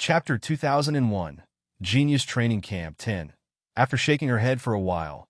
Chapter 2001, Genius Training Camp 10. After shaking her head for a while,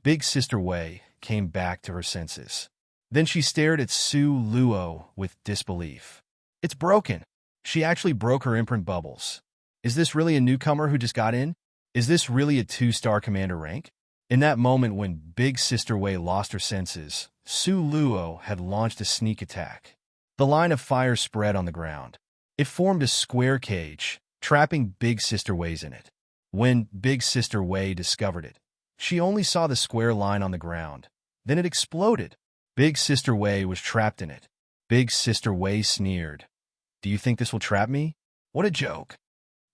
Big Sister Wei came back to her senses. Then she stared at Su Luo with disbelief. It's broken. She actually broke her imprint bubbles. Is this really a newcomer who just got in? Is this really a 2-star commander rank? In that moment when Big Sister Wei lost her senses, Su Luo had launched a sneak attack. The line of fire spread on the ground. It formed a square cage, trapping Big Sister Wei's in it. When Big Sister Wei discovered it, she only saw the square line on the ground. Then it exploded. Big Sister Wei was trapped in it. Big Sister Wei sneered. Do you think this will trap me? What a joke.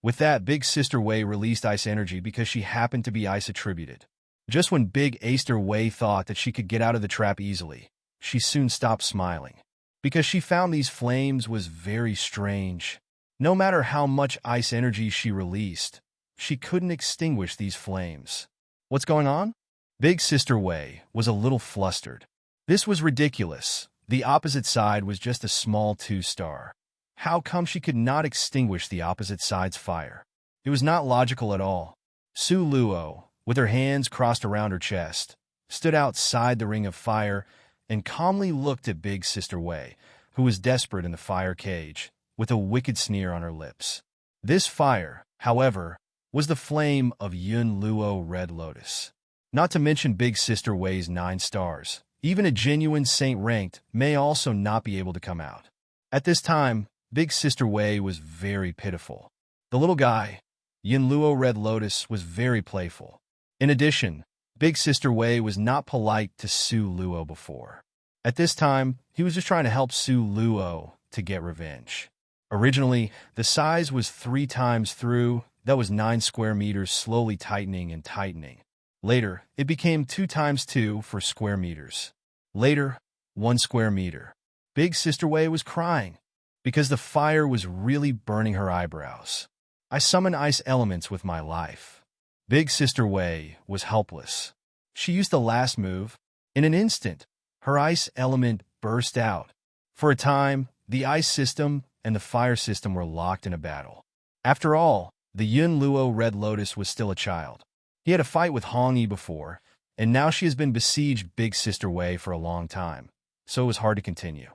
With that, Big Sister Wei released ice energy because she happened to be ice attributed. Just when Big Aster Wei thought that she could get out of the trap easily, she soon stopped smiling. Because she found these flames was very strange. No matter how much ice energy she released, she couldn't extinguish these flames. What's going on? Big Sister Wei was a little flustered. This was ridiculous. The opposite side was just a small 2-star. How come she could not extinguish the opposite side's fire? It was not logical at all. Su Luo, with her hands crossed around her chest, stood outside the ring of fire and calmly looked at Big Sister Wei, who was desperate in the fire cage, with a wicked sneer on her lips. This fire, however, was the flame of Yun Luo Red Lotus. Not to mention Big Sister Wei's 9 stars. Even a genuine saint ranked may also not be able to come out. At this time, Big Sister Wei was very pitiful. The little guy, Yun Luo Red Lotus, was very playful. In addition, Big Sister Wei was not polite to Su Luo before. At this time, he was just trying to help Su Luo to get revenge. Originally, the size was 3 times through, that was 9 square meters slowly tightening and tightening. Later, it became 2 times 2 for square meters. Later, 1 square meter. Big Sister Wei was crying because the fire was really burning her eyebrows. I summon ice elements with my life. Big Sister Wei was helpless. She used the last move. In an instant, her ice element burst out. For a time, the ice system and the fire system were locked in a battle. After all, the Yun Luo Red Lotus was still a child. He had a fight with Hong Yi before, and now she has been besieged Big Sister Wei for a long time, so it was hard to continue.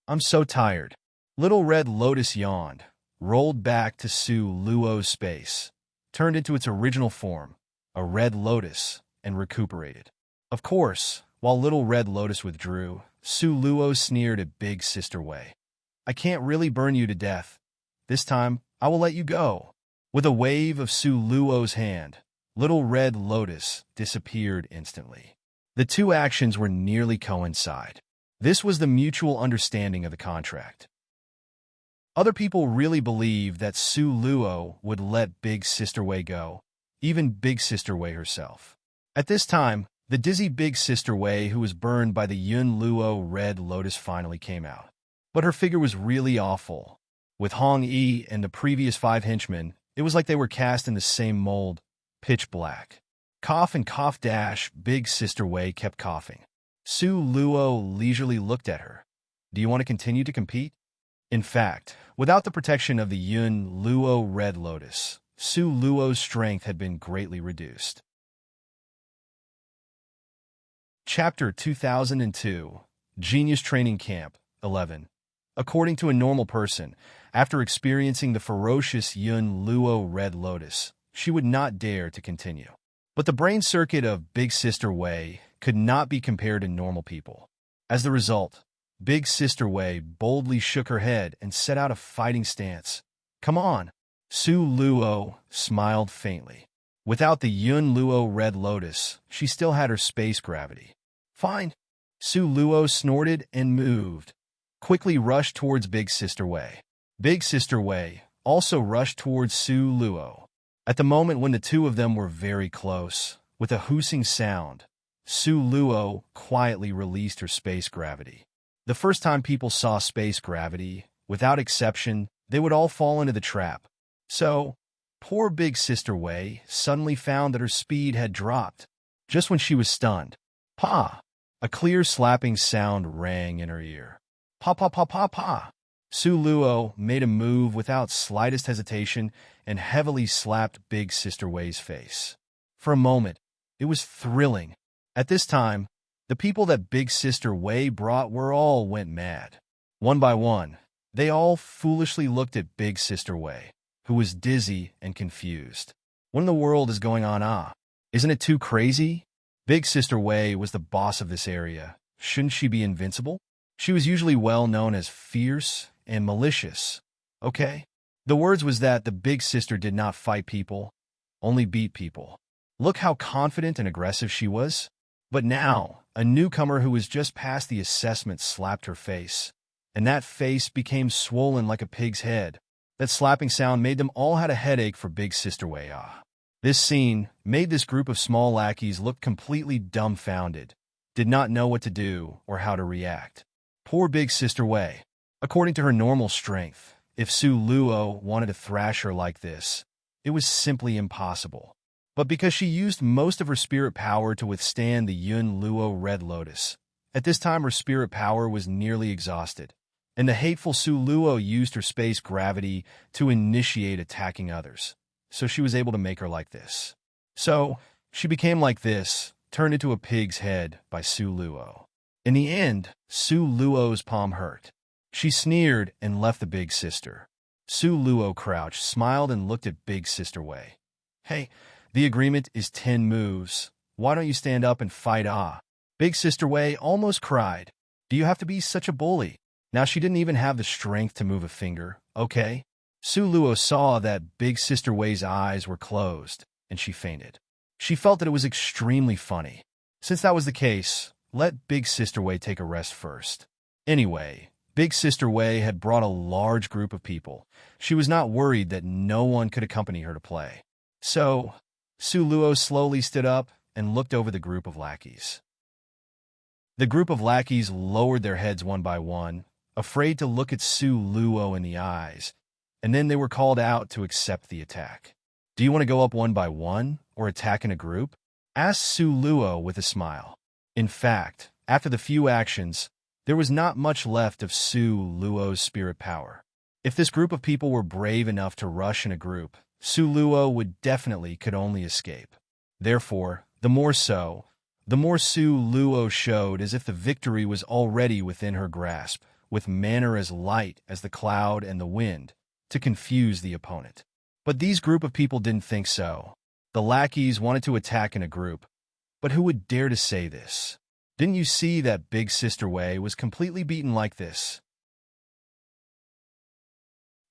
I'm so tired. Little Red Lotus yawned, rolled back to Su Luo's space, turned into its original form, a red lotus, and recuperated. Of course, while Little Red Lotus withdrew, Su Luo sneered at Big Sister Wei. I can't really burn you to death. This time, I will let you go. With a wave of Su Luo's hand, Little Red Lotus disappeared instantly. The two actions were nearly coincide. This was the mutual understanding of the contract. Other people really believed that Su Luo would let Big Sister Wei go, even Big Sister Wei herself. At this time, the dizzy Big Sister Wei, who was burned by the Yun Luo Red Lotus, finally came out. But her figure was really awful. With Hong Yi and the previous 5 henchmen, it was like they were cast in the same mold, pitch black. Cough and cough dash, Big Sister Wei kept coughing. Su Luo leisurely looked at her. Do you want to continue to compete? In fact, without the protection of the Yun Luo Red Lotus, Su Luo's strength had been greatly reduced. Chapter 2002, Genius Training Camp 11. According to a normal person, after experiencing the ferocious Yun Luo Red Lotus, she would not dare to continue. But the brain circuit of Big Sister Wei could not be compared to normal people. As the result, Big Sister Wei boldly shook her head and set out a fighting stance. Come on. Su Luo smiled faintly. Without the Yun Luo Red Lotus, she still had her space gravity. Fine. Su Luo snorted and moved. Quickly rushed towards Big Sister Wei. Big Sister Wei also rushed towards Su Luo. At the moment when the two of them were very close, with a hooting sound, Su Luo quietly released her space gravity. The first time people saw space gravity, without exception, they would all fall into the trap. So, poor Big Sister Wei suddenly found that her speed had dropped. Just when she was stunned, pa! A clear slapping sound rang in her ear. Pa pa pa pa pa! Su Luo made a move without slightest hesitation and heavily slapped Big Sister Wei's face. For a moment, it was thrilling. At this time, the people that Big Sister Wei brought all went mad. One by one, they all foolishly looked at Big Sister Wei, who was dizzy and confused. What in the world is going on? Isn't it too crazy? Big Sister Wei was the boss of this area. Shouldn't she be invincible? She was usually well known as fierce and malicious. Okay? The words was that the big sister did not fight people, only beat people. Look how confident and aggressive she was. But now, a newcomer who was just past the assessment slapped her face, and that face became swollen like a pig's head. That slapping sound made them all had a headache for Big Sister Wei. This scene made this group of small lackeys look completely dumbfounded, did not know what to do or how to react. Poor Big Sister Wei. According to her normal strength, if Su Luo wanted to thrash her like this, it was simply impossible. But because she used most of her spirit power to withstand the Yun Luo Red Lotus, at this time her spirit power was nearly exhausted, and the hateful Su Luo used her space gravity to initiate attacking others, so she was able to make her like this. So, she became like this, turned into a pig's head by Su Luo. In the end, Su Luo's palm hurt. She sneered and left the big sister. Su Luo crouched, smiled, and looked at Big Sister Wei. Hey, the agreement is 10 moves. Why don't you stand up and fight? Big Sister Wei almost cried. Do you have to be such a bully? Now she didn't even have the strength to move a finger, okay? Su Luo saw that Big Sister Wei's eyes were closed, and she fainted. She felt that it was extremely funny. Since that was the case, let Big Sister Wei take a rest first. Anyway, Big Sister Wei had brought a large group of people. She was not worried that no one could accompany her to play. So, Su Luo slowly stood up and looked over the group of lackeys. The group of lackeys lowered their heads one by one, afraid to look at Su Luo in the eyes, and then they were called out to accept the attack. Do you want to go up one by one or attack in a group? Asked Su Luo with a smile. In fact, after the few actions, there was not much left of Su Luo's spirit power. If this group of people were brave enough to rush in a group, Su Luo could only escape. Therefore, the more Su Luo showed as if the victory was already within her grasp, with manner as light as the cloud and the wind, to confuse the opponent. But these group of people didn't think so. The lackeys wanted to attack in a group, but who would dare to say this? Didn't you see that Big Sister Wei was completely beaten like this?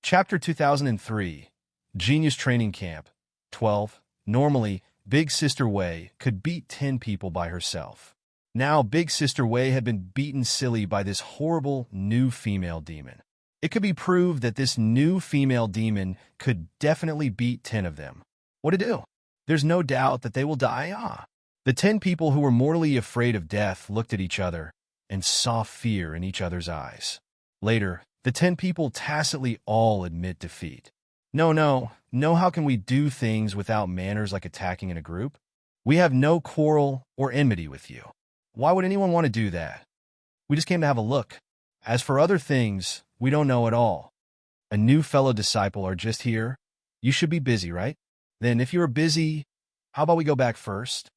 Chapter 2003, Genius Training Camp, 12. Normally, Big Sister Wei could beat 10 people by herself. Now, Big Sister Wei had been beaten silly by this horrible new female demon. It could be proved that this new female demon could definitely beat 10 of them. What to do? There's no doubt that they will die. The 10 people who were mortally afraid of death looked at each other and saw fear in each other's eyes. Later, the 10 people tacitly all admit defeat. No, how can we do things without manners like attacking in a group? We have no quarrel or enmity with you. Why would anyone want to do that? We just came to have a look. As for other things, we don't know at all. A new fellow disciple are just here. You should be busy, right? Then if you're busy, how about we go back first?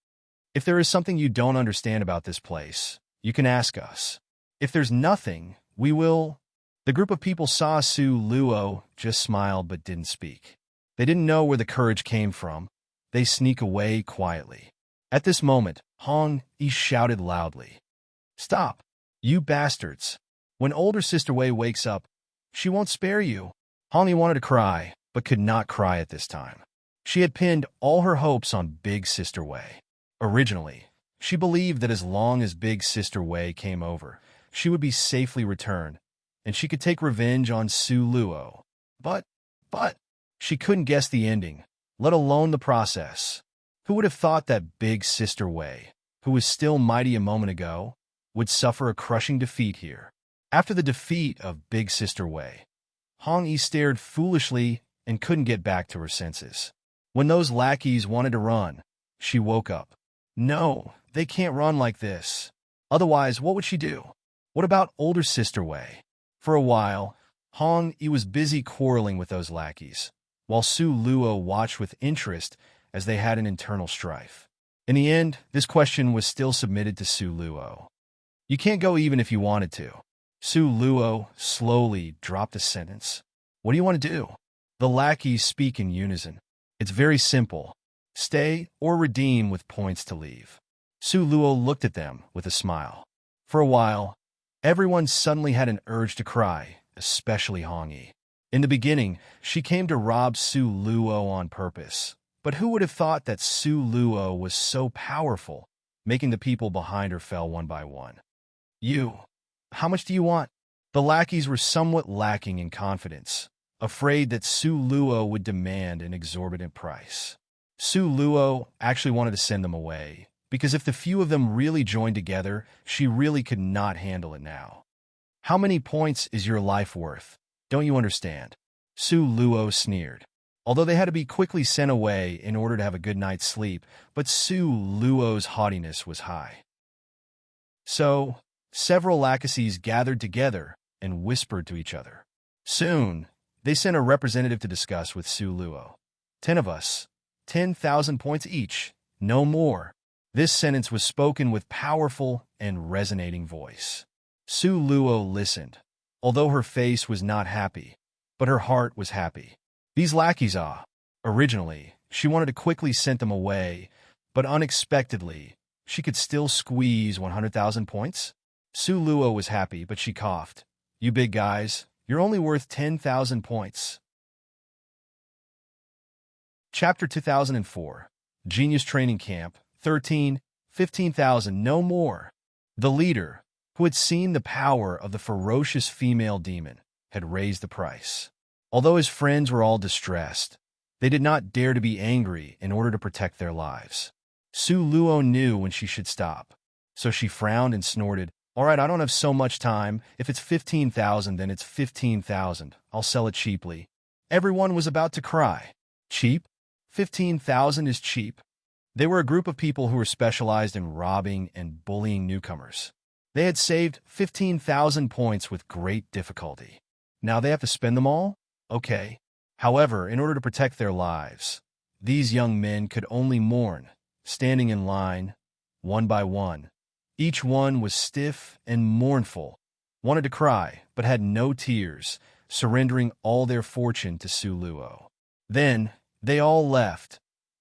If there is something you don't understand about this place, you can ask us. If there's nothing, we will... The group of people saw Su Luo, just smiled but didn't speak. They didn't know where the courage came from. They sneak away quietly. At this moment, Hong Yi shouted loudly. Stop, you bastards. When older Sister Wei wakes up, she won't spare you. Hong Yi wanted to cry, but could not cry at this time. She had pinned all her hopes on Big Sister Wei. Originally, she believed that as long as Big Sister Wei came over, she would be safely returned, and she could take revenge on Su Luo. But, she couldn't guess the ending, let alone the process. Who would have thought that Big Sister Wei, who was still mighty a moment ago, would suffer a crushing defeat here? After the defeat of Big Sister Wei, Hong Yi stared foolishly and couldn't get back to her senses. When those lackeys wanted to run, she woke up. No, they can't run like this. Otherwise, what would she do? What about older Sister Wei? For a while, Hong Yi was busy quarreling with those lackeys, while Su Luo watched with interest as they had an internal strife. In the end, this question was still submitted to Su Luo. You can't go even if you wanted to. Su Luo slowly dropped a sentence. What do you want to do? The lackeys speak in unison. It's very simple. Stay or redeem with points to leave. Su Luo looked at them with a smile. For a while, everyone suddenly had an urge to cry, especially Hong Yi. In the beginning, she came to rob Su Luo on purpose. But who would have thought that Su Luo was so powerful, making the people behind her fell one by one? You, how much do you want? The lackeys were somewhat lacking in confidence, afraid that Su Luo would demand an exorbitant price. Su Luo actually wanted to send them away, because if the few of them really joined together, she really could not handle it now. How many points is your life worth? Don't you understand? Su Luo sneered. Although they had to be quickly sent away in order to have a good night's sleep, but Su Luo's haughtiness was high. So, several lackeys gathered together and whispered to each other. Soon, they sent a representative to discuss with Su Luo. 10 of us, 10,000 points each, no more. This sentence was spoken with powerful and resonating voice. Su Luo listened, although her face was not happy, but her heart was happy. These lackeys originally, she wanted to quickly send them away, but unexpectedly, she could still squeeze 100,000 points. Su Luo was happy, but she coughed. You big guys, you're only worth 10,000 points. Chapter 2004, Genius Training Camp, 15,000, no more. The leader, who had seen the power of the ferocious female demon, had raised the price. Although his friends were all distressed, they did not dare to be angry in order to protect their lives. Su Luo knew when she should stop, so she frowned and snorted, All right, I don't have so much time. If it's 15,000, then it's 15,000. I'll sell it cheaply. Everyone was about to cry. Cheap? 15,000 is cheap. They were a group of people who were specialized in robbing and bullying newcomers. They had saved 15,000 points with great difficulty. Now they have to spend them all? Okay. However, in order to protect their lives, these young men could only mourn, standing in line, one by one. Each one was stiff and mournful, wanted to cry, but had no tears, surrendering all their fortune to Su Luo. Then, they all left.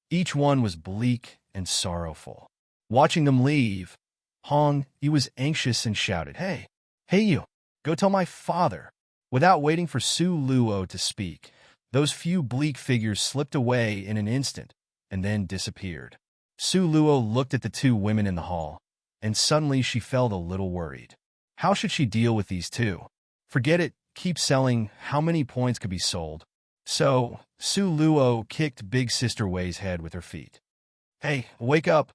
Each one was bleak and sorrowful. Watching them leave, Hong Yi was anxious and shouted, Hey you, go tell my father. Without waiting for Su Luo to speak, those few bleak figures slipped away in an instant and then disappeared. Su Luo looked at the two women in the hall, and suddenly she felt a little worried. How should she deal with these two? Forget it, keep selling how many points could be sold. So, Su Luo kicked Big Sister Wei's head with her feet. Hey, wake up.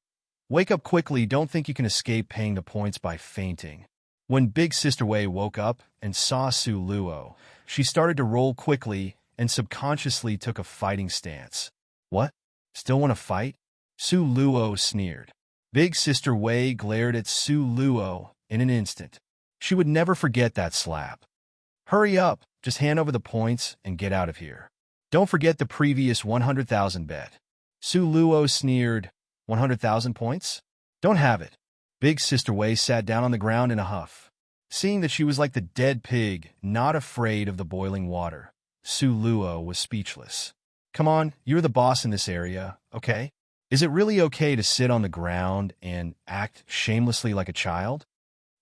Wake up quickly, don't think you can escape paying the points by fainting. When Big Sister Wei woke up and saw Su Luo, she started to roll quickly and subconsciously took a fighting stance. What? Still want to fight? Su Luo sneered. Big Sister Wei glared at Su Luo in an instant. She would never forget that slap. Hurry up, just hand over the points and get out of here. Don't forget the previous 100,000 bet. Su Luo sneered. 100,000 points? Don't have it. Big Sister Wei sat down on the ground in a huff. Seeing that she was like the dead pig, not afraid of the boiling water, Su Luo was speechless. Come on, you're the boss in this area, okay? Is it really okay to sit on the ground and act shamelessly like a child?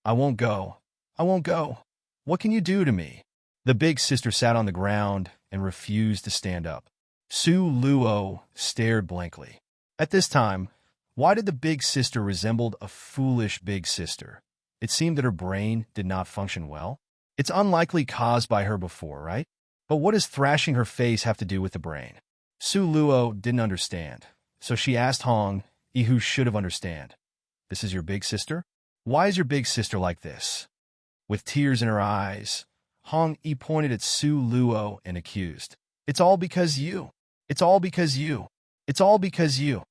I won't go. I won't go. What can you do to me? The big sister sat on the ground and refused to stand up. Su Luo stared blankly. At this time, why did the big sister resemble a foolish big sister? It seemed that her brain did not function well. It's unlikely caused by her before, right? But what does thrashing her face have to do with the brain? Su Luo didn't understand, so she asked Hong Yi, who should have understand. This is your big sister? Why is your big sister like this? With tears in her eyes, Hong Yi pointed at Su Luo and accused. It's all because you. It's all because you. It's all because you.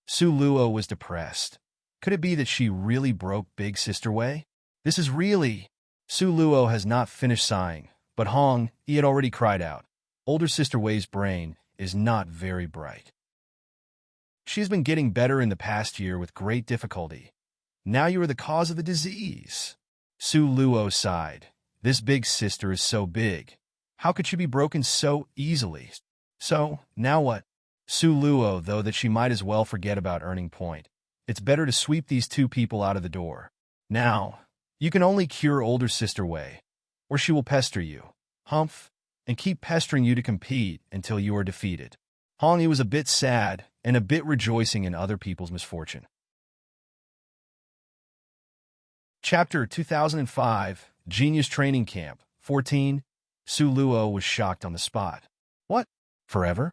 Su Luo was depressed. Could it be that she really broke Big Sister Wei? This is really... Su Luo has not finished sighing, But Hong, he had already cried out. Older Sister Wei's brain is not very bright. She's been getting better in the past year with great difficulty. Now you are the cause of the disease. Su Luo sighed. This big sister is so big. How could she be broken so easily? So, now what? Su Luo, though, that she might as well forget about earning point. It's better to sweep these two people out of the door. Now, you can only cure older Sister Wei, or she will pester you, humph, and keep pestering you to compete until you are defeated. Hong was a bit sad and a bit rejoicing in other people's misfortune. Chapter 2005, Genius Training Camp, 14. Su Luo was shocked on the spot. What? Forever?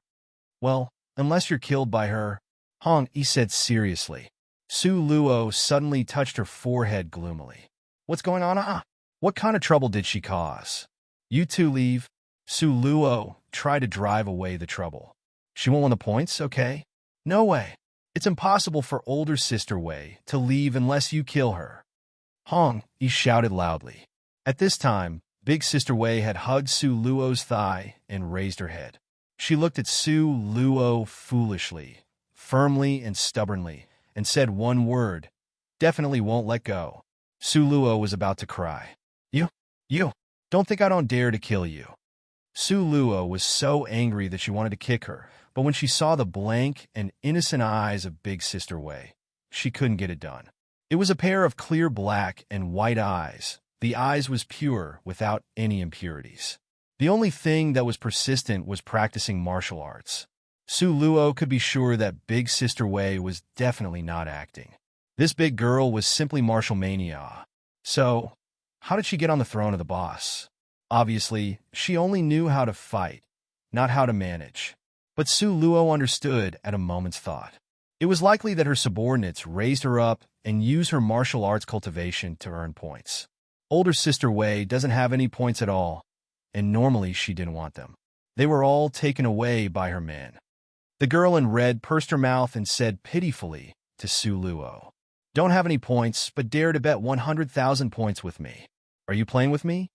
Well, unless you're killed by her, Hong, he said seriously. Su Luo suddenly touched her forehead gloomily. What's going on? What kind of trouble did she cause? You two leave. Su Luo tried to drive away the trouble. She won't want the points, okay? No way. It's impossible for older Sister Wei to leave unless you kill her. Hong, he shouted loudly. At this time, Big Sister Wei had hugged Su Luo's thigh and raised her head. She looked at Su Luo foolishly, firmly and stubbornly, and said one word, definitely won't let go. Su Luo was about to cry. You, don't think I don't dare to kill you. Su Luo was so angry that she wanted to kick her, but when she saw the blank and innocent eyes of Big Sister Wei, she couldn't get it done. It was a pair of clear black and white eyes. The eyes was pure, without any impurities. The only thing that was persistent was practicing martial arts. Su Luo could be sure that Big Sister Wei was definitely not acting. This big girl was simply martial mania. So, how did she get on the throne of the boss? Obviously, she only knew how to fight, not how to manage. But Su Luo understood at a moment's thought. It was likely that her subordinates raised her up and used her martial arts cultivation to earn points. Older Sister Wei doesn't have any points at all, and normally she didn't want them. They were all taken away by her man. The girl in red pursed her mouth and said pitifully to Su Luo, "Don't have any points, but dare to bet 100,000 points with me. Are you playing with me?"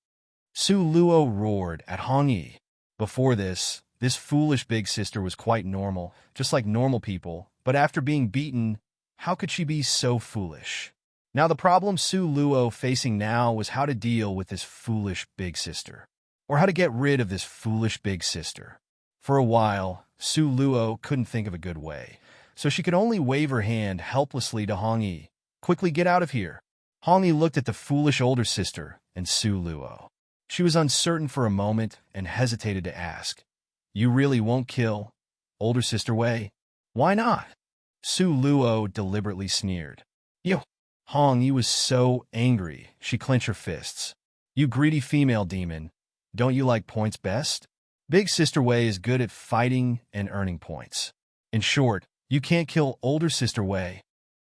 Su Luo roared at Hong Yi. Before this foolish big sister was quite normal, just like normal people, but after being beaten, how could she be so foolish? Now the problem Su Luo facing now was how to deal with this foolish big sister, or how to get rid of this foolish big sister. For a while, Su Luo couldn't think of a good way, so she could only wave her hand helplessly to Hong Yi. Quickly get out of here. Hong Yi looked at the foolish older sister and Su Luo. She was uncertain for a moment and hesitated to ask, "You really won't kill older Sister Wei?" "Why not?" Su Luo deliberately sneered. "You." Hong Yi was so angry, she clenched her fists. "You greedy female demon, don't you like points best? Big Sister Wei is good at fighting and earning points. In short, you can't kill older Sister Wei."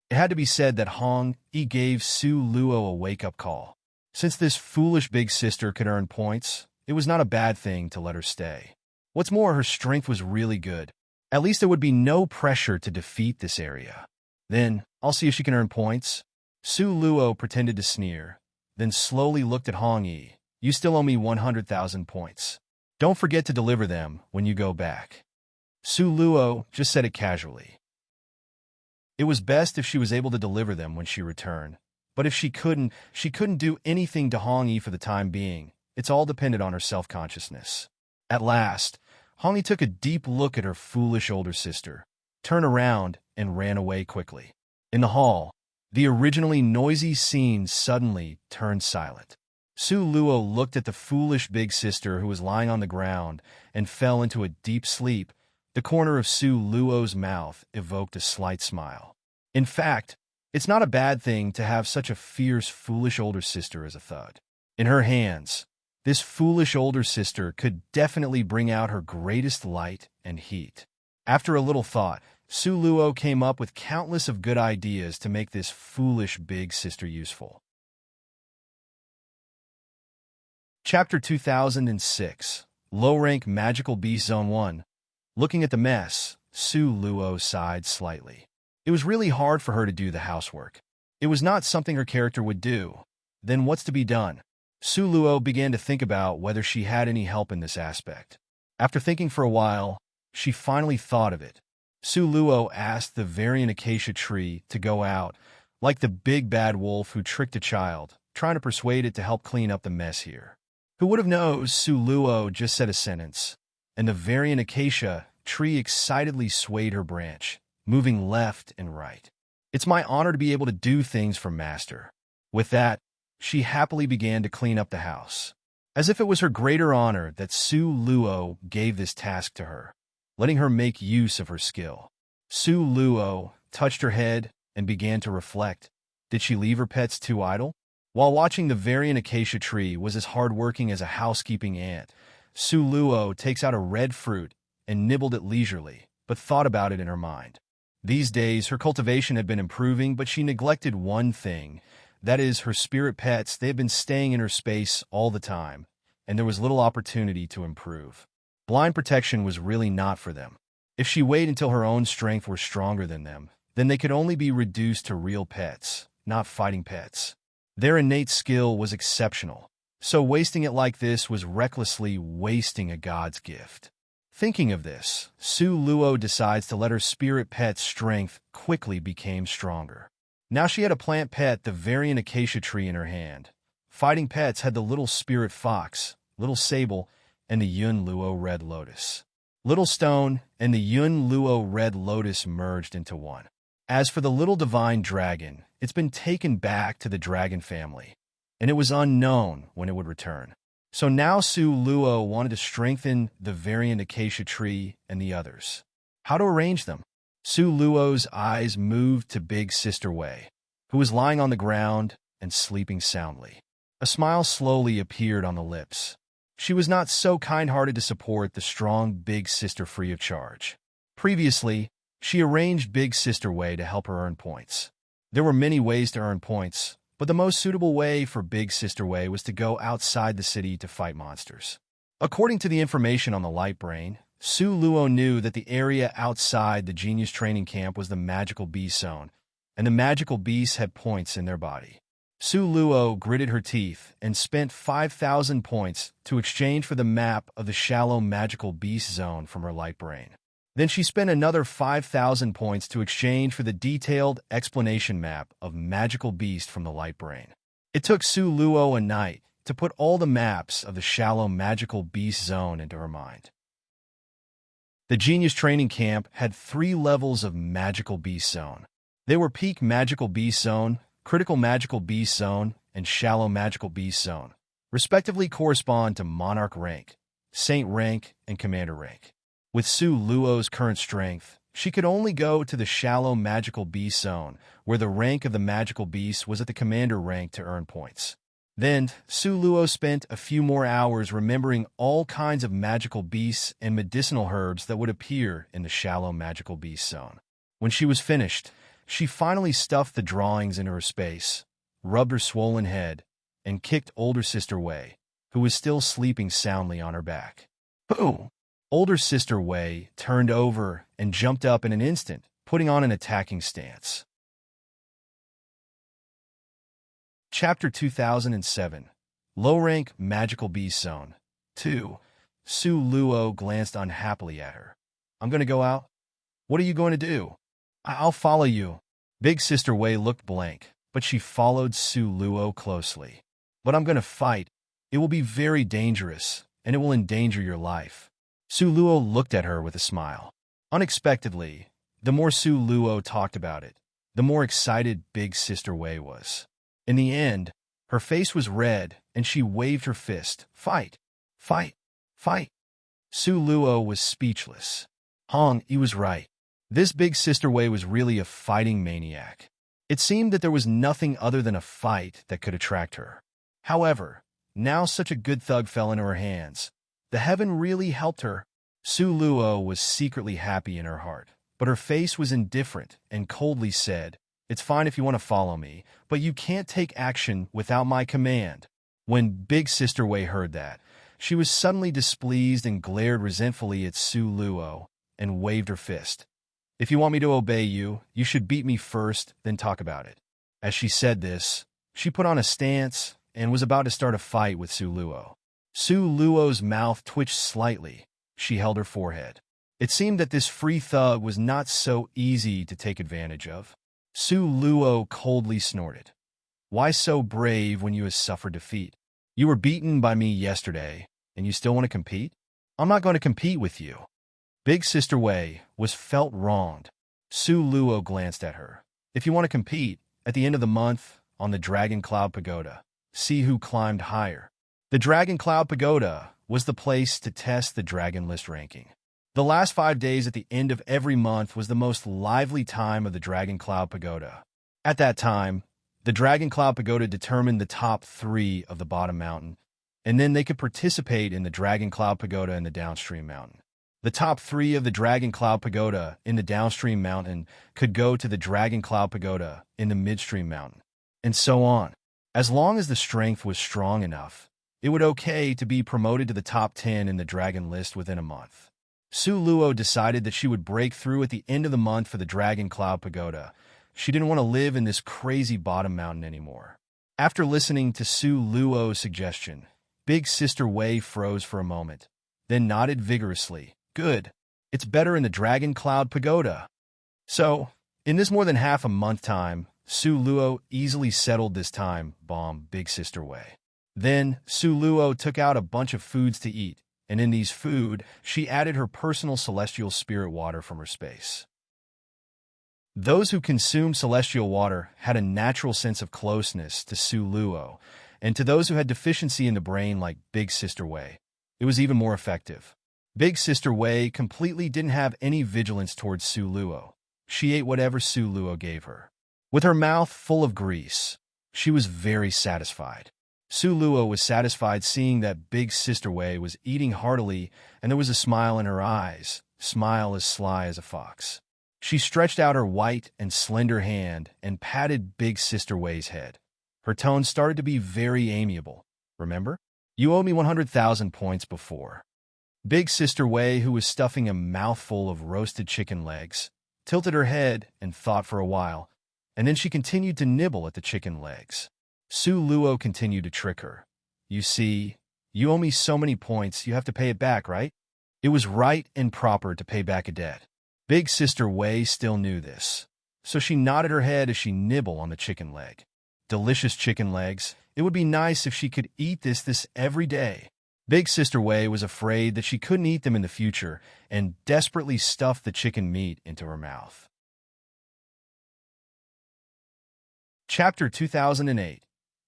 It had to be said that Hong Yi gave Su Luo a wake-up call. Since this foolish big sister could earn points, it was not a bad thing to let her stay. What's more, her strength was really good. At least there would be no pressure to defeat this area. Then, I'll see if she can earn points. Su Luo pretended to sneer, then slowly looked at Hong Yi. "You still owe me 100,000 points. Don't forget to deliver them when you go back." Su Luo just said it casually. It was best if she was able to deliver them when she returned. But if she couldn't do anything to Hong Yi for the time being. It's all depended on her self-consciousness. At last, Hong Yi took a deep look at her foolish older sister, turned around, and ran away quickly. In the hall, the originally noisy scene suddenly turned silent. Su Luo looked at the foolish big sister who was lying on the ground and fell into a deep sleep. The corner of Su Luo's mouth evoked a slight smile. In fact, it's not a bad thing to have such a fierce, foolish older sister as a thud. In her hands, this foolish older sister could definitely bring out her greatest light and heat. After a little thought, Su Luo came up with countless of good ideas to make this foolish big sister useful. Chapter 2006, Low-Rank Magical Beast Zone 1. Looking at the mess, Su Luo sighed slightly. It was really hard for her to do the housework. It was not something her character would do. Then what's to be done? Su Luo began to think about whether she had any help in this aspect. After thinking for a while, she finally thought of it. Su Luo asked the variant acacia tree to go out, like the big bad wolf who tricked a child, trying to persuade it to help clean up the mess here. Who would have known Su Luo just said a sentence, and the variant acacia tree excitedly swayed her branch, moving left and right. It's my honor to be able to do things for Master. With that, she happily began to clean up the house, as if it was her greater honor that Su Luo gave this task to her, letting her make use of her skill. Su Luo touched her head and began to reflect. Did she leave her pets too idle? While watching the variant acacia tree was as hardworking as a housekeeping ant, Su Luo takes out a red fruit and nibbled it leisurely, but thought about it in her mind. These days, her cultivation had been improving, but she neglected one thing. That is, her spirit pets. They had been staying in her space all the time, and there was little opportunity to improve. Blind protection was really not for them. If she waited until her own strength were stronger than them, then they could only be reduced to real pets, not fighting pets. Their innate skill was exceptional, so wasting it like this was recklessly wasting a god's gift. Thinking of this, Su Luo decides to let her spirit pet's strength quickly become stronger. Now she had a plant pet, the variant acacia tree, in her hand. Fighting pets had the little spirit fox, little sable, and the Yun Luo red lotus. Little stone and the Yun Luo red lotus merged into one. As for the little divine dragon, it's been taken back to the dragon family, and it was unknown when it would return. So now Su Luo wanted to strengthen the variant acacia tree and the others. How to arrange them? Su Luo's eyes moved to Big Sister Wei, who was lying on the ground and sleeping soundly. A smile slowly appeared on the lips. She was not so kind-hearted to support the strong Big Sister free of charge. Previously, she arranged Big Sister Wei to help her earn points. There were many ways to earn points, but the most suitable way for Big Sister Wei was to go outside the city to fight monsters. According to the information on the Light Brain, Su Luo knew that the area outside the Genius Training Camp was the Magical Beast Zone, and the Magical Beasts had points in their body. Su Luo gritted her teeth and spent 5,000 points to exchange for the map of the shallow Magical Beast Zone from her Light Brain. Then she spent another 5,000 points to exchange for the detailed explanation map of Magical Beast from the Light Brain. It took Su Luo a night to put all the maps of the shallow Magical Beast Zone into her mind. The Genius Training Camp had 3 levels of Magical Beast Zone. They were Peak Magical Beast Zone, Critical Magical Beast Zone, and Shallow Magical Beast Zone, respectively correspond to Monarch rank, Saint rank, and Commander rank. With Su Luo's current strength, she could only go to the Shallow Magical Beast Zone, where the rank of the Magical Beast was at the Commander rank to earn points. Then, Su Luo spent a few more hours remembering all kinds of magical beasts and medicinal herbs that would appear in the Shallow Magical Beast Zone. When she was finished, she finally stuffed the drawings into her space, rubbed her swollen head, and kicked older Sister Wei, who was still sleeping soundly on her back. Boo! Older Sister Wei turned over and jumped up in an instant, putting on an attacking stance. Chapter 2007 Low-Rank Magical Beast Zone 2. Su Luo glanced unhappily at her. I'm going to go out? What are you going to do? I'll follow you. Big Sister Wei looked blank, but she followed Su Luo closely. But I'm going to fight. It will be very dangerous, and it will endanger your life. Su Luo looked at her with a smile. Unexpectedly, the more Su Luo talked about it, the more excited Big Sister Wei was. In the end, her face was red, and she waved her fist. Fight! Fight! Fight! Su Luo was speechless. Hong, he was right. This Big Sister Wei was really a fighting maniac. It seemed that there was nothing other than a fight that could attract her. However, now such a good thug fell into her hands. The heaven really helped her. Su Luo was secretly happy in her heart, but her face was indifferent and coldly said, It's fine if you want to follow me, but you can't take action without my command. When Big Sister Wei heard that, she was suddenly displeased and glared resentfully at Su Luo and waved her fist. If you want me to obey you, you should beat me first, then talk about it. As she said this, she put on a stance, and was about to start a fight with Su Luo. Su Luo's mouth twitched slightly. She held her forehead. It seemed that this free thug was not so easy to take advantage of. Su Luo coldly snorted. Why so brave when you have suffered defeat? You were beaten by me yesterday, and you still want to compete? I'm not going to compete with you. Big Sister Wei was felt wronged. Su Luo glanced at her. If you want to compete, at the end of the month, on the Dragon Cloud Pagoda, see who climbed higher. The Dragon Cloud Pagoda was the place to test the Dragon List ranking. The last 5 days at the end of every month was the most lively time of the Dragon Cloud Pagoda. At that time, the Dragon Cloud Pagoda determined the top 3 of the bottom mountain, and then they could participate in the Dragon Cloud Pagoda in the downstream mountain. The top 3 of the Dragon Cloud Pagoda in the downstream mountain could go to the Dragon Cloud Pagoda in the midstream mountain, and so on. As long as the strength was strong enough, it would okay to be promoted to the top 10 in the Dragon List within a month. Su Luo decided that she would break through at the end of the month for the Dragon Cloud Pagoda. She didn't want to live in this crazy bottom mountain anymore. After listening to Su Luo's suggestion, Big Sister Wei froze for a moment, then nodded vigorously. Good. It's better in the Dragon Cloud Pagoda. So, in this more than half a month time, Su Luo easily settled this time bomb Big Sister Wei. Then, Su Luo took out a bunch of foods to eat, and in these food, she added her personal celestial spirit water from her space. Those who consumed celestial water had a natural sense of closeness to Su Luo, and to those who had deficiency in the brain like Big Sister Wei, it was even more effective. Big Sister Wei completely didn't have any vigilance towards Su Luo. She ate whatever Su Luo gave her. With her mouth full of grease, she was very satisfied. Su Luo was satisfied seeing that Big Sister Wei was eating heartily, and there was a smile in her eyes, smile as sly as a fox. She stretched out her white and slender hand and patted Big Sister Wei's head. Her tone started to be very amiable. Remember? You owed me 100,000 points before. Big Sister Wei, who was stuffing a mouthful of roasted chicken legs, tilted her head and thought for a while, and then she continued to nibble at the chicken legs. Su Luo continued to trick her. You see, you owe me so many points, you have to pay it back, right? It was right and proper to pay back a debt. Big Sister Wei still knew this, so she nodded her head as she nibbled on the chicken leg. Delicious chicken legs. It would be nice if she could eat this every day. Big Sister Wei was afraid that she couldn't eat them in the future and desperately stuffed the chicken meat into her mouth. Chapter 2008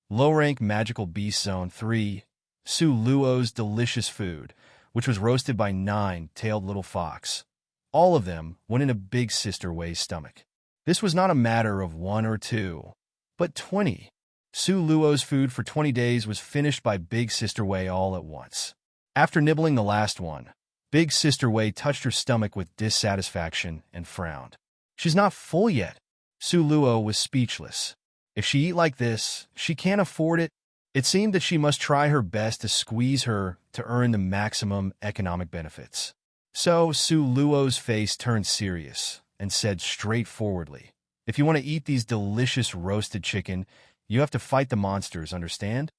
Low-Rank Magical Beast Zone 3 Su Luo's Delicious Food, which was roasted by 9-tailed little fox. All of them went in a Big Sister Wei's stomach. This was not a matter of 1 or 2, but 20. Su Luo's food for 20 days was finished by Big Sister Wei all at once. After nibbling the last one, Big Sister Wei touched her stomach with dissatisfaction and frowned. She's not full yet. Su Luo was speechless. If she eat like this, she can't afford it. It seemed that she must try her best to squeeze her to earn the maximum economic benefits. So Su Luo's face turned serious and said straightforwardly, if you want to eat these delicious roasted chicken, you have to fight the monsters, understand?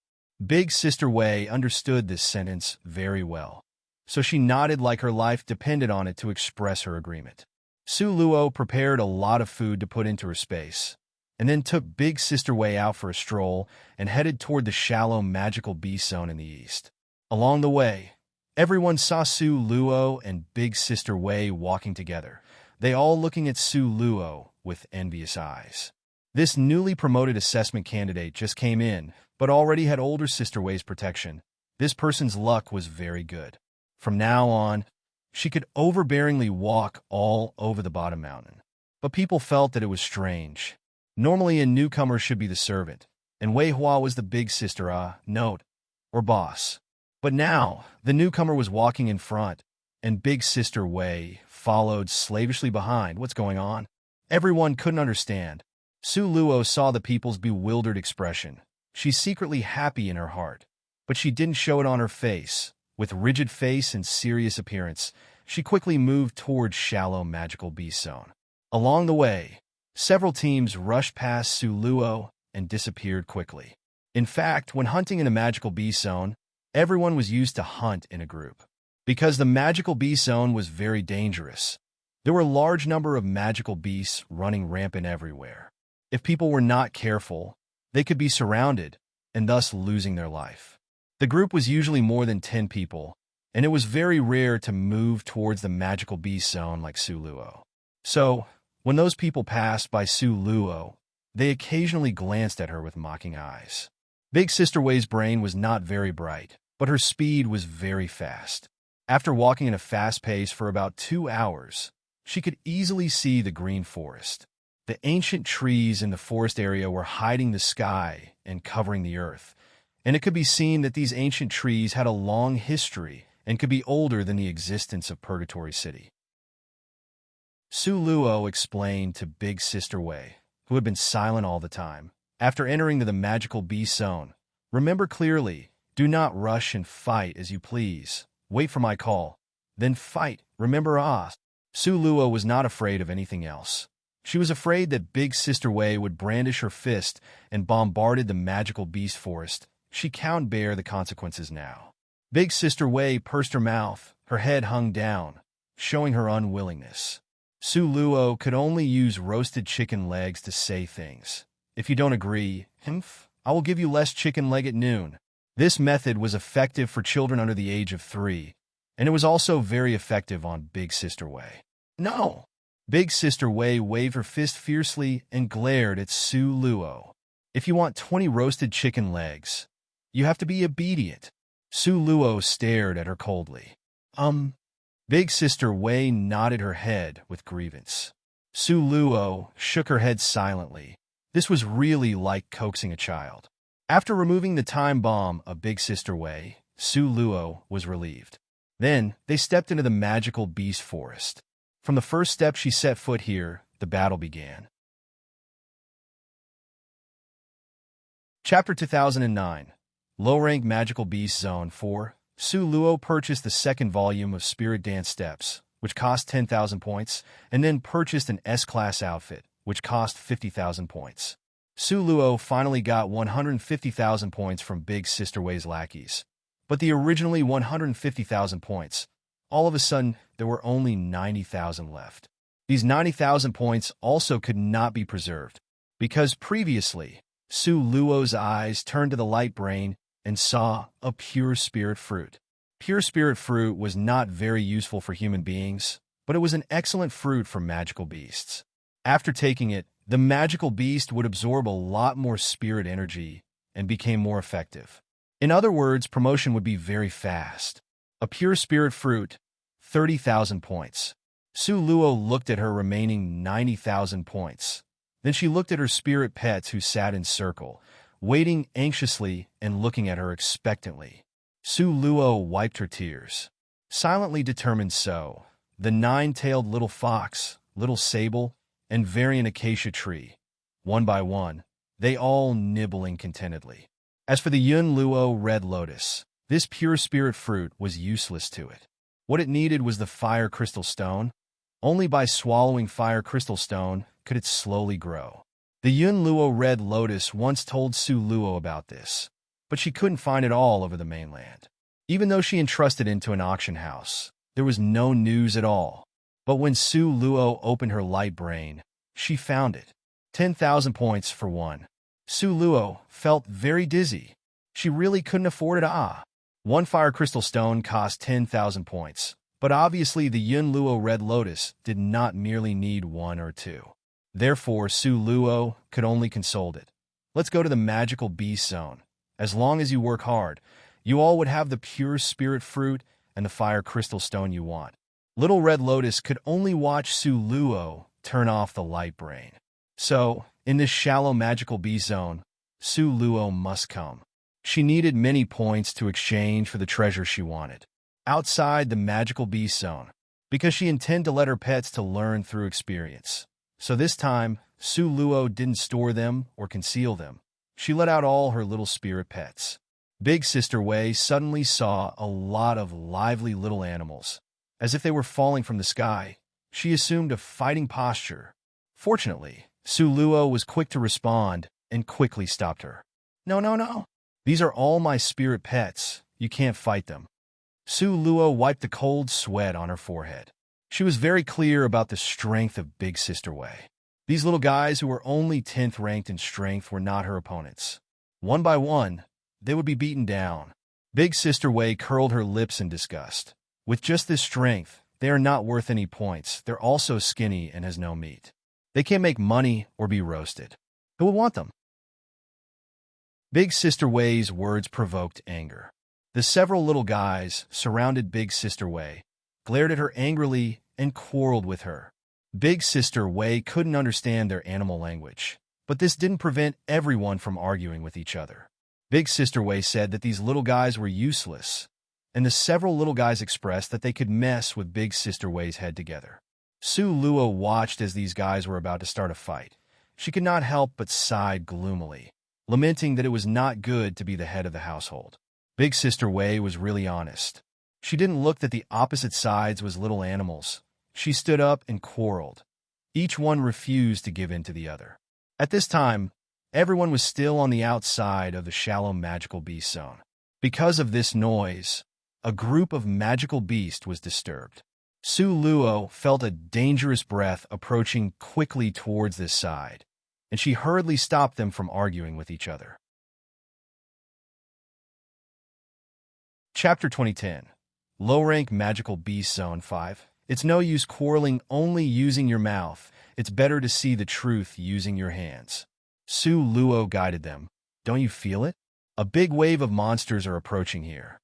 Big Sister Wei understood this sentence very well, so she nodded like her life depended on it to express her agreement. Su Luo prepared a lot of food to put into her space, and then took Big Sister Wei out for a stroll and headed toward the shallow magical beast zone in the east. Along the way, everyone saw Su Luo and Big Sister Wei walking together, they all looking at Su Luo with envious eyes. This newly promoted assessment candidate just came in, but already had older Sister Wei's protection. This person's luck was very good. From now on, she could overbearingly walk all over the bottom mountain. But people felt that it was strange. Normally a newcomer should be the servant, and Wei Hua was the big sister, note, or boss. But now, the newcomer was walking in front, and Big Sister Wei followed slavishly behind. What's going on? Everyone couldn't understand. Su Luo saw the people's bewildered expression. She's secretly happy in her heart, but she didn't show it on her face. With rigid face and serious appearance, she quickly moved towards shallow magical beast zone. Along the way, several teams rushed past Su Luo and disappeared quickly. In fact, when hunting in a magical beast zone, everyone was used to hunt in a group. Because the magical beast zone was very dangerous, there were a large number of magical beasts running rampant everywhere. If people were not careful, they could be surrounded and thus losing their life. The group was usually more than 10 people, and it was very rare to move towards the magical beast zone like Su Luo. So, when those people passed by Su Luo, they occasionally glanced at her with mocking eyes. Big Sister Wei's brain was not very bright, but her speed was very fast. After walking at a fast pace for about 2 hours, she could easily see the green forest. The ancient trees in the forest area were hiding the sky and covering the earth, and it could be seen that these ancient trees had a long history and could be older than the existence of Purgatory City. Su Luo explained to Big Sister Wei, who had been silent all the time, after entering the magical beast zone, "Remember clearly, do not rush and fight as you please. Wait for my call. Then fight, remember ah." Su Luo was not afraid of anything else. She was afraid that Big Sister Wei would brandish her fist and bombarded the magical beast forest. She can't bear the consequences now. Big Sister Wei pursed her mouth, her head hung down, showing her unwillingness. Su Luo could only use roasted chicken legs to say things. "If you don't agree, I will give you less chicken leg at noon." This method was effective for children under the age of 3, and it was also very effective on Big Sister Wei. "No!" Big Sister Wei waved her fist fiercely and glared at Su Luo. "If you want 20 roasted chicken legs, you have to be obedient." Su Luo stared at her coldly. Big Sister Wei nodded her head with grievance. Su Luo shook her head silently. This was really like coaxing a child. After removing the time bomb of Big Sister Wei, Su Luo was relieved. Then, they stepped into the magical beast forest. From the first step she set foot here, the battle began. Chapter 2009, Low-Rank Magical Beast Zone 4. Su Luo purchased the second volume of Spirit Dance Steps, which cost 10,000 points, and then purchased an S-Class outfit, which cost 50,000 points. Su Luo finally got 150,000 points from Big Sister Wei's lackeys. But the originally 150,000 points, all of a sudden, there were only 90,000 left. These 90,000 points also could not be preserved, because previously, Su Luo's eyes turned to the light brain and saw a pure spirit fruit. Pure spirit fruit was not very useful for human beings, but it was an excellent fruit for magical beasts. After taking it, the magical beast would absorb a lot more spirit energy and became more effective. In other words, promotion would be very fast. A pure spirit fruit, 30,000 points. Su Luo looked at her remaining 90,000 points. Then she looked at her spirit pets who sat in circle, waiting anxiously and looking at her expectantly. Su Luo wiped her tears. Silently determined so, the 9-tailed little fox, little sable, and variant acacia tree, one by one, they all nibbling contentedly. As for the Yun Luo red lotus, this pure spirit fruit was useless to it. What it needed was the fire crystal stone. Only by swallowing fire crystal stone could it slowly grow. The Yun Luo red lotus once told Su Luo about this, but she couldn't find it all over the mainland. Even though she entrusted it to an auction house, there was no news at all. But when Su Luo opened her light brain, she found it. 10,000 points for one. Su Luo felt very dizzy. She really couldn't afford it. One fire crystal stone cost 10,000 points, but obviously the Yun Luo red lotus did not merely need 1 or 2. Therefore, Su Luo could only console it. "Let's go to the magical beast zone. As long as you work hard, you all would have the pure spirit fruit and the fire crystal stone you want." Little Red Lotus could only watch Su Luo turn off the light brain. So, in this shallow magical beast zone, Su Luo must come. She needed many points to exchange for the treasure she wanted. Outside the magical beast zone, because she intended to let her pets to learn through experience. So this time, Su Luo didn't store them or conceal them. She let out all her little spirit pets. Big Sister Wei suddenly saw a lot of lively little animals. As if they were falling from the sky, she assumed a fighting posture. Fortunately, Su Luo was quick to respond and quickly stopped her. No, no, no. These are all my spirit pets. You can't fight them. Su Luo wiped the cold sweat on her forehead. She was very clear about the strength of Big Sister Wei. These little guys who were only 10th ranked in strength were not her opponents. One by one, they would be beaten down. Big Sister Wei curled her lips in disgust. With just this strength, they are not worth any points. They're also skinny and has no meat. They can't make money or be roasted. Who would want them? Big Sister Wei's words provoked anger. The several little guys surrounded Big Sister Wei, glared at her angrily, and quarreled with her. Big Sister Wei couldn't understand their animal language, but this didn't prevent everyone from arguing with each other. Big Sister Wei said that these little guys were useless, and the several little guys expressed that they could mess with Big Sister Wei's head together. Su Luo watched as these guys were about to start a fight. She could not help but sigh gloomily, lamenting that it was not good to be the head of the household. Big Sister Wei was really honest. She didn't look that the opposite sides was little animals. She stood up and quarreled. Each one refused to give in to the other. At this time, everyone was still on the outside of the shallow magical beast zone. Because of this noise, a group of magical beasts was disturbed. Su Luo felt a dangerous breath approaching quickly towards this side, and she hurriedly stopped them from arguing with each other. Chapter 2010. Low-rank Magical Beast Zone 5. It's no use quarreling only using your mouth. It's better to see the truth using your hands. Su Luo guided them. Don't you feel it? A big wave of monsters are approaching here.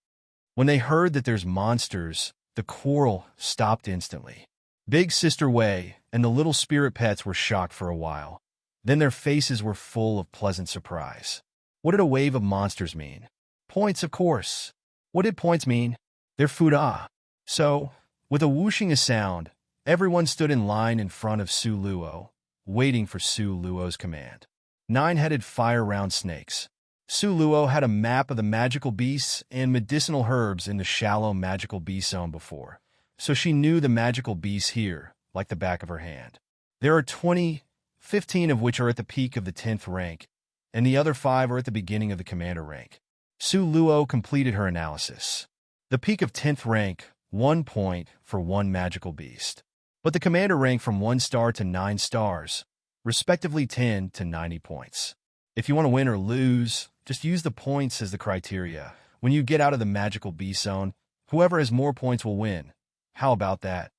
When they heard that there's monsters, the quarrel stopped instantly. Big Sister Wei and the little spirit pets were shocked for a while. Then their faces were full of pleasant surprise. What did a wave of monsters mean? Points, of course. What did points mean? They're fuda. So, with a whooshing sound, everyone stood in line in front of Su Luo, waiting for Su Luo's command. 9-headed fire-round snakes. Su Luo had a map of the magical beasts and medicinal herbs in the shallow magical beast zone before, so she knew the magical beasts here like the back of her hand. There are 15 of which are at the peak of the 10th rank, and the other 5 are at the beginning of the commander rank. Su Luo completed her analysis. The peak of 10th rank, 1 point for 1 magical beast. But the commander rank from 1 star to 9 stars, respectively 10 to 90 points. If you want to win or lose, just use the points as the criteria. When you get out of the magical beast zone, whoever has more points will win. How about that?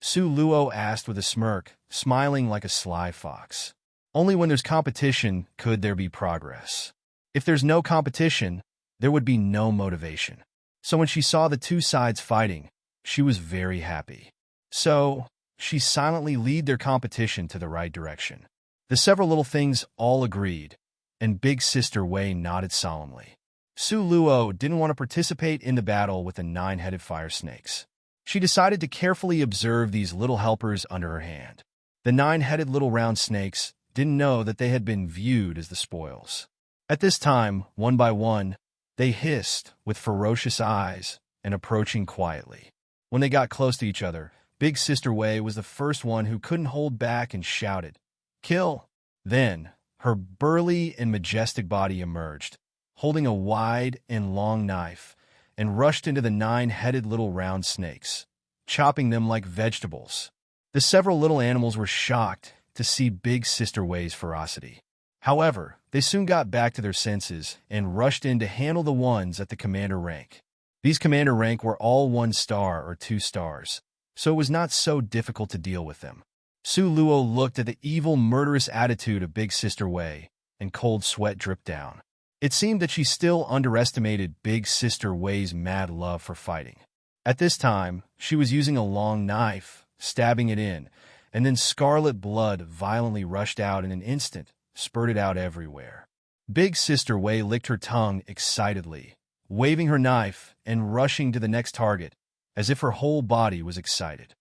Su Luo asked with a smirk, smiling like a sly fox. Only when there's competition could there be progress. If there's no competition, there would be no motivation. So when she saw the two sides fighting, she was very happy. So, she silently led their competition to the right direction. The several little things all agreed, and Big Sister Wei nodded solemnly. Su Luo didn't want to participate in the battle with the 9-headed fire snakes. She decided to carefully observe these little helpers under her hand. The 9-headed little round snakes didn't know that they had been viewed as the spoils. At this time, one by one, they hissed with ferocious eyes and approaching quietly. When they got close to each other, Big Sister Wei was the first one who couldn't hold back and shouted, "Kill!" Then, her burly and majestic body emerged, holding a wide and long knife, and rushed into the 9-headed little round snakes, chopping them like vegetables. The several little animals were shocked to see Big Sister Wei's ferocity. However, they soon got back to their senses and rushed in to handle the ones at the commander rank. These commander rank were all 1 star or 2 stars, so it was not so difficult to deal with them. Su Luo looked at the evil, murderous attitude of Big Sister Wei, and cold sweat dripped down. It seemed that she still underestimated Big Sister Wei's mad love for fighting. At this time, she was using a long knife, stabbing it in, and then scarlet blood violently rushed out in an instant, spurted out everywhere. Big Sister Wei licked her tongue excitedly, waving her knife and rushing to the next target, as if her whole body was excited.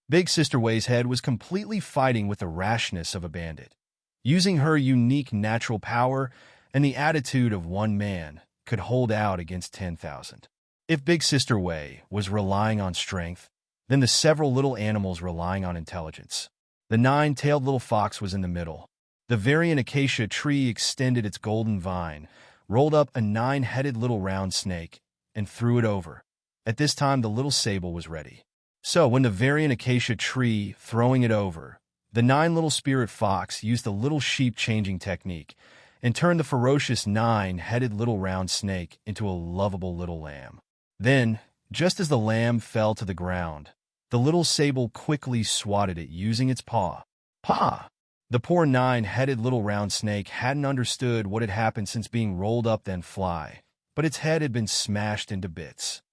Big Sister Wei's head was completely fighting with the rashness of a bandit. Using her unique natural power and the attitude of one man could hold out against 10,000. If Big Sister Wei was relying on strength, then the several little animals relying on intelligence. The 9-tailed little fox was in the middle. The variant acacia tree extended its golden vine, rolled up a 9-headed little round snake, and threw it over. At this time, the little sable was ready. So, when the variant acacia tree throwing it over, the 9 little spirit fox used the little sheep changing technique and turned the ferocious 9-headed little round snake into a lovable little lamb. Then, just as the lamb fell to the ground, the little sable quickly swatted it using its paw. Paw! The poor 9-headed little round snake hadn't understood what had happened since being rolled up then fly, but its head had been smashed into bits.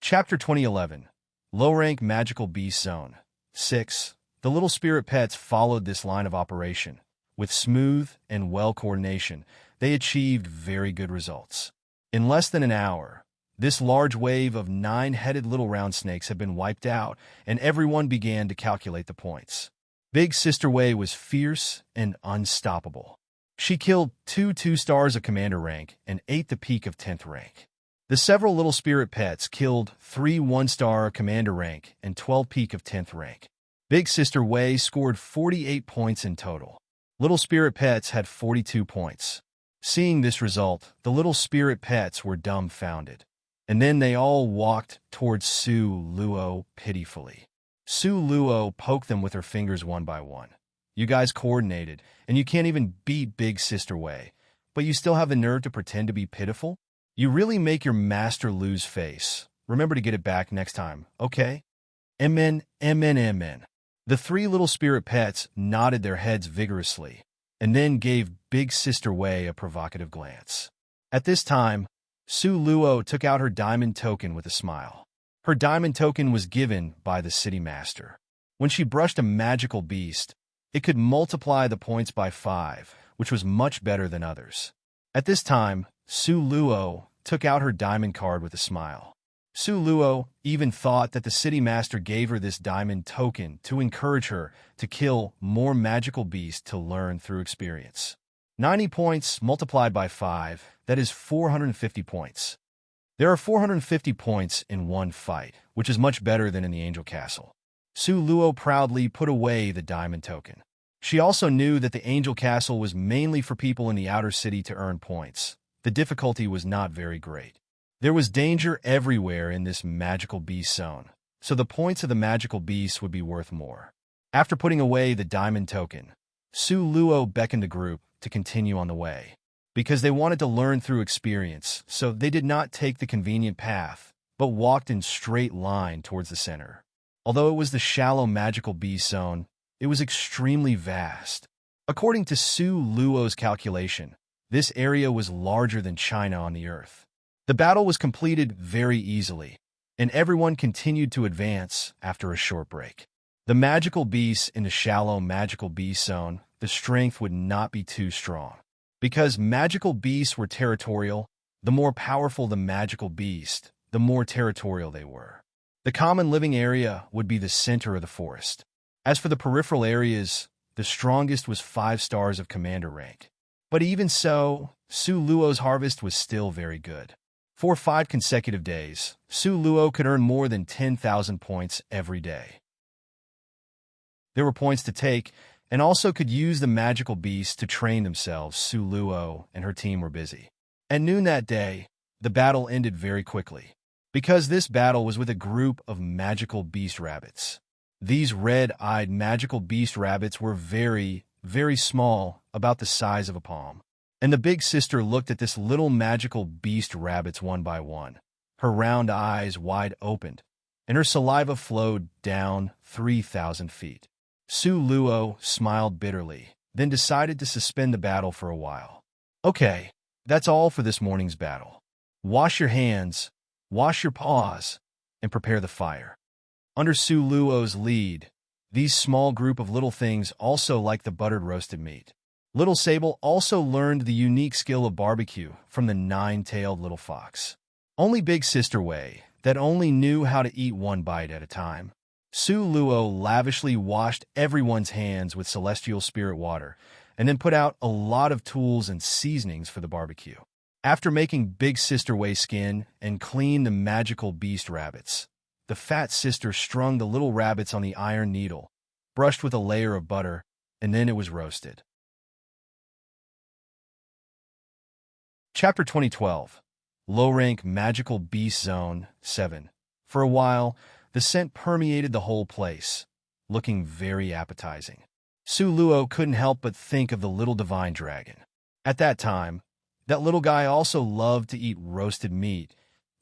Chapter 2011 Low-Rank Magical Beast Zone 6. The little spirit pets followed this line of operation. With smooth and well coordination, they achieved very good results. In less than an hour, this large wave of 9-headed little round snakes had been wiped out, and everyone began to calculate the points. Big Sister Wei was fierce and unstoppable. She killed 2 2-stars of commander rank and 8 the peak of 10th rank. The several little spirit pets killed 3 1-star commander rank and 12 peak of 10th rank. Big Sister Wei scored 48 points in total. Little spirit pets had 42 points. Seeing this result, the little spirit pets were dumbfounded. And then they all walked towards Su Luo pitifully. Su Luo poked them with her fingers one by one. You guys coordinated, and you can't even beat Big Sister Wei, but you still have the nerve to pretend to be pitiful? You really make your master lose face. Remember to get it back next time, okay? Amen, amen, amen. The 3 little spirit pets nodded their heads vigorously, and then gave Big Sister Wei a provocative glance. At this time, Su Luo took out her diamond token with a smile. Her diamond token was given by the city master. When she brushed a magical beast, it could multiply the points by 5, which was much better than others. At this time, Su Luo took out her diamond card with a smile. Su Luo even thought that the city master gave her this diamond token to encourage her to kill more magical beasts to learn through experience. 90 points multiplied by 5, that is 450 points. There are 450 points in one fight, which is much better than in the Angel Castle. Su Luo proudly put away the diamond token. She also knew that the Angel Castle was mainly for people in the outer city to earn points. The difficulty was not very great. There was danger everywhere in this magical beast zone, so the points of the magical beasts would be worth more. After putting away the diamond token, Su Luo beckoned the group to continue on the way. Because they wanted to learn through experience, so they did not take the convenient path, but walked in straight line towards the center. Although it was the shallow magical beast zone, it was extremely vast. According to Su Luo's calculation, this area was larger than China on the earth. The battle was completed very easily, and everyone continued to advance after a short break. The magical beasts in the shallow magical beast zone, the strength would not be too strong. Because magical beasts were territorial, the more powerful the magical beast, the more territorial they were. The common living area would be the center of the forest. As for the peripheral areas, the strongest was 5 stars of commander rank. But even so, Su Luo's harvest was still very good. For 5 consecutive days, Su Luo could earn more than 10,000 points every day. There were points to take, and also could use the magical beasts to train themselves. Su Luo and her team were busy. At noon that day, the battle ended very quickly. Because this battle was with a group of magical beast rabbits. These red-eyed magical beast rabbits were very, very small, about the size of a palm. And the big sister looked at this little magical beast rabbits one by one, her round eyes wide opened, and her saliva flowed down 3,000 feet. Su Luo smiled bitterly, then decided to suspend the battle for a while. Okay, that's all for this morning's battle. Wash your hands, wash your paws, and prepare the fire. Under Su Luo's lead, these small group of little things also liked the buttered roasted meat. Little Sable also learned the unique skill of barbecue from the 9-tailed little fox. Only Big Sister Wei, that only knew how to eat one bite at a time. Su Luo lavishly washed everyone's hands with celestial spirit water, and then put out a lot of tools and seasonings for the barbecue. After making Big Sister Wei skin and clean the magical beast rabbits, the fat sister strung the little rabbits on the iron needle brushed with a layer of butter, and then it was roasted. Chapter 2012 Low-Rank Magical Beast Zone 7. For a while, the scent permeated the whole place, looking very appetizing. Su Luo couldn't help but think of the little divine dragon. At that time, that little guy also loved to eat roasted meat.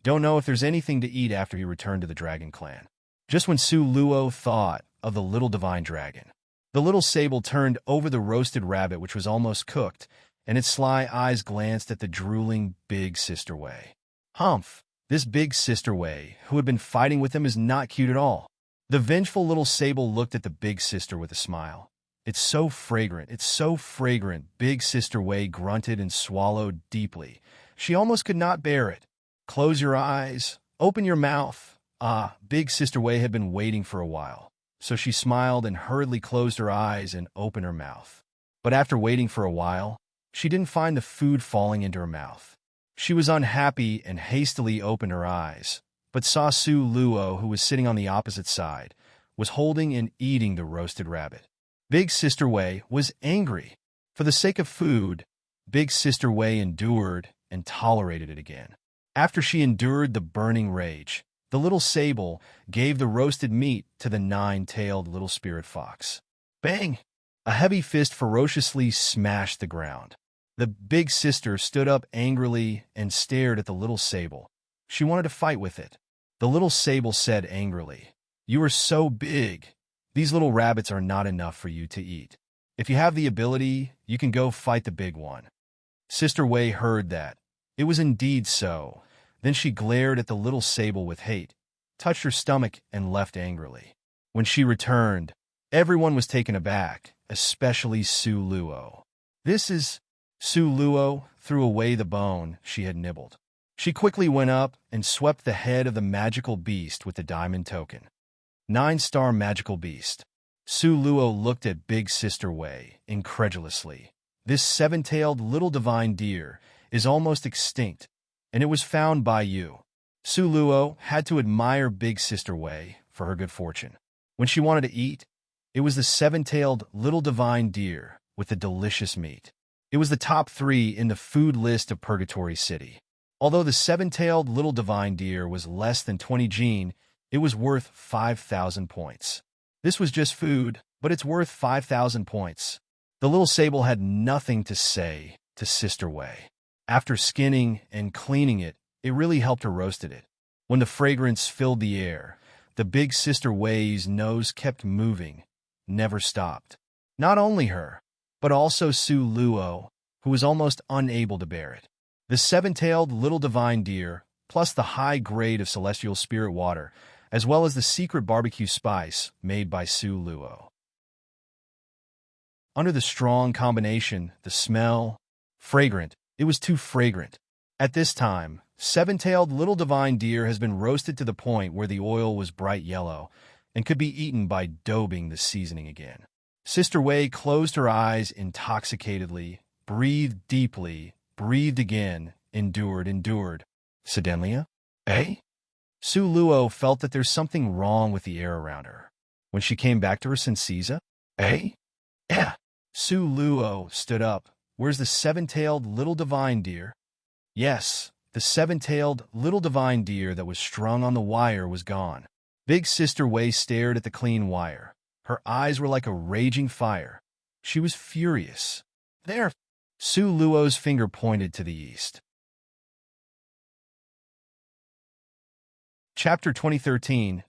Don't know if there's anything to eat after he returned to the dragon clan. Just when Su Luo thought of the little divine dragon, the little sable turned over the roasted rabbit, which was almost cooked, and its sly eyes glanced at the drooling big sister Wei. Humph! This big sister Wei, who had been fighting with him, is not cute at all. The vengeful little sable looked at the big sister with a smile. It's so fragrant, it's so fragrant, big sister Wei grunted and swallowed deeply. She almost could not bear it. Close your eyes, open your mouth. Ah, big sister Wei had been waiting for a while, so she smiled and hurriedly closed her eyes and opened her mouth. But after waiting for a while, she didn't find the food falling into her mouth. She was unhappy and hastily opened her eyes, but saw Su Luo, who was sitting on the opposite side, was holding and eating the roasted rabbit. Big Sister Wei was angry. For the sake of food, Big Sister Wei endured and tolerated it again. After she endured the burning rage, the little sable gave the roasted meat to the nine-tailed little spirit fox. Bang! A heavy fist ferociously smashed the ground. The big sister stood up angrily and stared at the little sable. She wanted to fight with it. The little sable said angrily, "You are so big. These little rabbits are not enough for you to eat. If you have the ability, you can go fight the big one." Sister Wei heard that. It was indeed so. Then she glared at the little sable with hate, touched her stomach, and left angrily. When she returned, everyone was taken aback, especially Su Luo. Su Luo threw away the bone she had nibbled. She quickly went up and swept the head of the magical beast with the diamond token. 9-star magical beast. Su Luo looked at Big Sister Wei incredulously. This 7-tailed little divine deer is almost extinct, and it was found by you. Su Luo had to admire Big Sister Wei for her good fortune. When she wanted to eat, it was the 7-tailed little divine deer with the delicious meat. It was the top 3 in the food list of Purgatory City. Although the 7-tailed little divine deer was less than 20 gene, it was worth 5,000 points. This was just food, but it's worth 5,000 points. The little sable had nothing to say to Sister Wei. After skinning and cleaning it, it really helped her roasted it. When the fragrance filled the air, the big Sister Wei's nose kept moving, never stopped. Not only her, but also Su Luo, who was almost unable to bear it. The 7-tailed little divine deer, plus the high grade of celestial spirit water, as well as the secret barbecue spice made by Su Luo. Under the strong combination, the smell, fragrant, it was too fragrant. At this time, 7-tailed little divine deer has been roasted to the point where the oil was bright yellow and could be eaten by daubing the seasoning again. Sister Wei closed her eyes intoxicatedly, breathed deeply, breathed again, endured. Sedenlia? Eh? Su Luo felt that there's something wrong with the air around her. When she came back to her senses, eh? Yeah. Su Luo stood up. Where's the 7-tailed little divine deer? Yes, the 7-tailed little divine deer that was strung on the wire was gone. Big Sister Wei stared at the clean wire. Her eyes were like a raging fire. She was furious. There! Su Luo's finger pointed to the east. Chapter 2013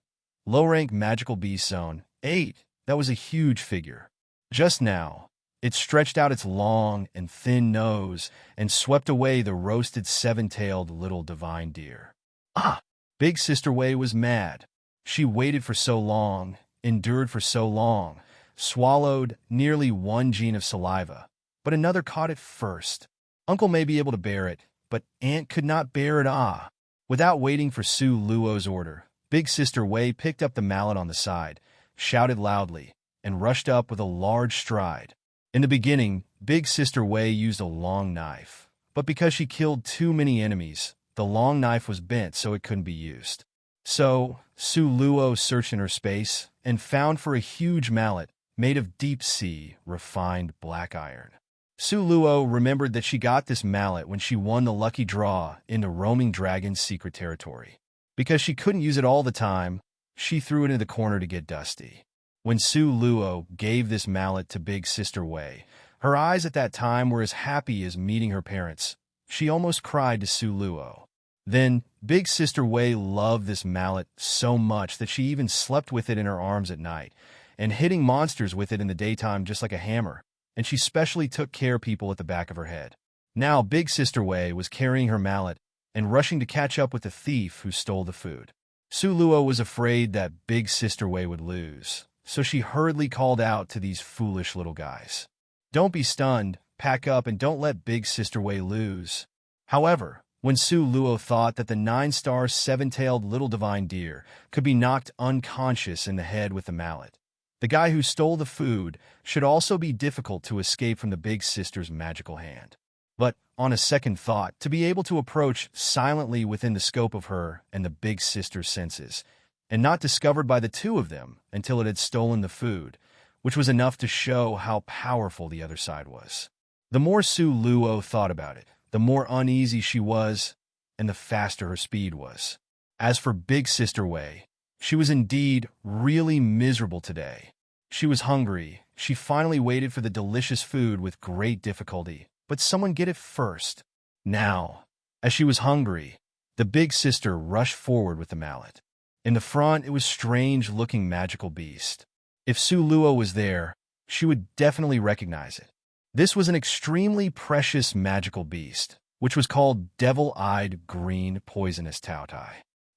Low-Rank Magical Beast Zone 8. That was a huge figure. Just now, it stretched out its long and thin nose and swept away the roasted 7-tailed little divine deer. Ah! Big Sister Wei was mad. She waited for so long, endured for so long, swallowed nearly 1 gene of saliva, but another caught it first. Uncle may be able to bear it, but Aunt could not bear it. Ah! Without waiting for Su Luo's order, Big Sister Wei picked up the mallet on the side, shouted loudly, and rushed up with a large stride. In the beginning, Big Sister Wei used a long knife, but because she killed too many enemies, the long knife was bent so it couldn't be used. So, Su Luo searched in her space and found for a huge mallet made of deep-sea, refined black iron. Su Luo remembered that she got this mallet when she won the lucky draw in the roaming dragon's secret territory. Because she couldn't use it all the time, she threw it into the corner to get dusty. When Su Luo gave this mallet to Big Sister Wei, her eyes at that time were as happy as meeting her parents. She almost cried to Su Luo. Then, Big Sister Wei loved this mallet so much that she even slept with it in her arms at night, and hitting monsters with it in the daytime just like a hammer, and she specially took care of people at the back of her head. Now Big Sister Wei was carrying her mallet and rushing to catch up with the thief who stole the food. Su Luo was afraid that Big Sister Wei would lose, so she hurriedly called out to these foolish little guys. Don't be stunned, pack up, and don't let Big Sister Wei lose. However, when Su Luo thought that the 9-star, 7-tailed little divine deer could be knocked unconscious in the head with the mallet, the guy who stole the food should also be difficult to escape from the Big Sister's magical hand. But, on a second thought, to be able to approach silently within the scope of her and the Big Sister's senses, and not discovered by the two of them until it had stolen the food, which was enough to show how powerful the other side was. The more Su Luo thought about it, the more uneasy she was, and the faster her speed was. As for Big Sister Wei, she was indeed really miserable today. She was hungry. She finally waited for the delicious food with great difficulty, but someone get it first. Now, as she was hungry, the Big Sister rushed forward with the mallet. In the front, it was a strange-looking magical beast. If Su Luo was there, she would definitely recognize it. This was an extremely precious magical beast, which was called Devil-Eyed Green Poisonous Taotai.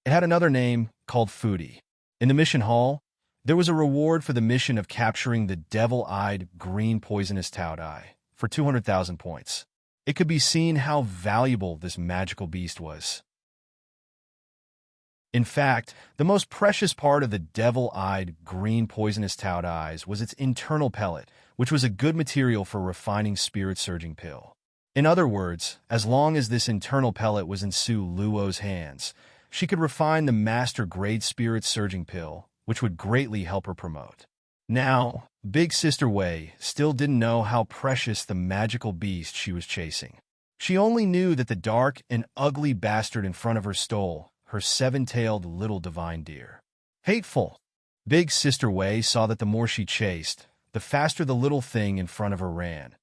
It had another name called Foodie. In the mission hall, there was a reward for the mission of capturing the Devil-Eyed Green Poisonous Taotai for 200,000 points. It could be seen how valuable this magical beast was. In fact, the most precious part of the Devil-Eyed Green Poisonous Taotais was its internal pellet, which was a good material for refining spirit-surging pill. In other words, as long as this internal pellet was in Su Luo's hands, she could refine the master-grade spirit-surging pill, which would greatly help her promote. Now, Big Sister Wei still didn't know how precious the magical beast she was chasing. She only knew that the dark and ugly bastard in front of her stole her 7-tailed little divine deer. Hateful! Big Sister Wei saw that the more she chased, the faster the little thing in front of her ran,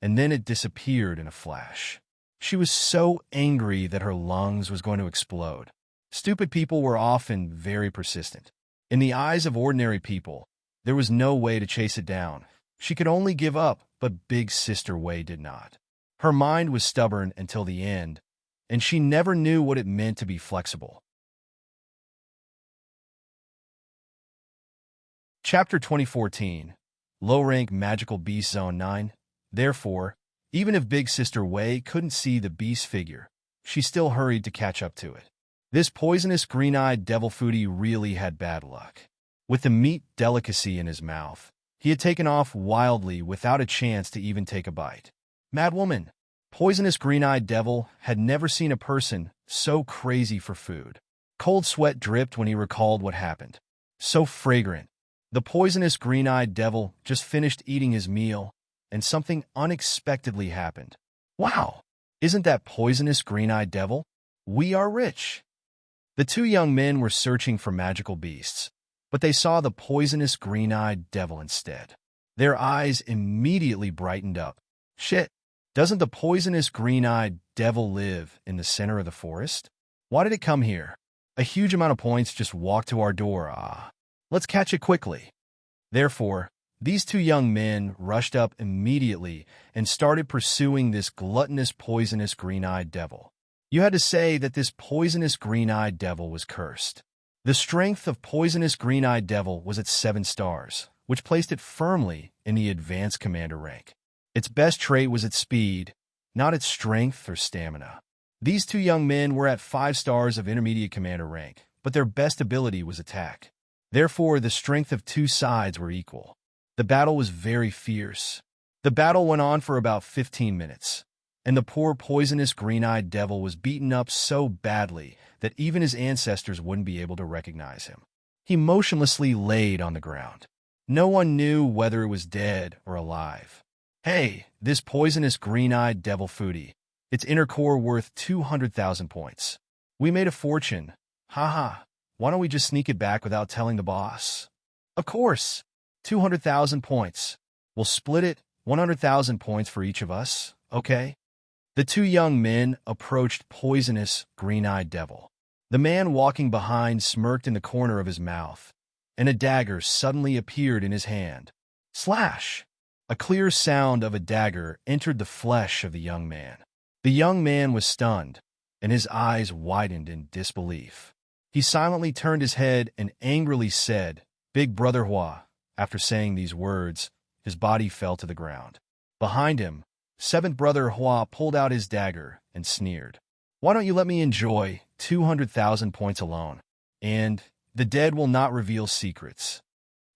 and then it disappeared in a flash. She was so angry that her lungs was going to explode. Stupid people were often very persistent. In the eyes of ordinary people, there was no way to chase it down. She could only give up, but Big Sister Wei did not. Her mind was stubborn until the end, and she never knew what it meant to be flexible. Chapter 2014, Low-Rank Magical Beast Zone 9. Therefore, even if Big Sister Wei couldn't see the beast figure, she still hurried to catch up to it. This poisonous green-eyed devil foodie really had bad luck. With the meat delicacy in his mouth, he had taken off wildly without a chance to even take a bite. Madwoman, poisonous green-eyed devil had never seen a person so crazy for food. Cold sweat dripped when he recalled what happened. So fragrant. The poisonous green-eyed devil just finished eating his meal, and something unexpectedly happened. Wow! Isn't that poisonous green-eyed devil? We are rich! The two young men were searching for magical beasts, but they saw the poisonous green-eyed devil instead. Their eyes immediately brightened up. Shit! Doesn't the poisonous green-eyed devil live in the center of the forest? Why did it come here? A huge amount of points just walked to our door. Let's catch it quickly. Therefore, these two young men rushed up immediately and started pursuing this gluttonous, poisonous green-eyed devil. You had to say that this poisonous green-eyed devil was cursed. The strength of poisonous green-eyed devil was at 7 stars, which placed it firmly in the advanced commander rank. Its best trait was its speed, not its strength or stamina. These two young men were at 5 stars of intermediate commander rank, but their best ability was attack. Therefore, the strength of two sides were equal. The battle was very fierce. The battle went on for about 15 minutes, and the poor poisonous green-eyed devil was beaten up so badly that even his ancestors wouldn't be able to recognize him. He motionlessly laid on the ground. No one knew whether it was dead or alive. Hey, this poisonous green-eyed devil foodie. Its inner core worth 200,000 points. We made a fortune. Haha. Why don't we just sneak it back without telling the boss? Of course. 200,000 points. We'll split it, 100,000 points for each of us, okay? The two young men approached poisonous, green-eyed devil. The man walking behind smirked in the corner of his mouth, and a dagger suddenly appeared in his hand. Slash! A clear sound of a dagger entered the flesh of the young man. The young man was stunned, and his eyes widened in disbelief. He silently turned his head and angrily said, "Big Brother Hua." After saying these words, his body fell to the ground. Behind him, Seventh Brother Hua pulled out his dagger and sneered. "Why don't you let me enjoy 200,000 points alone? And the dead will not reveal secrets."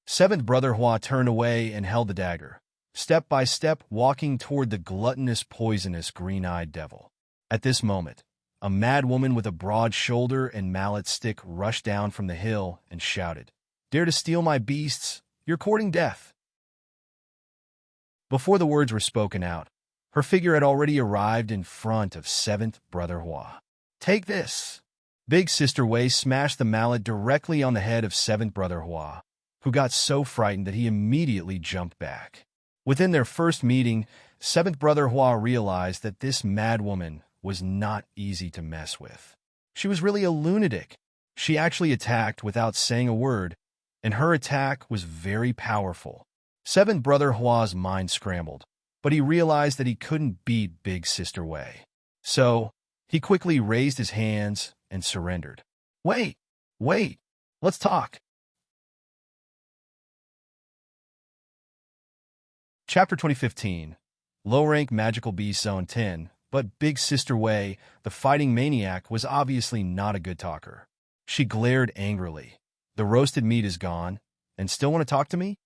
Seventh Brother Hua turned away and held the dagger, step by step walking toward the gluttonous, poisonous, green-eyed devil. At this moment, a mad woman with a broad shoulder and mallet stick rushed down from the hill and shouted, "Dare to steal my beasts? You're courting death." Before the words were spoken out, her figure had already arrived in front of Seventh Brother Hua. "Take this!" Big Sister Wei smashed the mallet directly on the head of Seventh Brother Hua, who got so frightened that he immediately jumped back. Within their first meeting, Seventh Brother Hua realized that this mad woman was not easy to mess with. She was really a lunatic. She actually attacked without saying a word, and her attack was very powerful. Seventh Brother Hua's mind scrambled, but he realized that he couldn't beat Big Sister Wei. So, he quickly raised his hands and surrendered. Wait, let's talk." Chapter 2015, Low-Rank Magical Beast Zone 10, but Big Sister Wei, the fighting maniac, was obviously not a good talker. She glared angrily. "The roasted meat is gone, and still want to talk to me?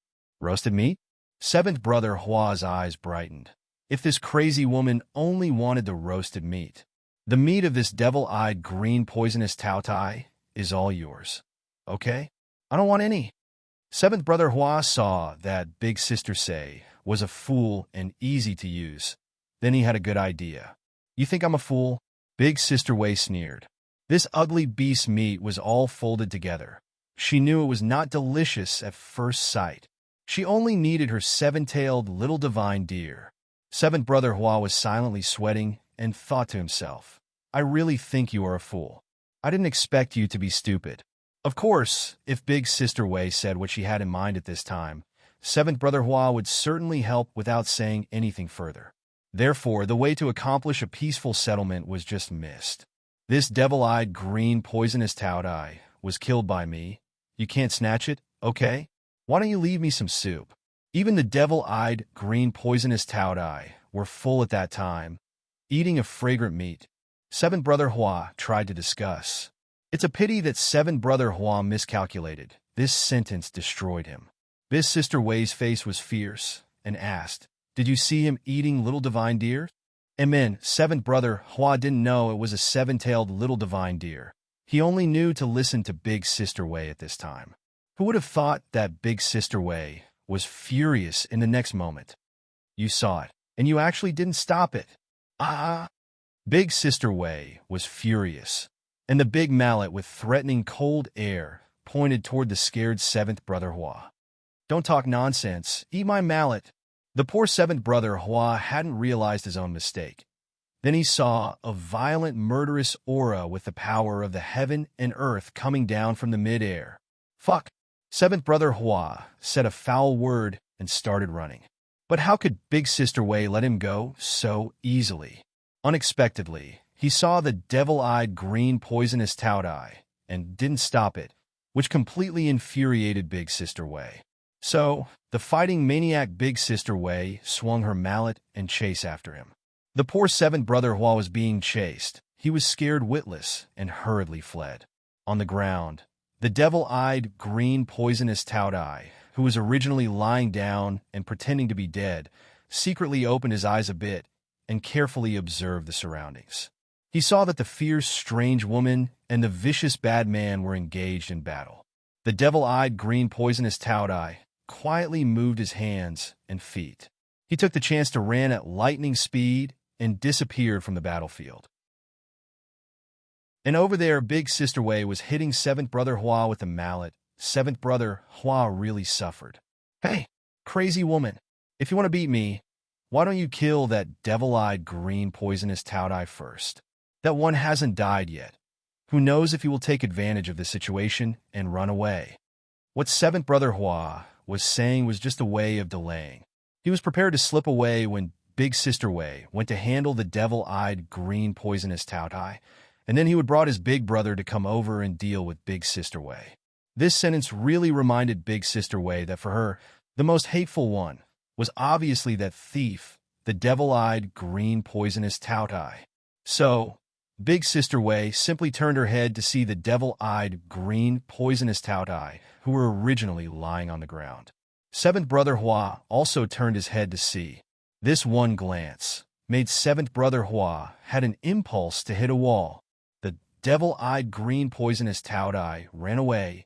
Roasted meat?" Seventh Brother Hua's eyes brightened. If this crazy woman only wanted the roasted meat. The meat of this devil-eyed green poisonous Taotai is all yours. Okay? I don't want any. Seventh Brother Hua saw that Big Sister Sei was a fool and easy to use. Then he had a good idea. "You think I'm a fool?" Big Sister Wei sneered. This ugly beast meat was all folded together. She knew it was not delicious at first sight. She only needed her seven-tailed little divine deer. Seventh Brother Hua was silently sweating and thought to himself, "I really think you are a fool. I didn't expect you to be stupid." Of course, if Big Sister Wei said what she had in mind at this time, Seventh Brother Hua would certainly help without saying anything further. Therefore, the way to accomplish a peaceful settlement was just missed. "This devil-eyed green poisonous Taodai was killed by me. You can't snatch it, okay? Why don't you leave me some soup?" Even the devil-eyed green poisonous Taodai were full at that time, eating a fragrant meat. Seventh Brother Hua tried to discuss. It's a pity that Seventh Brother Hua miscalculated. This sentence destroyed him. Big Sister Wei's face was fierce and asked, "Did you see him eating little divine deer?" And then Seventh Brother Hua didn't know it was a seven-tailed little divine deer. He only knew to listen to Big Sister Wei at this time. Who would have thought that Big Sister Wei was furious in the next moment? "You saw it, and you actually didn't stop it." "Ah!" Big Sister Wei was furious, and the big mallet with threatening cold air pointed toward the scared Seventh Brother Hua. "Don't talk nonsense. Eat my mallet." The poor Seventh Brother Hua hadn't realized his own mistake. Then he saw a violent, murderous aura with the power of the heaven and earth coming down from the mid-air. "Fuck!" Seventh Brother Hua said a foul word and started running. But how could Big Sister Wei let him go so easily? Unexpectedly, he saw the devil-eyed green poisonous Taodai and didn't stop it, which completely infuriated Big Sister Wei. So, the fighting maniac Big Sister Wei swung her mallet and chased after him. The poor Seventh Brother Hua was being chased. He was scared witless and hurriedly fled. On the ground, the devil-eyed green poisonous Taodai, who was originally lying down and pretending to be dead, secretly opened his eyes a bit and carefully observed the surroundings. He saw that the fierce, strange woman and the vicious bad man were engaged in battle. The devil-eyed green poisonous Taudai quietly moved his hands and feet. He took the chance to ran at lightning speed and disappeared from the battlefield. And over there, Big Sister Wei was hitting seventh brother Hua with a mallet. Seventh brother Hua really suffered. Hey, crazy woman, if you want to beat me, why don't you kill that devil-eyed green poisonous Taudai first? That one hasn't died yet. Who knows if he will take advantage of the situation and run away? What seventh brother Hua was saying was just a way of delaying. He was prepared to slip away when Big Sister Wei went to handle the devil-eyed green poisonous Taudai, and then he would brought his big brother to come over and deal with Big Sister Wei. This sentence really reminded Big Sister Wei that for her, the most hateful one was obviously that thief, the devil-eyed green poisonous Taudai. So, Big Sister Wei simply turned her head to see the devil-eyed green poisonous Taudai, who were originally lying on the ground. Seventh brother Hua also turned his head to see. This one glance made seventh brother Hua had an impulse to hit a wall. The devil-eyed green poisonous Taudai ran away.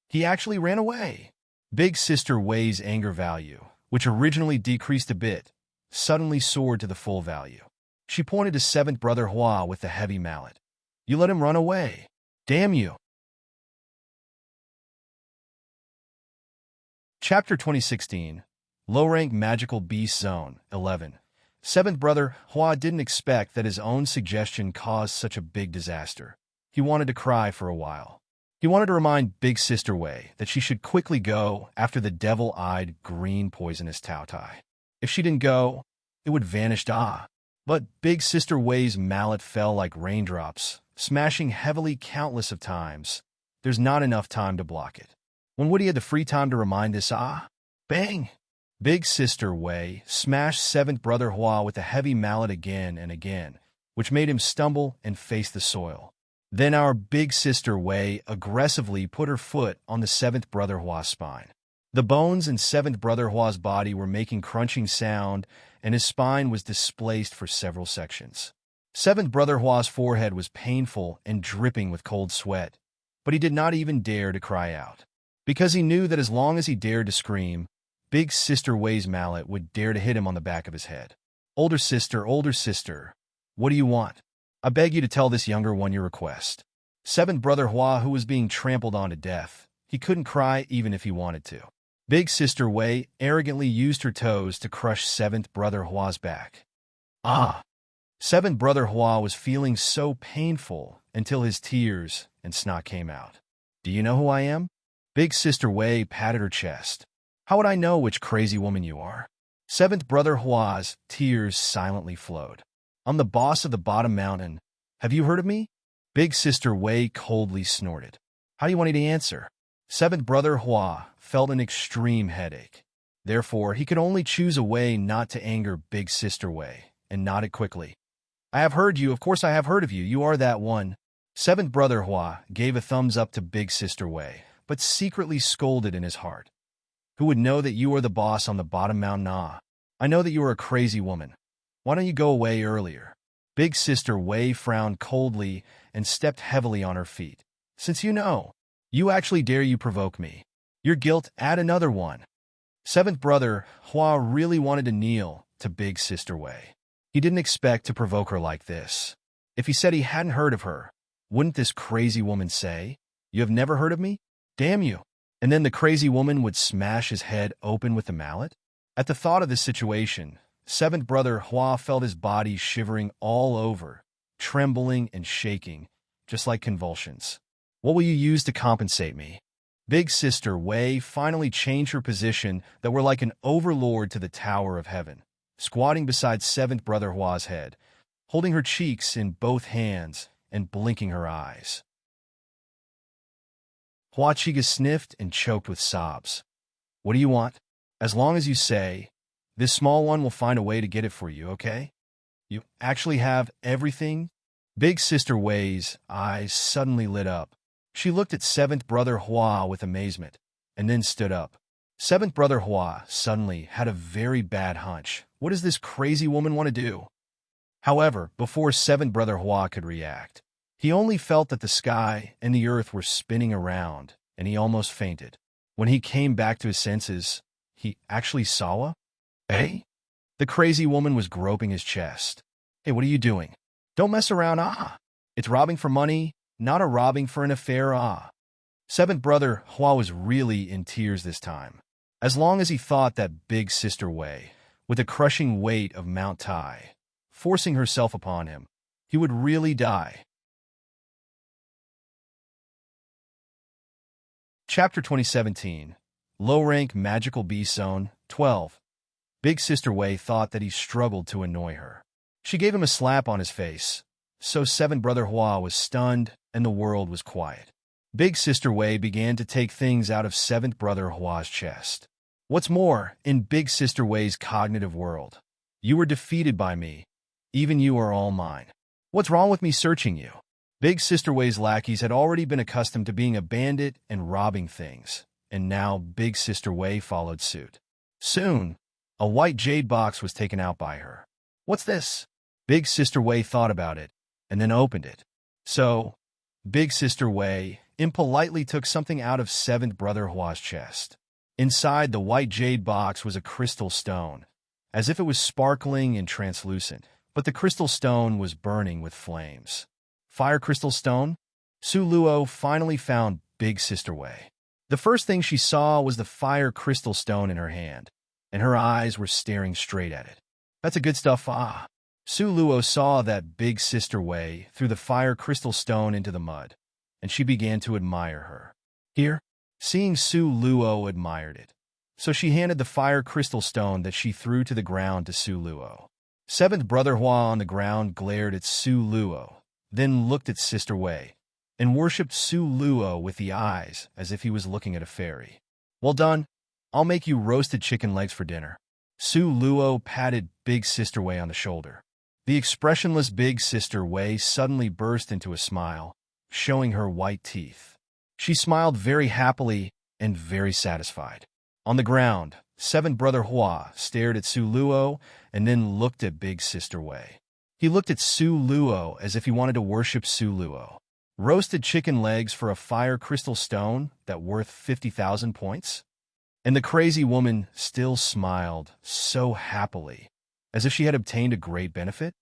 He actually ran away. Big Sister Wei's anger value, which originally decreased a bit, suddenly soared to the full value. She pointed to seventh brother Hua with the heavy mallet. You let him run away. Damn you. Chapter 2016, Low-Rank Magical Beast Zone 11. Seventh brother Hua didn't expect that his own suggestion caused such a big disaster. He wanted to cry for a while. He wanted to remind Big Sister Wei that she should quickly go after the devil-eyed green poisonous Taudai. If she didn't go, it would vanish. But Big Sister Wei's mallet fell like raindrops, smashing heavily countless of times. There's not enough time to block it. When Woody had the free time to remind this, bang! Big Sister Wei smashed seventh brother Hua with a heavy mallet again and again, which made him stumble and face the soil. Then our Big Sister Wei aggressively put her foot on the seventh brother Hua's spine. The bones in seventh brother Hua's body were making crunching sound, and his spine was displaced for several sections. Seventh brother Hua's forehead was painful and dripping with cold sweat, but he did not even dare to cry out, because he knew that as long as he dared to scream, Big Sister Wei's mallet would dare to hit him on the back of his head. Older sister, what do you want? I beg you to tell this younger one your request. Seventh brother Hua, who was being trampled on to death, he couldn't cry even if he wanted to. Big Sister Wei arrogantly used her toes to crush seventh brother Hua's back. Seventh brother Hua was feeling so painful until his tears and snot came out. Do you know who I am? Big Sister Wei patted her chest. How would I know which crazy woman you are? Seventh brother Hua's tears silently flowed. I'm the boss of the bottom mountain. Have you heard of me? Big Sister Wei coldly snorted. How do you want me to answer? Seventh brother Hua felt an extreme headache. Therefore, he could only choose a way not to anger Big Sister Wei, and nodded quickly. I have heard you, of course I have heard of you, you are that one. Seventh brother Hua gave a thumbs up to Big Sister Wei, but secretly scolded in his heart. Who would know that you are the boss on the bottom mountain? I know that you are a crazy woman. Why don't you go away earlier? Big Sister Wei frowned coldly and stepped heavily on her feet. Since you actually dare you provoke me. Your guilt, add another one. Seventh brother Hua really wanted to kneel to Big Sister Wei. He didn't expect to provoke her like this. If he said he hadn't heard of her, wouldn't this crazy woman say, You have never heard of me? Damn you. And then the crazy woman would smash his head open with the mallet? At the thought of this situation, seventh brother Hua felt his body shivering all over, trembling and shaking, just like convulsions. What will you use to compensate me? Big Sister Wei finally changed her position that were like an overlord to the Tower of Heaven, squatting beside seventh brother Hua's head, holding her cheeks in both hands and blinking her eyes. Hua Chiga sniffed and choked with sobs. What do you want? As long as you say, this small one will find a way to get it for you, okay? You actually have everything? Big Sister Wei's eyes suddenly lit up. She looked at seventh brother Hua with amazement, and then stood up. Seventh brother Hua suddenly had a very bad hunch. What does this crazy woman want to do? However, before seventh brother Hua could react, he only felt that the sky and the earth were spinning around and he almost fainted. When he came back to his senses, he actually saw a... Hey? The crazy woman was groping his chest. Hey, what are you doing? Don't mess around, ah. It's robbing for money, not a robbing for an affair, ah. Seventh brother Hua was really in tears this time. As long as he thought that big sister Wei, with the crushing weight of Mount Tai, forcing herself upon him, he would really die. Chapter 2017, Low-Rank Magical Beast Zone 12. Big Sister Wei thought that he struggled to annoy her. She gave him a slap on his face, so Seventh Brother Hua was stunned and the world was quiet. Big Sister Wei began to take things out of Seventh Brother Hua's chest. What's more, in Big Sister Wei's cognitive world, you were defeated by me. Even you are all mine. What's wrong with me searching you? Big Sister Wei's lackeys had already been accustomed to being a bandit and robbing things, and now Big Sister Wei followed suit. Soon, a white jade box was taken out by her. What's this? Big Sister Wei thought about it, and then opened it. So, Big Sister Wei impolitely took something out of Seventh Brother Hua's chest. Inside the white jade box was a crystal stone, as if it was sparkling and translucent, but the crystal stone was burning with flames. Fire crystal stone? Su Luo finally found Big Sister Wei. The first thing she saw was the fire crystal stone in her hand, and her eyes were staring straight at it. That's a good stuff, ah. Su Luo saw that Big Sister Wei threw the fire crystal stone into the mud, and she began to admire her. Here, seeing Su Luo admired it, so she handed the fire crystal stone that she threw to the ground to Su Luo. Seventh Brother Hua on the ground glared at Su Luo, then looked at Sister Wei, and worshipped Su Luo with the eyes as if he was looking at a fairy. Well done. I'll make you roasted chicken legs for dinner. Su Luo patted Big Sister Wei on the shoulder. The expressionless Big Sister Wei suddenly burst into a smile, showing her white teeth. She smiled very happily and very satisfied. On the ground, Seventh Brother Hua stared at Su Luo and then looked at Big Sister Wei. He looked at Su Luo as if he wanted to worship Su Luo. Roasted chicken legs for a fire crystal stone that worth 50,000 points? And the crazy woman still smiled so happily, as if she had obtained a great benefit.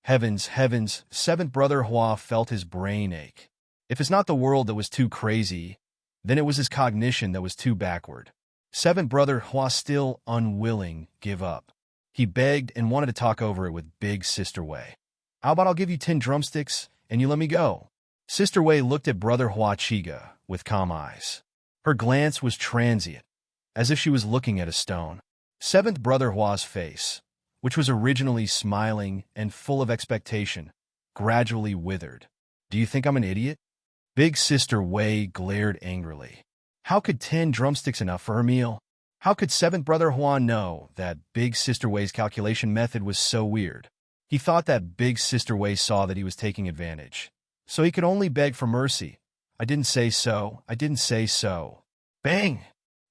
Heavens, heavens, Seventh Brother Hua felt his brain ache. If it's not the world that was too crazy, then it was his cognition that was too backward. Seventh Brother Hua still unwilling give up. He begged and wanted to talk over it with Big Sister Wei. How about I'll give you 10 drumsticks and you let me go? Sister Wei looked at Brother Hua Chiga with calm eyes. Her glance was transient, as if she was looking at a stone. Seventh Brother Hua's face, which was originally smiling and full of expectation, gradually withered. Do you think I'm an idiot? Big Sister Wei glared angrily. How could 10 drumsticks enough for her meal? How could Seventh Brother Hua know that Big Sister Wei's calculation method was so weird? He thought that Big Sister Wei saw that he was taking advantage, so he could only beg for mercy. I didn't say so. I didn't say so. Bang!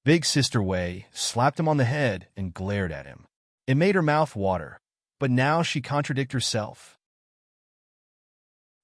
Big Sister Wei slapped him on the head and glared at him. It made her mouth water, but now she contradicted herself.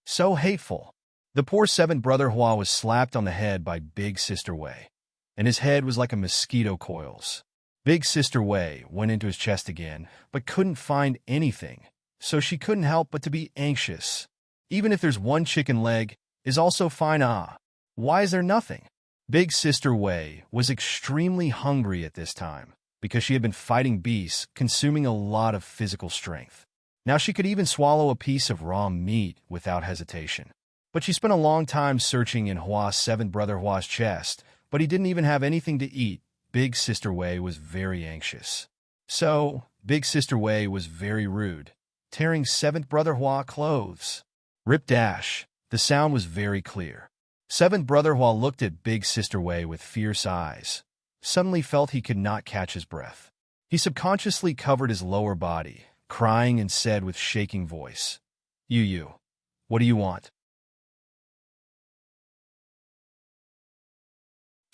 So hateful. The poor Seventh Brother Hua was slapped on the head by Big Sister Wei, and his head was like a mosquito coils. Big Sister Wei went into his chest again, but couldn't find anything, so she couldn't help but to be anxious. Even if there's one chicken leg, is also fine, ah. Why is there nothing? Big Sister Wei was extremely hungry at this time, because she had been fighting beasts, consuming a lot of physical strength. Now she could even swallow a piece of raw meat without hesitation. But she spent a long time searching in Hua's Seventh Brother Hua's chest, but he didn't even have anything to eat. Big Sister Wei was very anxious. So, Big Sister Wei was very rude, tearing Seventh Brother Hua clothes. Rip dash. The sound was very clear. Seventh Brother Hua looked at Big Sister Wei with fierce eyes. Suddenly felt he could not catch his breath. He subconsciously covered his lower body, crying and said with shaking voice, You, what do you want?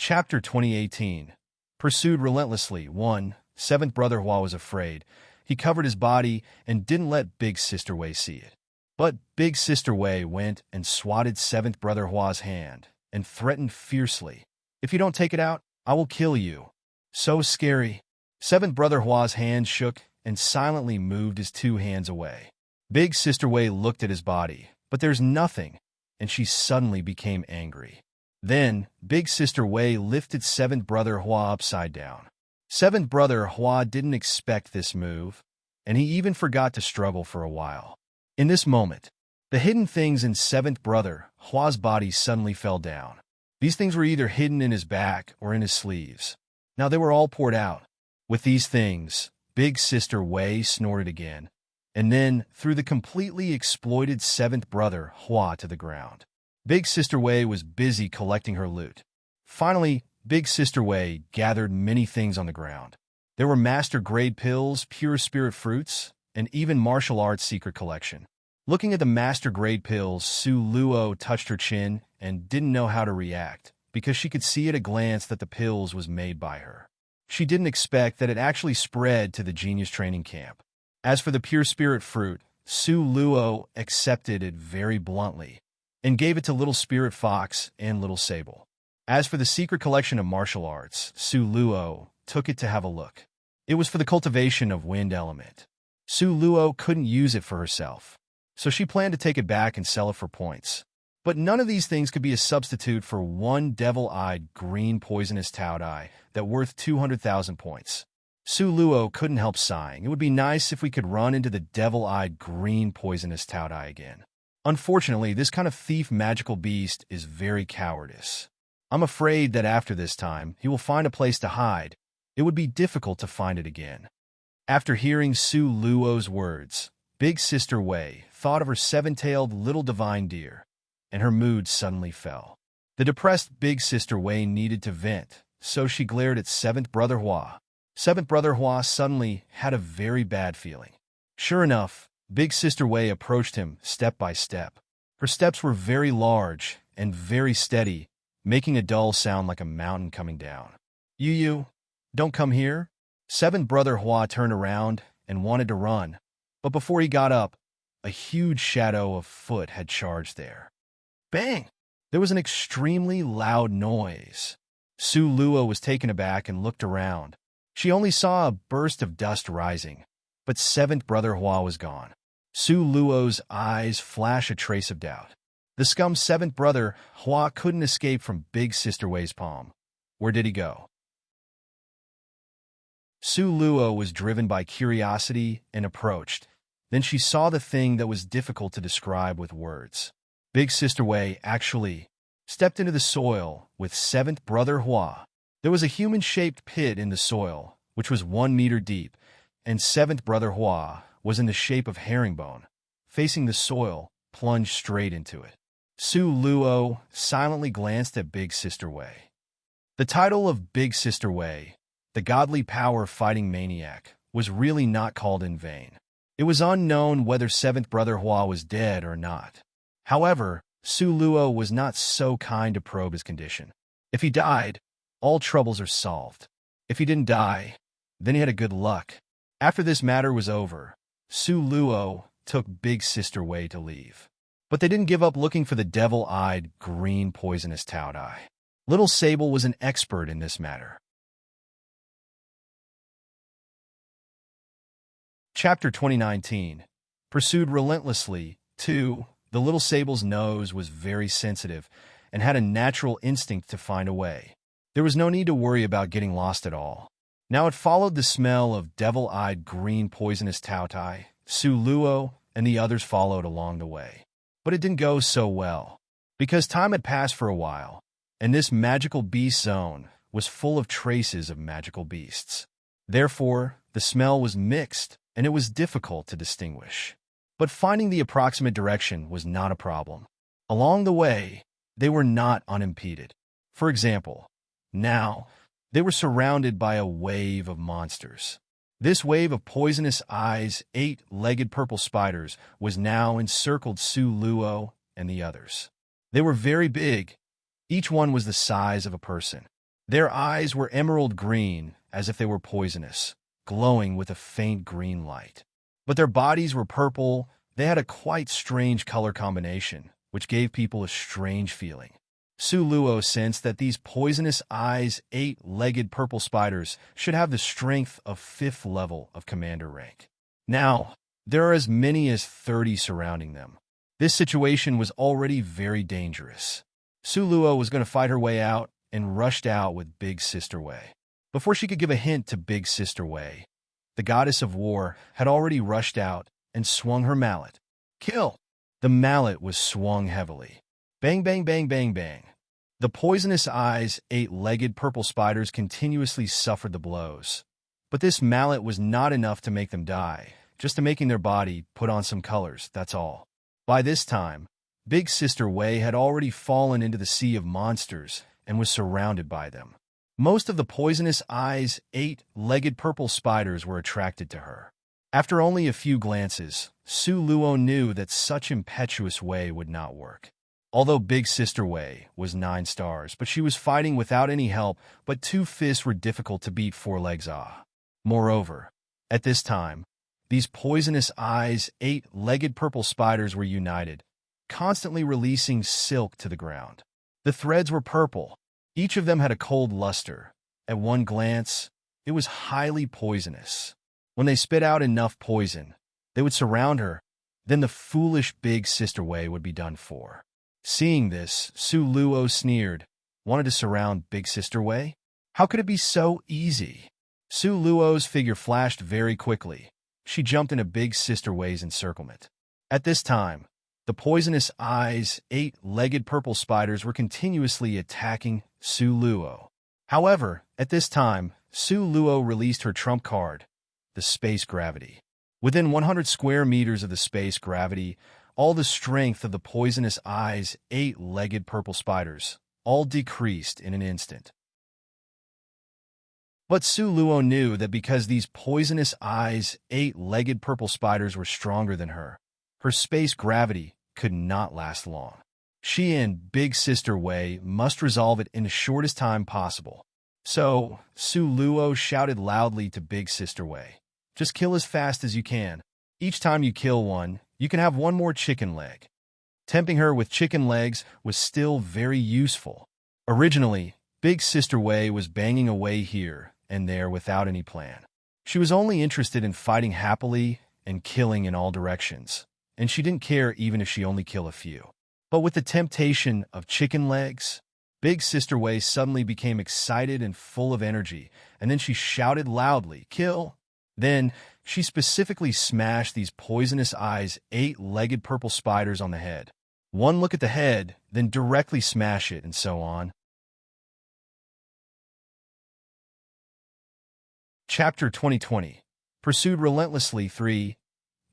Chapter 2018. Pursued relentlessly. 1. Seventh Brother Hua was afraid. He covered his body and didn't let Big Sister Wei see it. But Big Sister Wei went and swatted Seventh Brother Hua's hand and threatened fiercely. If you don't take it out, I will kill you. So scary. Seventh Brother Hua's hand shook and silently moved his two hands away. Big Sister Wei looked at his body, but there's nothing, and she suddenly became angry. Then, Big Sister Wei lifted Seventh Brother Hua upside down. Seventh Brother Hua didn't expect this move, and he even forgot to struggle for a while. In this moment, the hidden things in Seventh Brother Hua's body suddenly fell down. These things were either hidden in his back or in his sleeves. Now they were all poured out. With these things, Big Sister Wei snorted again, and then threw the completely exploited Seventh Brother Hua to the ground. Big Sister Wei was busy collecting her loot. Finally, Big Sister Wei gathered many things on the ground. There were master-grade pills, pure spirit fruits, and even martial arts secret collection. Looking at the master-grade pills, Su Luo touched her chin and didn't know how to react, because she could see at a glance that the pills was made by her. She didn't expect that it actually spread to the genius training camp. As for the pure spirit fruit, Su Luo accepted it very bluntly and gave it to Little Spirit Fox and Little Sable. As for the secret collection of martial arts, Su Luo took it to have a look. It was for the cultivation of wind element. Su Luo couldn't use it for herself, so she planned to take it back and sell it for points. But none of these things could be a substitute for one devil-eyed green poisonous Taodai that worth 200,000 points. Su Luo couldn't help sighing. It would be nice if we could run into the devil-eyed green poisonous Taodai again. Unfortunately, this kind of thief magical beast is very cowardice. I'm afraid that after this time, he will find a place to hide. It would be difficult to find it again. After hearing Su Luo's words, Big Sister Wei thought of her seven-tailed little divine deer, and her mood suddenly fell. The depressed Big Sister Wei needed to vent, so she glared at Seventh Brother Hua. Seventh Brother Hua suddenly had a very bad feeling. Sure enough, Big Sister Wei approached him step by step. Her steps were very large and very steady, making a dull sound like a mountain coming down. You, don't come here." Seventh Brother Hua turned around and wanted to run, but before he got up, a huge shadow of foot had charged there. Bang! There was an extremely loud noise. Su Luo was taken aback and looked around. She only saw a burst of dust rising, but Seventh Brother Hua was gone. Su Luo's eyes flashed a trace of doubt. The scum Seventh Brother Hua couldn't escape from Big Sister Wei's palm. Where did he go? Su Luo was driven by curiosity and approached. Then she saw the thing that was difficult to describe with words. Big Sister Wei actually stepped into the soil with Seventh Brother Hua. There was a human-shaped pit in the soil, which was 1 meter deep, and Seventh Brother Hua was in the shape of herringbone, facing the soil, plunged straight into it. Su Luo silently glanced at Big Sister Wei. The title of Big Sister Wei, the godly power fighting maniac, was really not called in vain. It was unknown whether Seventh Brother Hua was dead or not. However, Su Luo was not so kind to probe his condition. If he died, all troubles are solved. If he didn't die, then he had a good luck. After this matter was over, Su Luo took Big Sister Wei to leave. But they didn't give up looking for the devil-eyed green poisonous Taodai. Little Sable was an expert in this matter. Chapter 2019. Pursued relentlessly. 2. The Little Sable's nose was very sensitive and had a natural instinct to find a way. There was no need to worry about getting lost at all. Now it followed the smell of devil-eyed green poisonous Taodai. Su Luo and the others followed along the way. But it didn't go so well, because time had passed for a while, and this magical beast zone was full of traces of magical beasts. Therefore, the smell was mixed, and it was difficult to distinguish. But finding the approximate direction was not a problem. Along the way, they were not unimpeded. For example, now, they were surrounded by a wave of monsters. This wave of poisonous eyes, 8-legged purple spiders, was now encircled Su Luo and the others. They were very big. Each one was the size of a person. Their eyes were emerald green, as if they were poisonous, glowing with a faint green light. But their bodies were purple. They had a quite strange color combination, which gave people a strange feeling. Su Luo sensed that these poisonous eyes, 8-legged purple spiders, should have the strength of 5th level of commander rank. Now, there are as many as 30 surrounding them. This situation was already very dangerous. Su Luo was going to fight her way out and rushed out with Big Sister Wei. Before she could give a hint to Big Sister Wei, the goddess of war had already rushed out and swung her mallet. Kill! The mallet was swung heavily. Bang, bang, bang, bang, bang. The poisonous eyes, 8-legged purple spiders continuously suffered the blows. But this mallet was not enough to make them die, just to making their body put on some colors, that's all. By this time, Big Sister Wei had already fallen into the sea of monsters and was surrounded by them. Most of the poisonous eyes, 8-legged purple spiders were attracted to her. After only a few glances, Su Luo knew that such impetuous Wei would not work. Although Big Sister Wei was 9 stars, but she was fighting without any help, but 2 fists were difficult to beat 4 legs. Moreover, at this time, these poisonous eyes, 8-legged purple spiders were united, constantly releasing silk to the ground. The threads were purple. Each of them had a cold luster. At one glance, it was highly poisonous. When they spit out enough poison, they would surround her. Then the foolish Big Sister Wei would be done for. Seeing this, Su Luo sneered. Wanted to surround Big Sister Wei? How could it be so easy? Su Luo's figure flashed very quickly. She jumped into Big Sister Wei's encirclement. At this time, the poisonous eyes, 8-legged purple spiders were continuously attacking Su Luo. However, at this time, Su Luo released her trump card, the space gravity. Within 100 square meters of the space gravity, all the strength of the poisonous eyes, 8-legged purple spiders, all decreased in an instant. But Su Luo knew that because these poisonous eyes, 8-legged purple spiders were stronger than her space gravity could not last long. She and Big Sister Wei must resolve it in the shortest time possible. So, Su Luo shouted loudly to Big Sister Wei, "Just kill as fast as you can. Each time you kill one, you can have 1 more chicken leg." Tempting her with chicken legs was still very useful. Originally, Big Sister Wei was banging away here and there without any plan. She was only interested in fighting happily and killing in all directions, and she didn't care even if she only killed a few. But with the temptation of chicken legs, Big Sister Wei suddenly became excited and full of energy, and then she shouted loudly, "Kill!" Then, she specifically smashed these poisonous eyes, 8-legged purple spiders on the head. One look at the head, then directly smash it, and so on. Chapter 2020. Pursued relentlessly 3.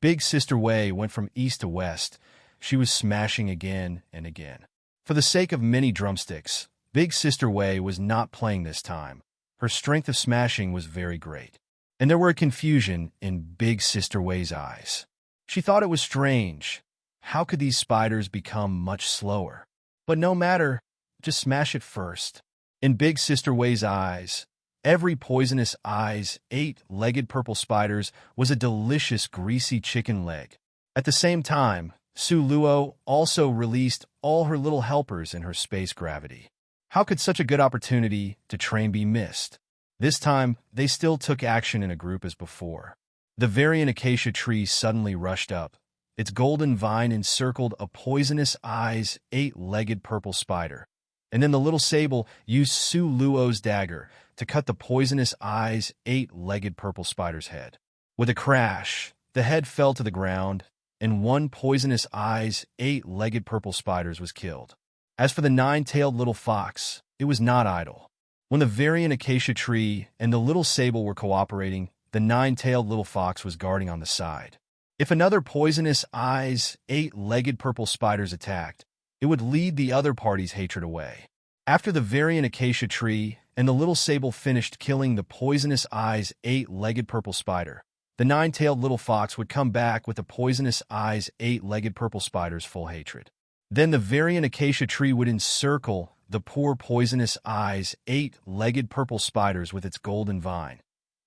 Big Sister Wei went from east to west. She was smashing again and again. For the sake of many drumsticks, Big Sister Wei was not playing this time. Her strength of smashing was very great. And there were a confusion in Big Sister Wei's eyes. She thought it was strange. How could these spiders become much slower? But no matter, just smash it first. In Big Sister Wei's eyes, every poisonous eyes, 8-legged purple spiders, was a delicious greasy chicken leg. At the same time, Su Luo also released all her little helpers in her space gravity. How could such a good opportunity to train be missed? This time, they still took action in a group as before. The Varian acacia tree suddenly rushed up. Its golden vine encircled a poisonous eyes, 8-legged purple spider. And then the little sable used Su Luo's dagger to cut the poisonous eyes, 8-legged purple spider's head. With a crash, the head fell to the ground, and 1 poisonous eyes, 8-legged purple spiders was killed. As for the 9-tailed little fox, it was not idle. When the Varian acacia tree and the little sable were cooperating, the 9-tailed little fox was guarding on the side. If another poisonous eyes, 8-legged purple spiders attacked, it would lead the other party's hatred away. After the Varian acacia tree and the little sable finished killing the poisonous eyes, 8-legged purple spider, the 9-tailed little fox would come back with the poisonous eyes, 8-legged purple spider's full hatred. Then the Varian acacia tree would encircle the poor poisonous eyes, 8-legged purple spiders with its golden vine,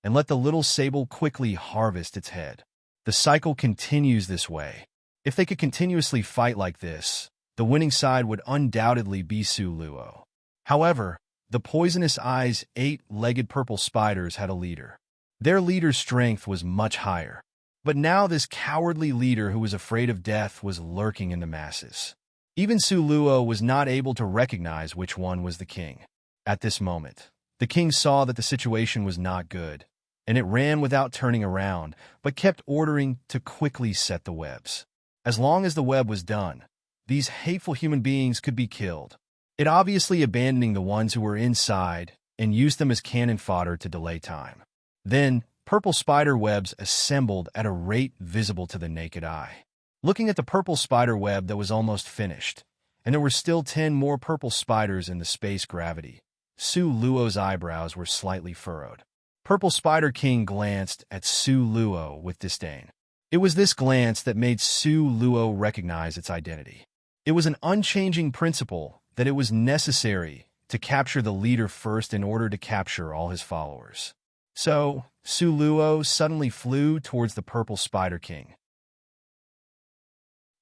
and let the little sable quickly harvest its head. The cycle continues this way. If they could continuously fight like this, the winning side would undoubtedly be Su Luo. However, the poisonous eyes 8-legged purple spiders had a leader. Their leader's strength was much higher. But now this cowardly leader who was afraid of death was lurking in the masses. Even Su Luo was not able to recognize which one was the king. At this moment, the king saw that the situation was not good, and it ran without turning around, but kept ordering to quickly set the webs. As long as the web was done, these hateful human beings could be killed. It obviously abandoning the ones who were inside and used them as cannon fodder to delay time. Then, purple spider webs assembled at a rate visible to the naked eye. Looking at the purple spider web that was almost finished, and there were still 10 more purple spiders in the space gravity, Su Luo's eyebrows were slightly furrowed. Purple Spider King glanced at Su Luo with disdain. It was this glance that made Su Luo recognize its identity. It was an unchanging principle that it was necessary to capture the leader first in order to capture all his followers. So, Su Luo suddenly flew towards the Purple Spider King.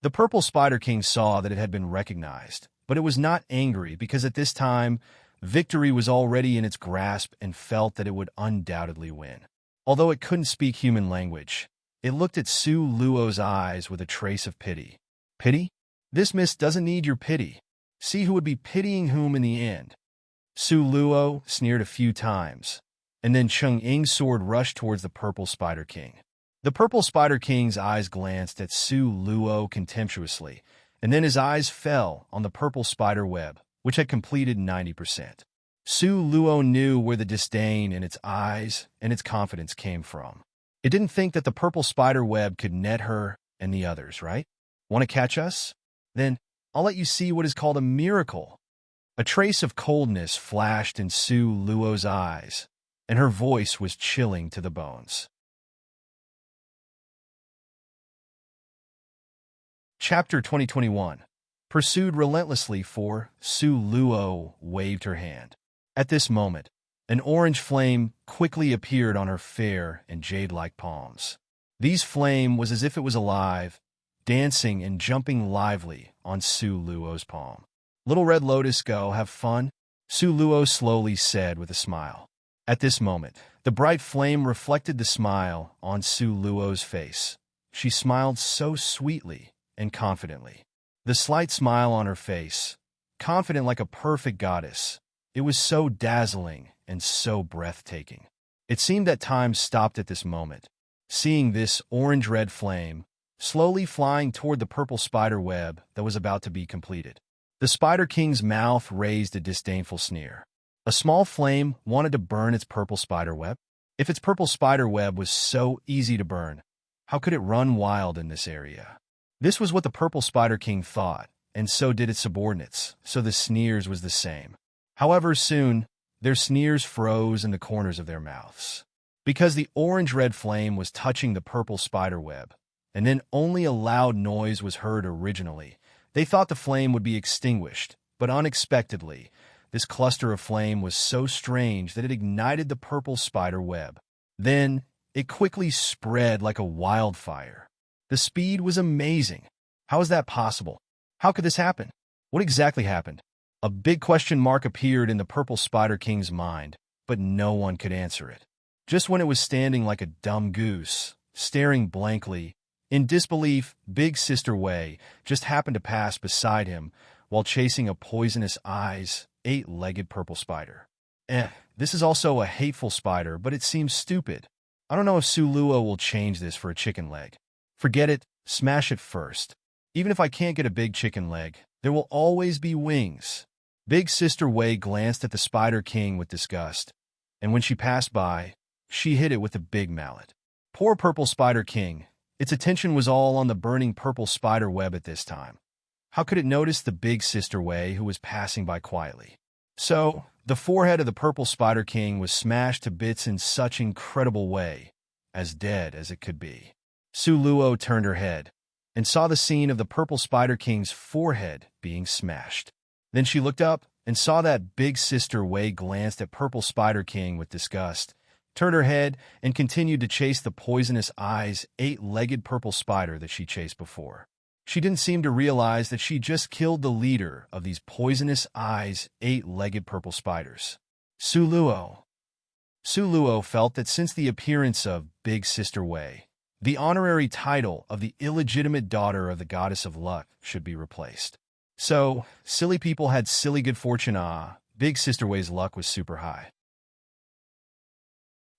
The Purple Spider King saw that it had been recognized, but it was not angry because at this time, victory was already in its grasp and felt that it would undoubtedly win. Although it couldn't speak human language, it looked at Su Luo's eyes with a trace of pity. Pity? This mist doesn't need your pity. See who would be pitying whom in the end. Su Luo sneered a few times, and then Cheng Ying's sword rushed towards the Purple Spider King. The Purple Spider King's eyes glanced at Su Luo contemptuously, and then his eyes fell on the purple spider web, which had completed 90%. Su Luo knew where the disdain in its eyes and its confidence came from. It didn't think that the purple spider web could net her and the others, right? Want to catch us? Then I'll let you see what is called a miracle. A trace of coldness flashed in Su Luo's eyes, and her voice was chilling to the bones. Chapter 2021. Pursued relentlessly for Su Luo waved her hand. At this moment, an orange flame quickly appeared on her fair and jade-like palms. These flame was as if it was alive, dancing and jumping lively on Su Luo's palm. Little Red Lotus, go have fun, Su Luo slowly said with a smile. At this moment, the bright flame reflected the smile on Su Luo's face. She smiled so sweetly and confidently. The slight smile on her face, confident like a perfect goddess, it was so dazzling and so breathtaking. It seemed that time stopped at this moment. Seeing this orange-red flame, slowly flying toward the purple spider web that was about to be completed. The Spider King's mouth raised a disdainful sneer. A small flame wanted to burn its purple spider web? If its purple spider web was so easy to burn, how could it run wild in this area? This was what the Purple Spider King thought, and so did its subordinates, so the sneers was the same. However, soon, their sneers froze in the corners of their mouths. Because the orange-red flame was touching the purple spider web, and then only a loud noise was heard originally, they thought the flame would be extinguished, but unexpectedly, this cluster of flame was so strange that it ignited the purple spider web. Then, it quickly spread like a wildfire. The speed was amazing. How is that possible? How could this happen? What exactly happened? A big question mark appeared in the Purple Spider King's mind, but no one could answer it. Just when it was standing like a dumb goose, staring blankly, in disbelief, Big Sister Wei just happened to pass beside him while chasing a poisonous eyes, 8-legged purple spider. This is also a hateful spider, but it seems stupid. I don't know if Su Luo will change this for a chicken leg. Forget it, smash it first. Even if I can't get a big chicken leg, there will always be wings. Big Sister Wei glanced at the Spider King with disgust, and when she passed by, she hit it with a big mallet. Poor Purple Spider King, its attention was all on the burning purple spider web at this time. How could it notice the Big Sister Wei who was passing by quietly? So, the forehead of the Purple Spider King was smashed to bits in such incredible way, as dead as it could be. Su Luo turned her head and saw the scene of the Purple Spider King's forehead being smashed. Then she looked up and saw that Big Sister Wei glanced at Purple Spider King with disgust, turned her head, and continued to chase the poisonous eyes 8-legged purple spider that she chased before. She didn't seem to realize that she just killed the leader of these poisonous eyes, 8-legged purple spiders. Suluo. Suluo felt that since the appearance of Big Sister Wei, the honorary title of the illegitimate daughter of the goddess of luck should be replaced. So, silly people had silly good fortune. Big Sister Wei's luck was super high.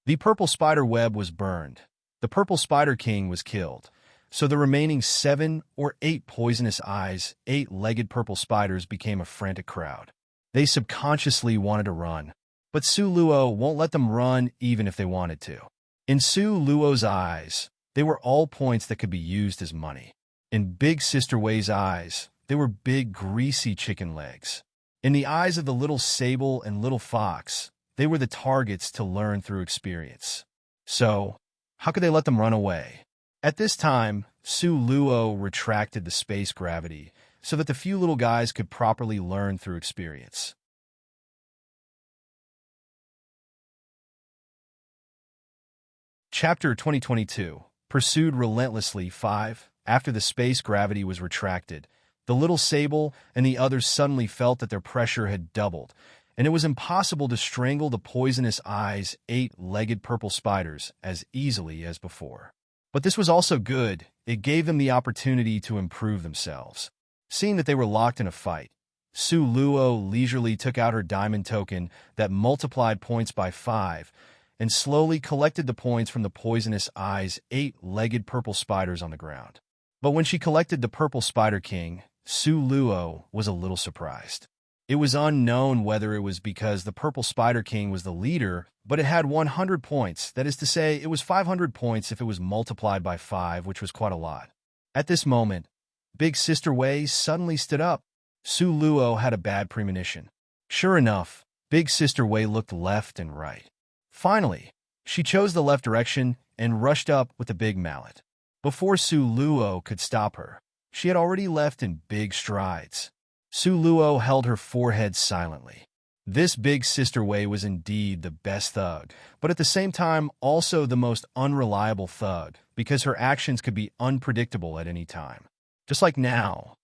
The purple spider web was burned. The purple spider king was killed. So the remaining 7 or 8 poisonous eyes, 8-legged purple spiders became a frantic crowd. They subconsciously wanted to run, but Su Luo won't let them run even if they wanted to. In Su Luo's eyes, they were all points that could be used as money. In Big Sister Wei's eyes, they were big, greasy chicken legs. In the eyes of the little sable and little fox, they were the targets to learn through experience. So, how could they let them run away? At this time, Su Luo retracted the space gravity so that the few little guys could properly learn through experience. Chapter 2022, Pursued Relentlessly 5. After the space gravity was retracted, the little sable and the others suddenly felt that their pressure had doubled, and it was impossible to strangle the poisonous eyes, 8-legged purple spiders as easily as before. But this was also good. It gave them the opportunity to improve themselves. Seeing that they were locked in a fight, Su Luo leisurely took out her diamond token that multiplied points by 5 and slowly collected the points from the poisonous eyes, 8-legged purple spiders on the ground. But when she collected the purple spider king, Su Luo was a little surprised. It was unknown whether it was because the purple spider king was the leader, but it had 100 points. That is to say, it was 500 points if it was multiplied by 5, which was quite a lot. At this moment, Big Sister Wei suddenly stood up. Su Luo had a bad premonition. Sure enough, Big Sister Wei looked left and right. Finally, she chose the left direction and rushed up with a big mallet. Before Su Luo could stop her, she had already left in big strides. Su Luo held her forehead silently. This Big Sister Wei was indeed the best thug, but at the same time also the most unreliable thug, because her actions could be unpredictable at any time. Just like now,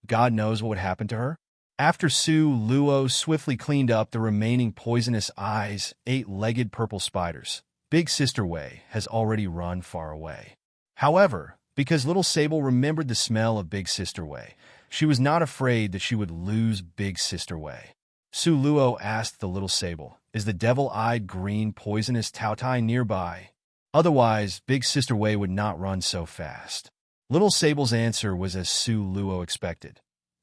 God knows what would happen to her. After Su Luo swiftly cleaned up the remaining poisonous eyes, 8-legged purple spiders, Big Sister Wei has already run far away. However, because Little Sable remembered the smell of Big Sister Wei, she was not afraid that she would lose Big Sister Wei. Su Luo asked the Little Sable, "Is the devil-eyed green poisonous Taotai nearby? Otherwise, Big Sister Wei would not run so fast." Little Sable's answer was as Su Luo expected.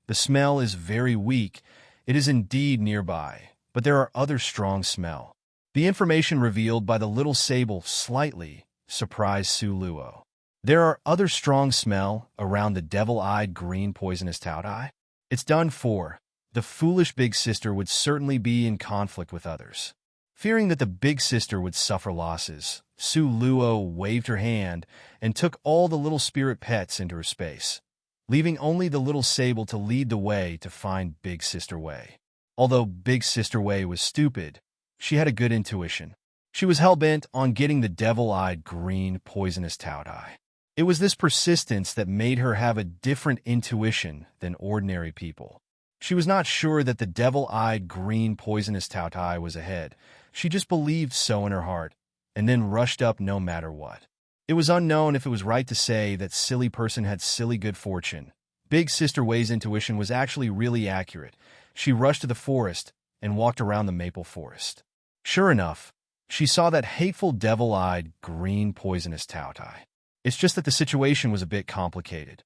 "The smell is very weak. It is indeed nearby, but there are other strong smell." The information revealed by the Little Sable slightly surprised Su Luo. "There are other strong smell around the devil-eyed green poisonous Taotai? It's done for. The foolish Big Sister would certainly be in conflict with others." Fearing that the Big Sister would suffer losses, Su Luo waved her hand and took all the little spirit pets into her space, leaving only the Little Sable to lead the way to find Big Sister Wei. Although Big Sister Wei was stupid, she had a good intuition. She was hell-bent on getting the devil-eyed green poisonous Taotai. It was this persistence that made her have a different intuition than ordinary people. She was not sure that the devil-eyed green poisonous Taotai was ahead. She just believed so in her heart, and then rushed up no matter what. It was unknown if it was right to say that silly person had silly good fortune. Big Sister Wei's intuition was actually really accurate. She rushed to the forest and walked around the maple forest. Sure enough, she saw that hateful devil-eyed green poisonous Taotai. It's just that the situation was a bit complicated.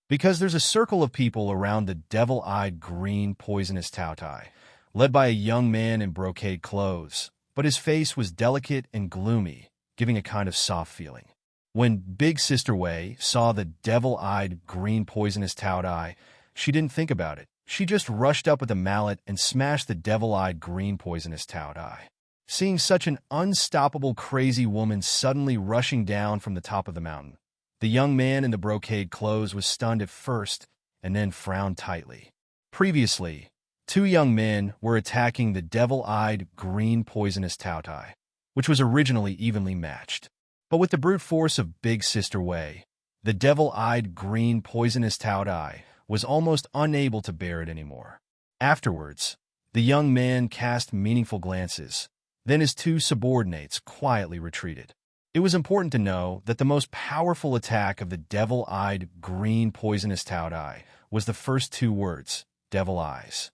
Because there's a circle of people around the devil-eyed green poisonous Taotai, led by a young man in brocade clothes, but his face was delicate and gloomy, giving a kind of soft feeling. When Big Sister Wei saw the devil-eyed green poisonous Taotai, she didn't think about it. She just rushed up with a mallet and smashed the devil-eyed green poisonous Taotai. Seeing such an unstoppable crazy woman suddenly rushing down from the top of the mountain, the young man in the brocade clothes was stunned at first and then frowned tightly. Previously, 2 young men were attacking the devil-eyed green poisonous Taotai, which was originally evenly matched. But with the brute force of Big Sister Wei, The devil-eyed green poisonous Taodai was almost unable to bear it anymore. Afterwards, the young man cast meaningful glances. Then his two subordinates quietly retreated. It was important to know that the most powerful attack of the devil-eyed green poisonous Taodai was the first two words, devil eyes.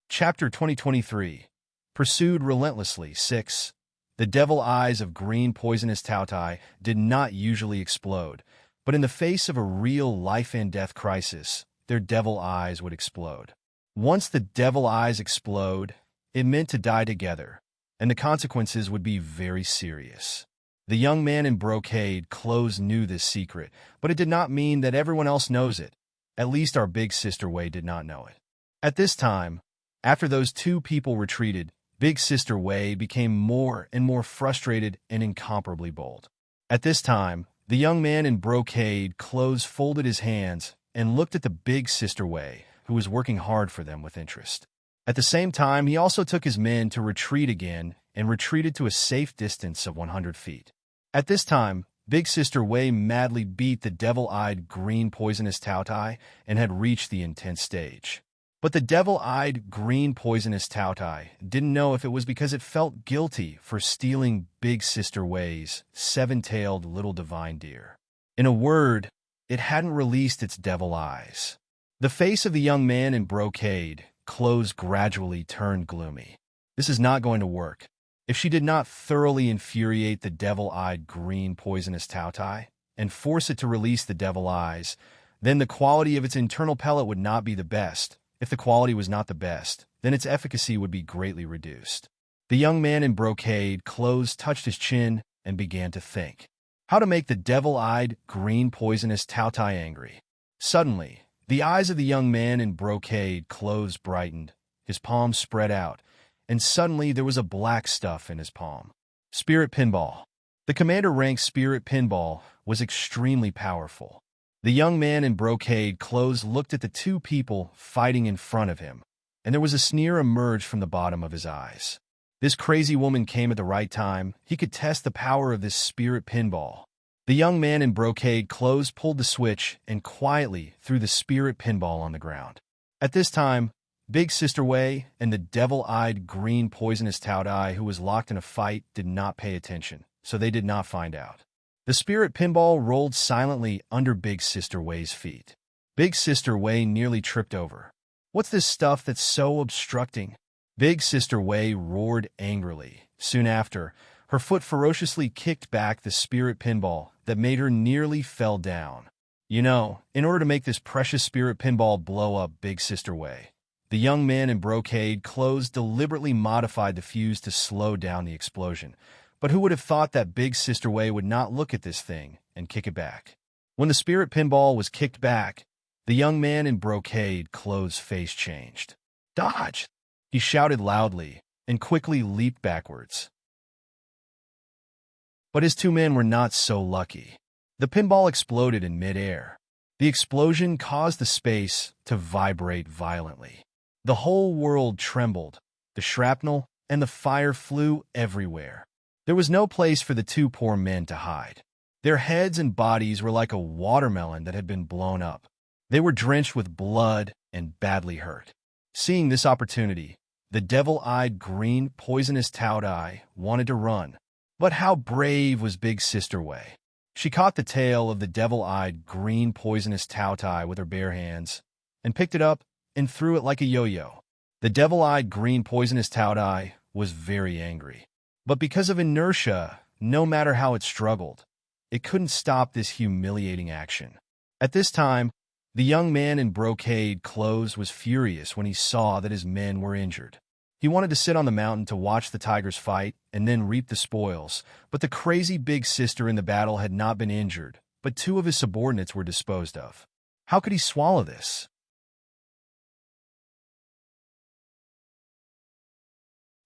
Chapter 2023, Pursued Relentlessly 6. The devil eyes of green poisonous Taodai did not usually explode, but in the face of a real life-and-death crisis, their devil eyes would explode. Once the devil eyes explode, it meant to die together, and the consequences would be very serious. The young man in brocade clothes knew this secret, but it did not mean that everyone else knows it. At least our big sister Wei did not know it. At this time, after those two people retreated, big sister Wei became more and more frustrated and incomparably bold. At this time, the young man in brocade clothes folded his hands and looked at the big sister Wei, who was working hard for them with interest. At the same time, he also took his men to retreat again and retreated to a safe distance of 100 feet. At this time, big sister Wei madly beat the devil-eyed green poisonous Taodai and had reached the intense stage. But the devil-eyed green poisonous Taodai didn't know if it was because it felt guilty for stealing big sister Wei's seven-tailed little divine deer. In a word, it hadn't released its devil eyes. The face of the young man in brocade clothes gradually turned gloomy. This is not going to work. If she did not thoroughly infuriate the devil-eyed green poisonous Taodai and force it to release the devil eyes, then the quality of its internal pellet would not be the best. If the quality was not the best, then its efficacy would be greatly reduced. The young man in brocade clothes touched his chin and began to think. How to make the devil-eyed green poisonous Taodai angry. Suddenly, the eyes of the young man in brocade clothes brightened, his palms spread out, and suddenly there was a black stuff in his palm. Spirit Pinball. The commander-rank Spirit Pinball was extremely powerful. The young man in brocade clothes looked at the two people fighting in front of him, and there was a sneer emerged from the bottom of his eyes. This crazy woman came at the right time. He could test the power of this Spirit Pinball. The young man in brocade clothes pulled the switch and quietly threw the Spirit Pinball on the ground. At this time, Big Sister Wei and the devil-eyed green poisonous Taodai, who was locked in a fight, did not pay attention, so they did not find out. The Spirit Pinball rolled silently under Big Sister Wei's feet. Big Sister Wei nearly tripped over. What's this stuff that's so obstructing? Big Sister Wei roared angrily. Soon after, her foot ferociously kicked back the Spirit Pinball that made her nearly fell down. You know, in order to make this precious Spirit Pinball blow up Big Sister Wei, the young man in brocade clothes deliberately modified the fuse to slow down the explosion. But who would have thought that Big Sister Wei would not look at this thing and kick it back? When the Spirit Pinball was kicked back, the young man in brocade clothes face changed. Dodge! He shouted loudly and quickly leaped backwards. But his two men were not so lucky. The pinball exploded in midair. The explosion caused the space to vibrate violently. The whole world trembled. The shrapnel and the fire flew everywhere. There was no place for the two poor men to hide. Their heads and bodies were like a watermelon that had been blown up. They were drenched with blood and badly hurt. Seeing this opportunity, the devil-eyed green poisonous Taodai wanted to run. But how brave was Big Sister Wei? She caught the tail of the devil-eyed green poisonous Taodai with her bare hands and picked it up and threw it like a yo-yo. The devil-eyed green poisonous Taodai was very angry. But because of inertia, no matter how it struggled, it couldn't stop this humiliating action. At this time, the young man in brocade clothes was furious when he saw that his men were injured. He wanted to sit on the mountain to watch the tigers fight and then reap the spoils, but the crazy big sister in the battle had not been injured, but two of his subordinates were disposed of. How could he swallow this?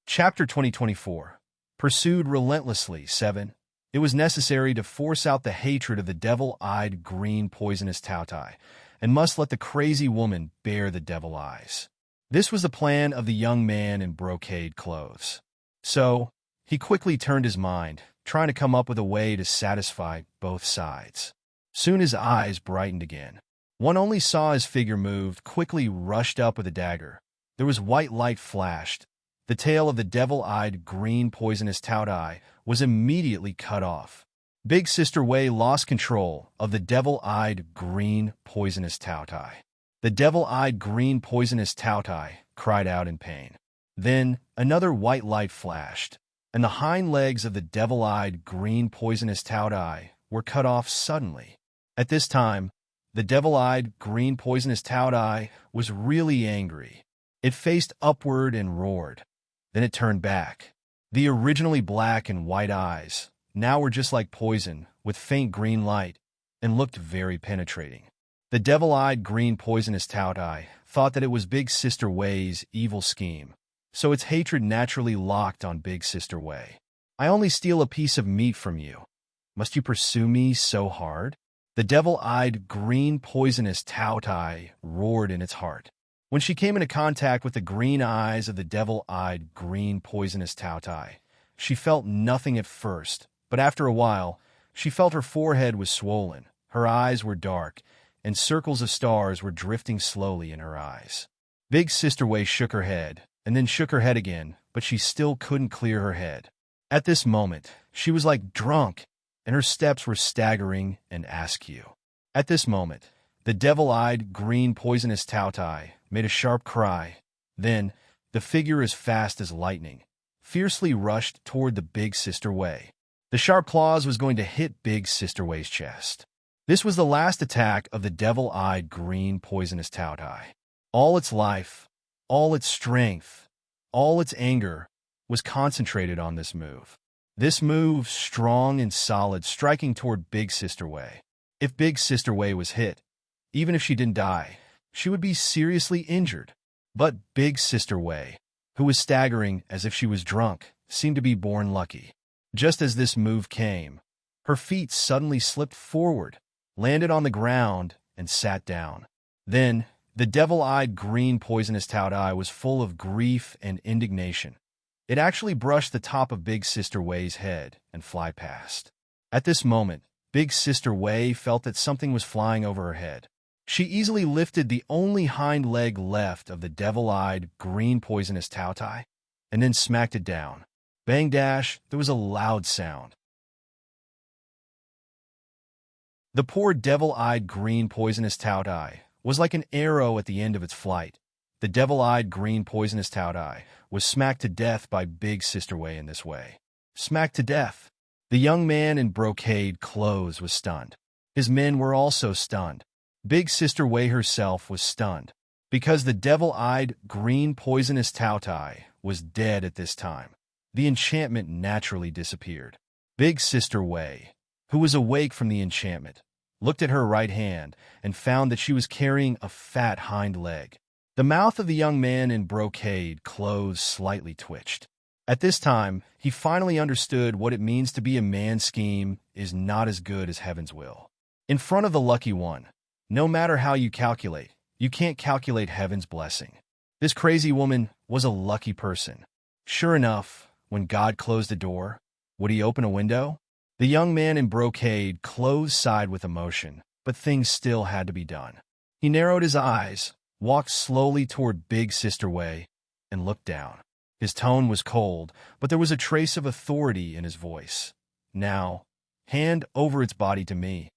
Chapter 2024, Pursued Relentlessly 7. It was necessary to force out the hatred of the devil-eyed green poisonous Taodai, and must let the crazy woman bear the devil eyes. This was the plan of the young man in brocade clothes. So, He quickly turned his mind, trying to come up with a way to satisfy both sides. Soon his eyes brightened again. One only saw his figure moved, quickly rushed up with a dagger. There was white light flashed. The tail of the devil-eyed green poisonous Taudai was immediately cut off. Big Sister Wei lost control of the devil-eyed green poisonous Taudai. The devil-eyed green poisonous Taudai cried out in pain. Then another white light flashed, and the hind legs of the devil-eyed green poisonous Taudai were cut off suddenly. At this time, the devil-eyed green poisonous Taudai was really angry. It faced upward and roared. Then it turned back. The originally black and white eyes now were just like poison, with faint green light, and looked very penetrating. The devil-eyed green poisonous Taudai thought that it was Big Sister Wei's evil scheme, so its hatred naturally locked on Big Sister Wei. I only steal a piece of meat from you. Must you pursue me so hard? The devil-eyed green poisonous Taudai roared in its heart. When she came into contact with the green eyes of the devil-eyed green poisonous Taudai, she felt nothing at first, but after a while, she felt her forehead was swollen, her eyes were dark, and circles of stars were drifting slowly in her eyes. Big Sister Wei shook her head, and then shook her head again, but she still couldn't clear her head. At this moment, she was like drunk, and her steps were staggering and askew. At this moment, the devil-eyed green poisonous Taudai made a sharp cry. Then, the figure as fast as lightning fiercely rushed toward the Big Sister Wei. The sharp claws was going to hit Big Sister Wei's chest. This was the last attack of the devil-eyed green poisonous Taudai. All its life, all its strength, all its anger was concentrated on this move. This move, strong and solid, striking toward Big Sister Wei. If Big Sister Wei was hit, even if she didn't die, she would be seriously injured. But Big Sister Wei, who was staggering as if she was drunk, seemed to be born lucky. Just as this move came, her feet suddenly slipped forward, landed on the ground, and sat down. Then, the devil-eyed green poisonous Taudai was full of grief and indignation. It actually brushed the top of Big Sister Wei's head and fly past. At this moment, Big Sister Wei felt that something was flying over her head. She easily lifted the only hind leg left of the devil-eyed green poisonous Taudai and then smacked it down. Bang dash, there was a loud sound. The poor devil-eyed green poisonous Taudai was like an arrow at the end of its flight. The devil-eyed green poisonous Taudai was smacked to death by Big Sister Wei in this way. Smacked to death. The young man in brocade clothes was stunned. His men were also stunned. Big Sister Wei herself was stunned, because the devil-eyed green poisonous Taudai was dead at this time. The enchantment naturally disappeared. Big Sister Wei, who was awake from the enchantment, looked at her right hand and found that she was carrying a fat hind leg. The mouth of the young man in brocade clothes slightly twitched. At this time, he finally understood what it means to be a man's scheme is not as good as heaven's will. In front of the lucky one, no matter how you calculate, you can't calculate heaven's blessing. This crazy woman was a lucky person. Sure enough, when God closed a door, would he open a window? The young man in brocade clothes sighed with emotion, but things still had to be done. He narrowed his eyes, walked slowly toward Big Sister Wei, and looked down. His tone was cold, but there was a trace of authority in his voice. Now, hand over its body to me.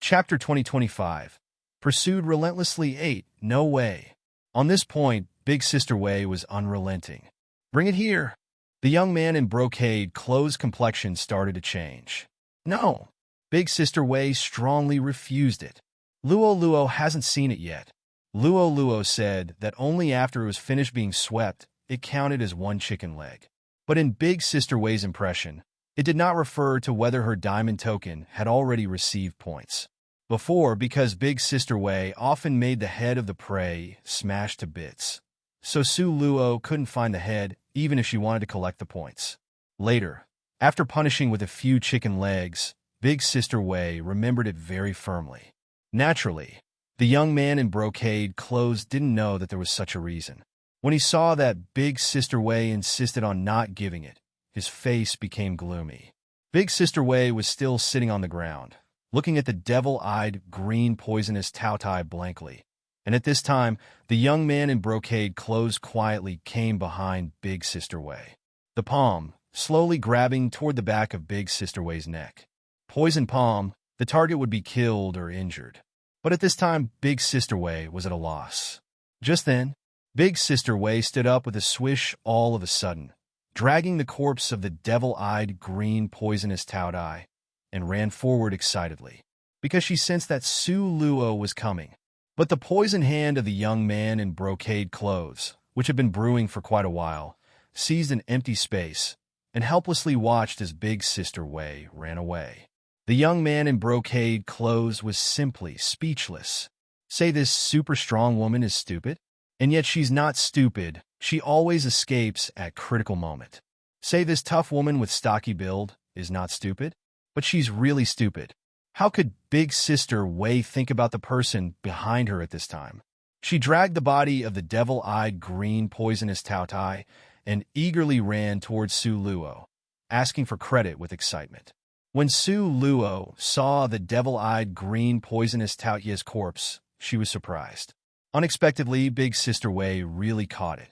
Chapter 2025. Pursued relentlessly 8. No way. On this point, Big Sister Wei was unrelenting. Bring it here. The young man in brocade clothes complexion started to change. No. Big Sister Wei strongly refused it. Luo hasn't seen it yet. Luo said that only after it was finished being swept, it counted as one chicken leg. But in Big Sister Wei's impression, it did not refer to whether her diamond token had already received points. Before, because Big Sister Wei often made the head of the prey smash to bits, so Su Luo couldn't find the head even if she wanted to collect the points. Later, after punishing with a few chicken legs, Big Sister Wei remembered it very firmly. Naturally, The young man in brocade clothes didn't know that there was such a reason. When he saw that Big Sister Wei insisted on not giving it, his face became gloomy. Big Sister Wei was still sitting on the ground, looking at the devil-eyed, green, poisonous Taotai blankly. And at this time, the young man in brocade clothes quietly came behind Big Sister Wei, the palm slowly grabbing toward the back of Big Sister Wei's neck. Poison palm, the target would be killed or injured. But at this time, Big Sister Wei was at a loss. Just then, Big Sister Wei stood up with a swish all of a sudden, dragging the corpse of the devil-eyed, green, poisonous Taodai, and ran forward excitedly, because she sensed that Su Luo was coming. But the poison hand of the young man in brocade clothes, which had been brewing for quite a while, seized an empty space and helplessly watched as Big Sister Wei ran away. The young man in brocade clothes was simply speechless. Say this super strong woman is stupid? And yet she's not stupid. She always escapes at critical moment. Say this tough woman with stocky build is not stupid? But she's really stupid. How could Big Sister Wei think about the person behind her at this time? She dragged the body of the devil-eyed green poisonous Taotai and eagerly ran towards Su Luo, asking for credit with excitement. When Su Luo saw the devil-eyed green poisonous Taoyie's corpse, she was surprised. Unexpectedly, Big Sister Wei really caught it.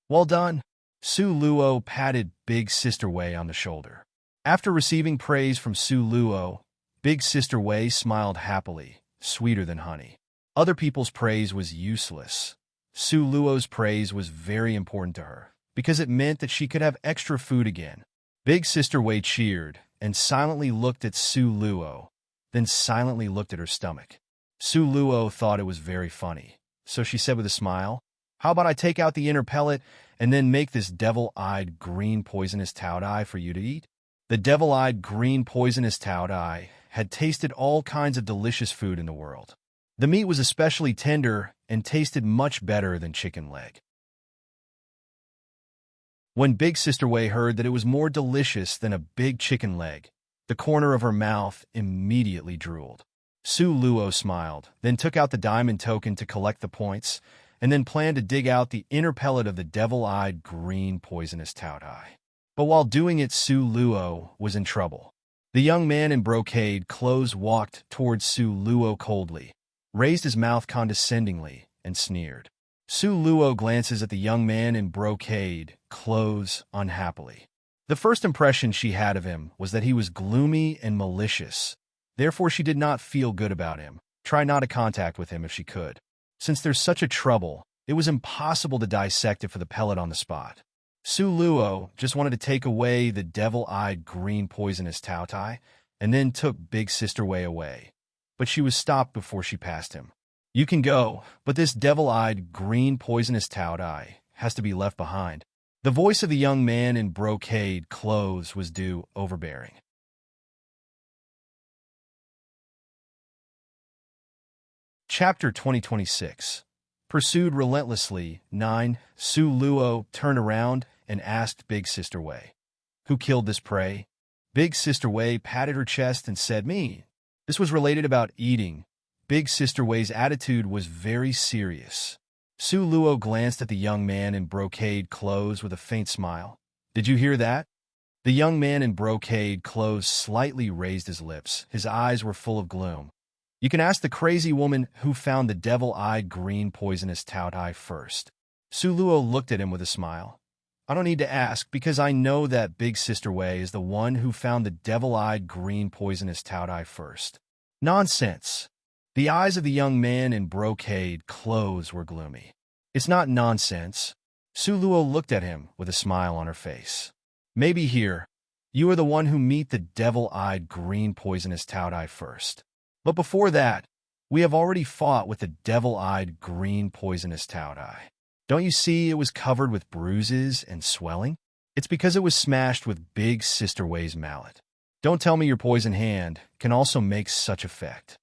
Well done. Su Luo patted Big Sister Wei on the shoulder. After receiving praise from Su Luo, Big Sister Wei smiled happily, sweeter than honey. Other people's praise was useless. Su Luo's praise was very important to her, because it meant that she could have extra food again. Big Sister Wei cheered and silently looked at Su Luo, then silently looked at her stomach. Su Luo thought it was very funny, so she said with a smile, "How about I take out the inner pellet and then make this devil-eyed green poisonous Taodai for you to eat?" The devil-eyed green poisonous Taodai had tasted all kinds of delicious food in the world. The meat was especially tender and tasted much better than chicken leg. When Big Sister Wei heard that it was more delicious than a big chicken leg, the corner of her mouth immediately drooled. Su Luo smiled, then took out the diamond token to collect the points, and then planned to dig out the inner pellet of the devil-eyed green poisonous Taodai. But while doing it, Su Luo was in trouble. The young man in brocade clothes walked towards Su Luo coldly, raised his mouth condescendingly, and sneered. Su Luo glances at the young man in brocade clothes unhappily. The first impression she had of him was that he was gloomy and malicious. Therefore, she did not feel good about him. Try not to contact with him if she could. Since there's such a trouble, it was impossible to dissect it for the pellet on the spot. Su Luo just wanted to take away the devil-eyed green poisonous Taotai and then took Big Sister Wei away. But she was stopped before she passed him. "You can go, but this devil-eyed green poisonous Taodai has to be left behind." The voice of the young man in brocade clothes was overbearing. Chapter 2026. Pursued relentlessly. 9. Su Luo turned around and asked Big Sister Wei, "Who killed this prey?" Big Sister Wei patted her chest and said, "Me." This was related about eating. Big Sister Wei's attitude was very serious. Su Luo glanced at the young man in brocade clothes with a faint smile. "Did you hear that?" The young man in brocade clothes slightly raised his lips. His eyes were full of gloom. "You can ask the crazy woman who found the devil-eyed green poisonous Taodai first." Su Luo looked at him with a smile. "I don't need to ask because I know that Big Sister Wei is the one who found the devil-eyed green poisonous Taodai first." "Nonsense." The eyes of the young man in brocade clothes were gloomy. "It's not nonsense." Su Luo looked at him with a smile on her face. "Maybe here, you are the one who meet the devil-eyed green poisonous Taodai first. But before that, we have already fought with the devil-eyed green poisonous Taodai. Don't you see it was covered with bruises and swelling? It's because it was smashed with Big Sister Wei's mallet. Don't tell me your poison hand can also make such effect."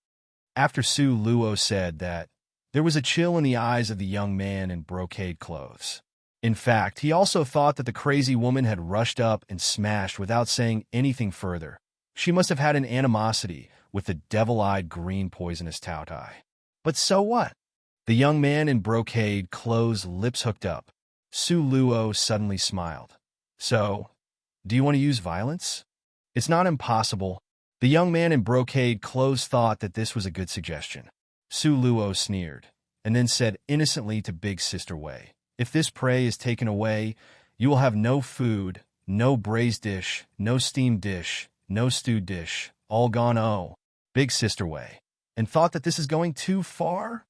After Su Luo said that, there was a chill in the eyes of the young man in brocade clothes. In fact, he also thought that the crazy woman had rushed up and smashed without saying anything further. She must have had an animosity with the devil-eyed green poisonous Taotai. But so what? The young man in brocade clothes, lips hooked up. Su Luo suddenly smiled. So, do you want to use violence? It's not impossible. The young man in brocade clothes thought that this was a good suggestion. Su Luo sneered, and then said innocently to Big Sister Wei, if this prey is taken away, you will have no food, no braised dish, no steamed dish, no stewed dish, all gone. Oh, Big Sister Wei, and thought that this is going too far?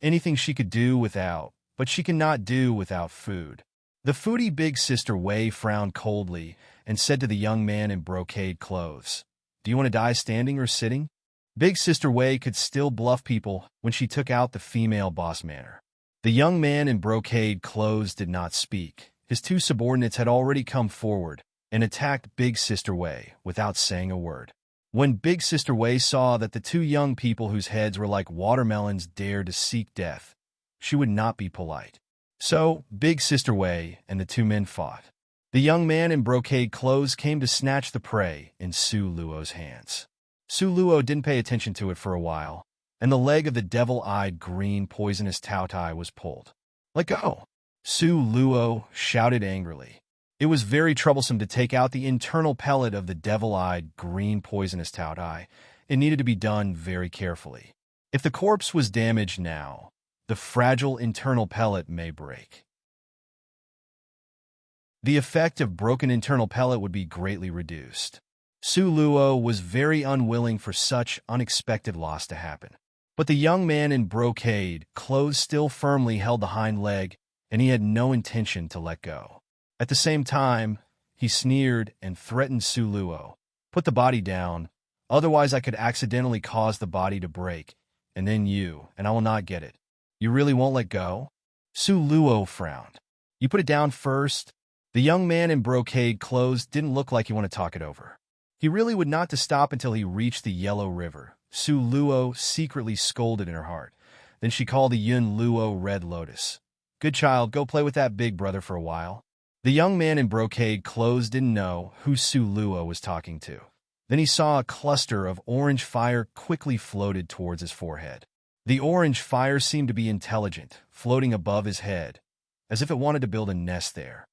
Anything she could do without, but she cannot do without food. The foodie Big Sister Wei frowned coldly and said to the young man in brocade clothes, do you want to die standing or sitting? Big Sister Wei could still bluff people when she took out the female boss manner. The young man in brocade clothes did not speak. His two subordinates had already come forward and attacked Big Sister Wei without saying a word. When Big Sister Wei saw that the two young people whose heads were like watermelons dared to seek death, she would not be polite. So, Big Sister Wei and the two men fought. The young man in brocade clothes came to snatch the prey in Su Luo's hands. Su Luo didn't pay attention to it for a while, and the leg of the devil-eyed green poisonous Taotai was pulled. Let go! Su Luo shouted angrily. It was very troublesome to take out the internal pellet of the devil-eyed green poisonous Taotai. It needed to be done very carefully. If the corpse was damaged now, the fragile internal pellet may break. The effect of broken internal pellet would be greatly reduced. Su Luo was very unwilling for such unexpected loss to happen. But the young man in brocade clothes still firmly held the hind leg, and he had no intention to let go. At the same time, he sneered and threatened Su Luo, put the body down, otherwise I could accidentally cause the body to break, and then and I will not get it. You really won't let go? Su Luo frowned. You put it down first? The young man in brocade clothes didn't look like he wanted to talk it over. He really would not to stop until he reached the Yellow River. Su Luo secretly scolded in her heart. Then she called the Yun Luo Red Lotus. Good child, go play with that big brother for a while. The young man in brocade clothes didn't know who Su Luo was talking to. Then he saw a cluster of orange fire quickly floated towards his forehead. The orange fire seemed to be intelligent, floating above his head, as if it wanted to build a nest there.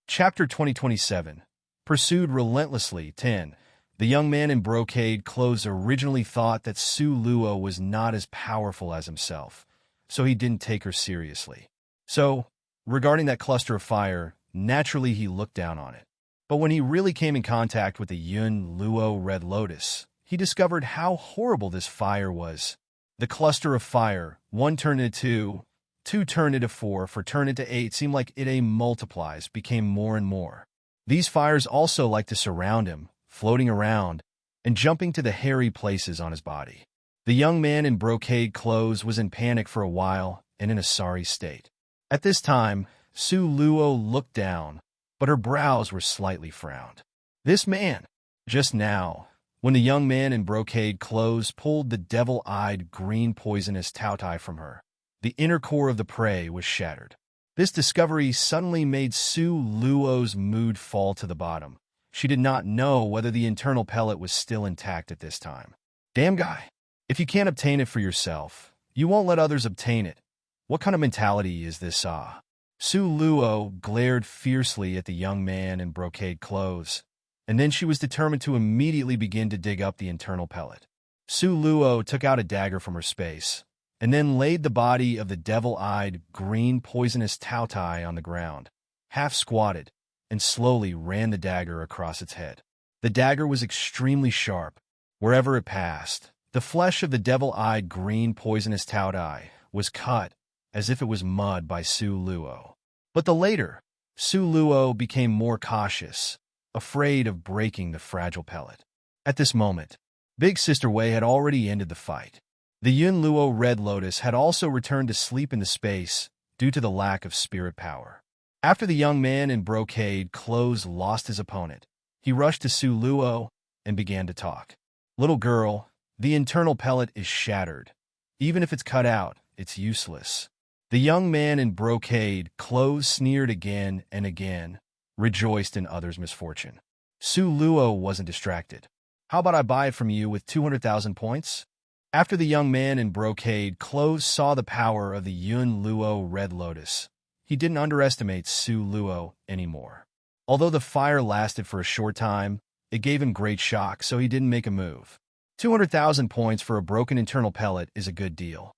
Chapter 2027. Pursued relentlessly. 10. The young man in brocade clothes originally thought that Su Luo was not as powerful as himself, so he didn't take her seriously. So, regarding that cluster of fire, naturally he looked down on it. But when he really came in contact with the Yun Luo Red Lotus, he discovered how horrible this fire was. The cluster of fire, 1 turned into 2 turned into 4 turned into 8 seemed like it multiplies, became more and more. These fires also liked to surround him, floating around, and jumping to the hairy places on his body. The young man in brocade clothes was in panic for a while and in a sorry state. At this time, Su Luo looked down, but her brows were slightly frowned. This man! Just now, when the young man in brocade clothes pulled the devil-eyed green poisonous Taotai from her, the inner core of the prey was shattered. This discovery suddenly made Su Luo's mood fall to the bottom. She did not know whether the internal pellet was still intact at this time. Damn guy! If you can't obtain it for yourself, you won't let others obtain it. What kind of mentality is this, ah? Su Luo glared fiercely at the young man in brocade clothes, and then she was determined to immediately begin to dig up the internal pellet. Su Luo took out a dagger from her space, and then laid the body of the devil-eyed green poisonous Taotai on the ground, half squatted, and slowly ran the dagger across its head. The dagger was extremely sharp. Wherever it passed, the flesh of the devil-eyed green poisonous Taotai was cut as if it was mud by Su Luo. But the later, Su Luo became more cautious, afraid of breaking the fragile pellet. At this moment, Big Sister Wei had already ended the fight. The Yun Luo Red Lotus had also returned to sleep in the space due to the lack of spirit power. After the young man in brocade clothes lost his opponent, he rushed to Su Luo and began to talk. Little girl, the internal pellet is shattered. Even if it's cut out, it's useless. The young man in brocade clothes sneered again and again, rejoiced in others' misfortune. Su Luo wasn't distracted. How about I buy it from you with 200,000 points? After the young man in brocade clothes saw the power of the Yun Luo Red Lotus, he didn't underestimate Su Luo anymore. Although the fire lasted for a short time, it gave him great shock, so he didn't make a move. 200,000 points for a broken internal pellet is a good deal.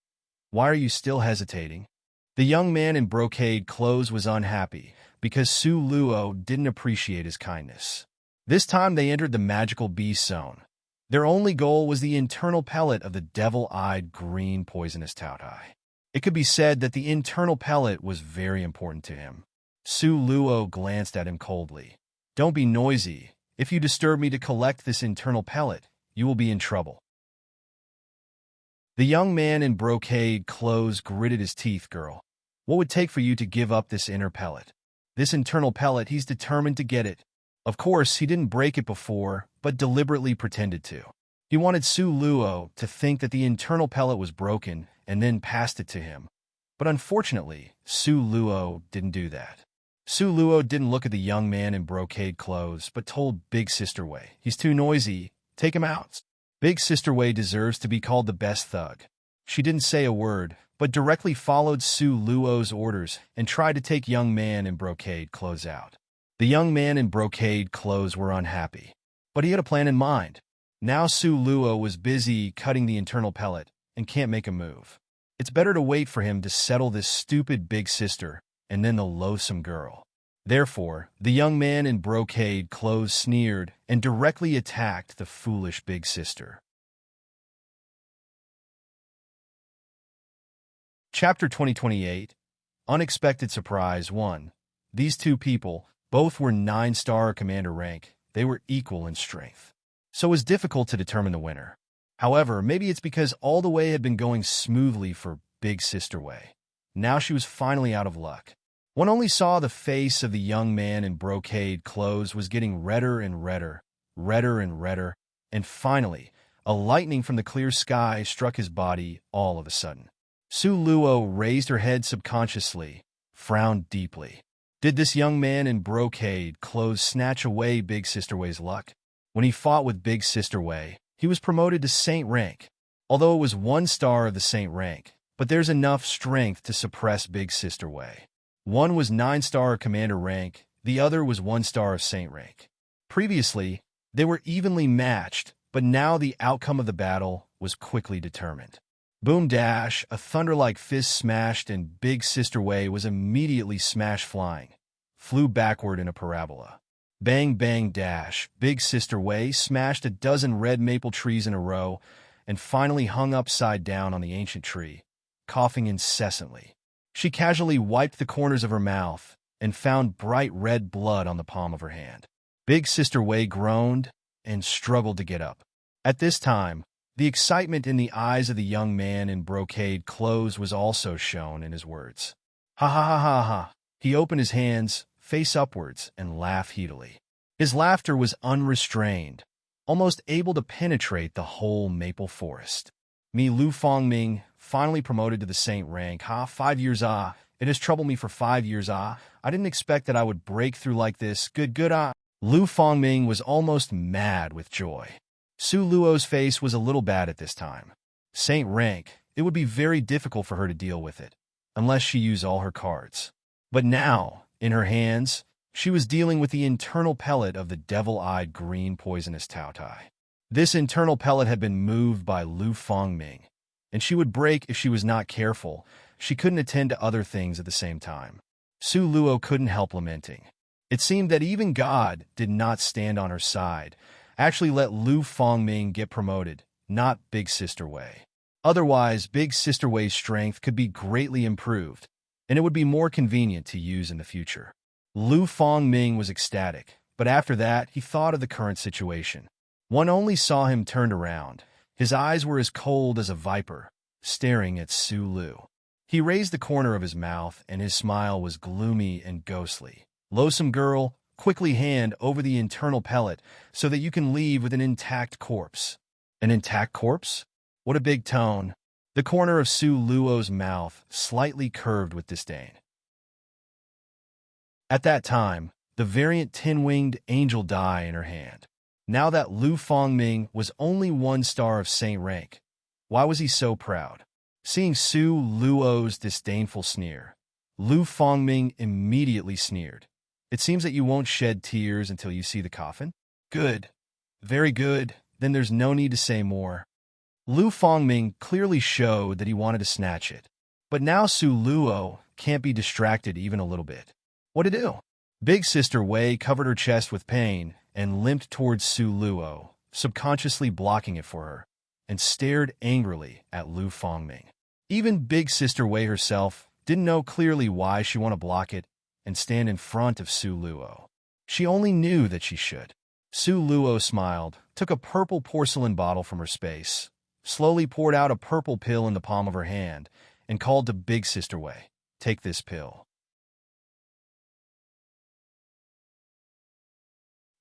Why are you still hesitating? The young man in brocade clothes was unhappy because Su Luo didn't appreciate his kindness. This time they entered the magical beast zone. Their only goal was the internal pellet of the devil-eyed green poisonous Taotai. It could be said that the internal pellet was very important to him. Su Luo glanced at him coldly. Don't be noisy. If you disturb me to collect this internal pellet, you will be in trouble. The young man in brocade clothes gritted his teeth. Girl, what would it take for you to give up this inner pellet? This internal pellet, he's determined to get it. Of course, he didn't break it before, but deliberately pretended to. He wanted Su Luo to think that the internal pellet was broken and then passed it to him. But unfortunately, Su Luo didn't do that. Su Luo didn't look at the young man in brocade clothes, but told Big Sister Wei, he's too noisy, take him out. Big Sister Wei deserves to be called the best thug. She didn't say a word, but directly followed Su Luo's orders and tried to take young man in brocade clothes out. The young man in brocade clothes were unhappy, but he had a plan in mind. Now Su Luo was busy cutting the internal pellet and can't make a move. It's better to wait for him to settle this stupid big sister and then the loathsome girl. Therefore, the young man in brocade clothes sneered and directly attacked the foolish big sister. Chapter 2028, Unexpected Surprise 1. These two people, both were 9-star commander rank. They were equal in strength. So it was difficult to determine the winner. However, maybe it's because all the way had been going smoothly for Big Sister Wei. Now she was finally out of luck. One only saw the face of the young man in brocade clothes was getting redder and redder, and finally, a lightning from the clear sky struck his body all of a sudden. Su Luo raised her head subconsciously, frowned deeply. Did this young man in brocade clothes snatch away Big Sister Wei's luck? When he fought with Big Sister Wei, he was promoted to Saint rank. Although it was 1 star of the Saint rank, but there's enough strength to suppress Big Sister Wei. One was 9-star commander rank, the other was 1 star of Saint rank. Previously, they were evenly matched, but now the outcome of the battle was quickly determined. Boom dash, a thunder-like fist smashed and Big Sister Wei was immediately smashed flying, flew backward in a parabola. Bang bang dash, Big Sister Wei smashed a dozen red maple trees in a row and finally hung upside down on the ancient tree, coughing incessantly. She casually wiped the corners of her mouth and found bright red blood on the palm of her hand. Big Sister Wei groaned and struggled to get up. At this time, the excitement in the eyes of the young man in brocade clothes was also shown in his words. Ha ha ha ha ha. He opened his hands, face upwards, and laughed heatily. His laughter was unrestrained, almost able to penetrate the whole maple forest. Me Lu Fongming, finally promoted to the Saint rank. 5 years It has troubled me for 5 years I didn't expect that I would break through like this. Good Lu Fongming was almost mad with joy. Su Luo's face was a little bad at this time. Saint rank, it would be very difficult for her to deal with it, unless she used all her cards. But now, in her hands, she was dealing with the internal pellet of the devil-eyed green poisonous Taotai. This internal pellet had been moved by Lu Fongming, and she would break if she was not careful. She couldn't attend to other things at the same time. Su Luo couldn't help lamenting. It seemed that even God did not stand on her side, actually let Lu Fongming get promoted, not Big Sister Wei. Otherwise, Big Sister Wei's strength could be greatly improved, and it would be more convenient to use in the future. Lu Fongming was ecstatic, but after that, he thought of the current situation. One only saw him turned around. His eyes were as cold as a viper, staring at Su Lu. He raised the corner of his mouth, and his smile was gloomy and ghostly. Loathsome girl, quickly hand over the internal pellet so that you can leave with an intact corpse. An intact corpse? What a big tone. The corner of Su Luo's mouth slightly curved with disdain. At that time, the variant 10-winged angel die in her hand. Now that Lu Fongming was only 1 star of Saint rank, why was he so proud? Seeing Su Luo's disdainful sneer, Lu Fongming immediately sneered. It seems that you won't shed tears until you see the coffin? Good. Very good. Then there's no need to say more. Lu Fongming clearly showed that he wanted to snatch it. But now Su Luo can't be distracted even a little bit. What to do? Big Sister Wei covered her chest with pain and limped towards Su Luo, subconsciously blocking it for her, and stared angrily at Lu Fongming. Even Big Sister Wei herself didn't know clearly why she wanted to block it and stand in front of Su Luo. She only knew that she should. Su Luo smiled, took a purple porcelain bottle from her space, slowly poured out a purple pill in the palm of her hand, and called to Big Sister Wei, "Take this pill."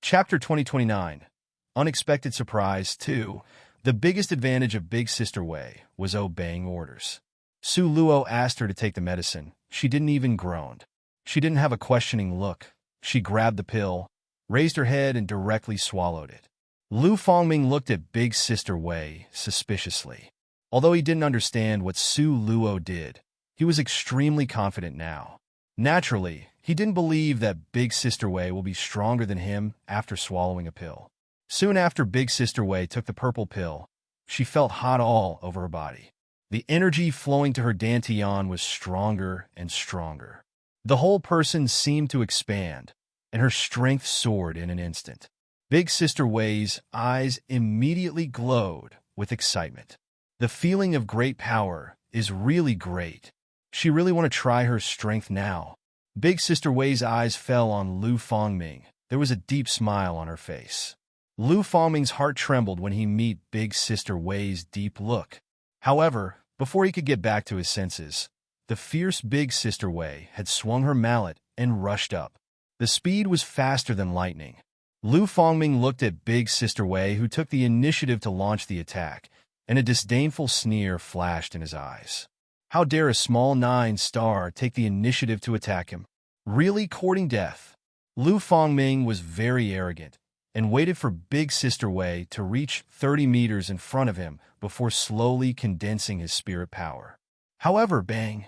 Chapter 2029. Unexpected Surprise 2. The biggest advantage of Big Sister Wei was obeying orders. Su Luo asked her to take the medicine. She didn't even groan. She didn't have a questioning look. She grabbed the pill, raised her head, and directly swallowed it. Lu Fongming looked at Big Sister Wei suspiciously. Although he didn't understand what Su Luo did, he was extremely confident now. Naturally, he didn't believe that Big Sister Wei will be stronger than him after swallowing a pill. Soon after Big Sister Wei took the purple pill, she felt hot all over her body. The energy flowing to her dantian was stronger and stronger. The whole person seemed to expand, and her strength soared in an instant. Big Sister Wei's eyes immediately glowed with excitement. The feeling of great power is really great. She really want to try her strength now. Big Sister Wei's eyes fell on Lu Fongming. There was a deep smile on her face. Lu Fongming's heart trembled when he met Big Sister Wei's deep look. However, before he could get back to his senses, the fierce Big Sister Wei had swung her mallet and rushed up. The speed was faster than lightning. Lu Fongming looked at Big Sister Wei, who took the initiative to launch the attack, and a disdainful sneer flashed in his eyes. How dare a small 9-star take the initiative to attack him? Really courting death? Lu Fongming was very arrogant and waited for Big Sister Wei to reach 30 meters in front of him before slowly condensing his spirit power. However, bang!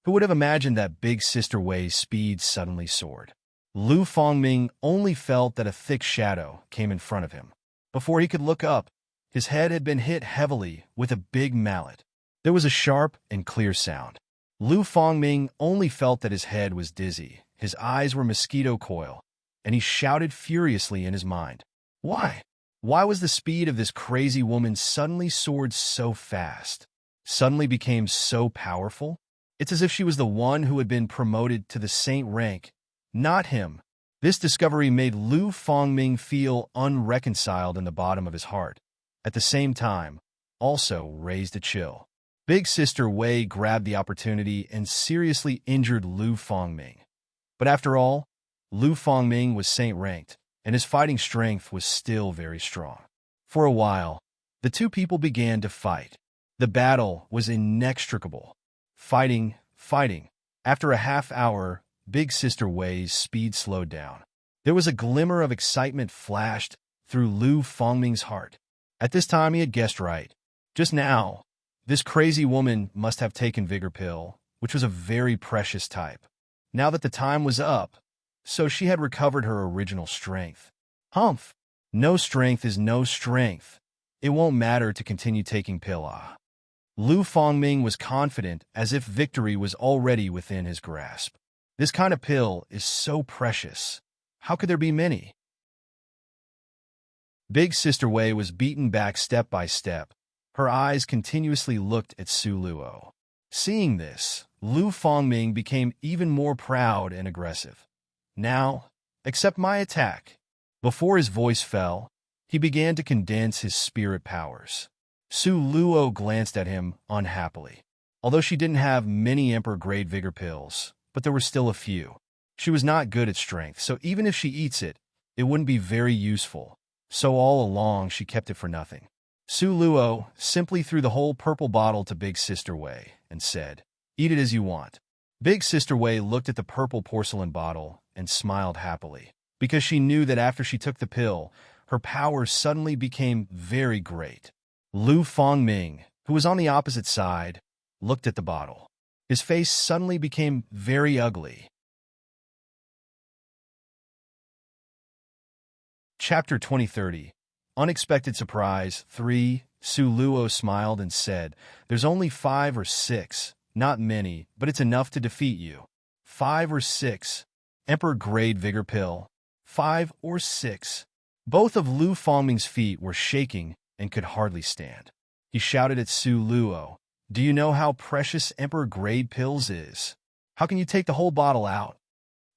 Who would have imagined that Big Sister Wei's speed suddenly soared? Lu Fongming only felt that a thick shadow came in front of him. Before he could look up, his head had been hit heavily with a big mallet. There was a sharp and clear sound. Lu Fongming only felt that his head was dizzy, his eyes were mosquito coil, and he shouted furiously in his mind. Why? Why was the speed of this crazy woman suddenly soared so fast? Suddenly became so powerful? It's as if she was the one who had been promoted to the saint rank, not him. This discovery made Lu Fongming feel unreconciled in the bottom of his heart. At the same time, also raised a chill. Big Sister Wei grabbed the opportunity and seriously injured Lu Fongming. But after all, Lu Fongming was saint-ranked, and his fighting strength was still very strong. For a while, the two people began to fight. The battle was inextricable. Fighting. After a half hour, Big Sister Wei's speed slowed down. There was a glimmer of excitement flashed through Lu Fongming's heart. At this time, he had guessed right. Just now, this crazy woman must have taken Vigor Pill, which was a very precious type. Now that the time was up, so she had recovered her original strength. Humph! No strength is no strength. It won't matter to continue taking pill. Lu Fongming was confident as if victory was already within his grasp. This kind of pill is so precious. How could there be many? Big Sister Wei was beaten back step by step. Her eyes continuously looked at Su Luo. Seeing this, Lu Fongming became even more proud and aggressive. Now, accept my attack. Before his voice fell, he began to condense his spirit powers. Su Luo glanced at him unhappily. Although she didn't have many Emperor-grade Vigor Pills, but there were still a few. She was not good at strength, so even if she eats it, it wouldn't be very useful. So all along, she kept it for nothing. Su Luo simply threw the whole purple bottle to Big Sister Wei and said, "Eat it as you want." Big Sister Wei looked at the purple porcelain bottle and smiled happily, because she knew that after she took the pill, her power suddenly became very great. Lu Fongming, who was on the opposite side, looked at the bottle. His face suddenly became very ugly. Chapter 2030. Unexpected Surprise 3. Su Luo smiled and said, "There's only 5 or 6, not many, but it's enough to defeat you." 5 or 6. Emperor Grade Vigor Pill. 5 or 6. Both of Lu Fongming's feet were shaking and could hardly stand. He shouted at Su Luo, "Do you know how precious Emperor Grade Pills is? How can you take the whole bottle out?"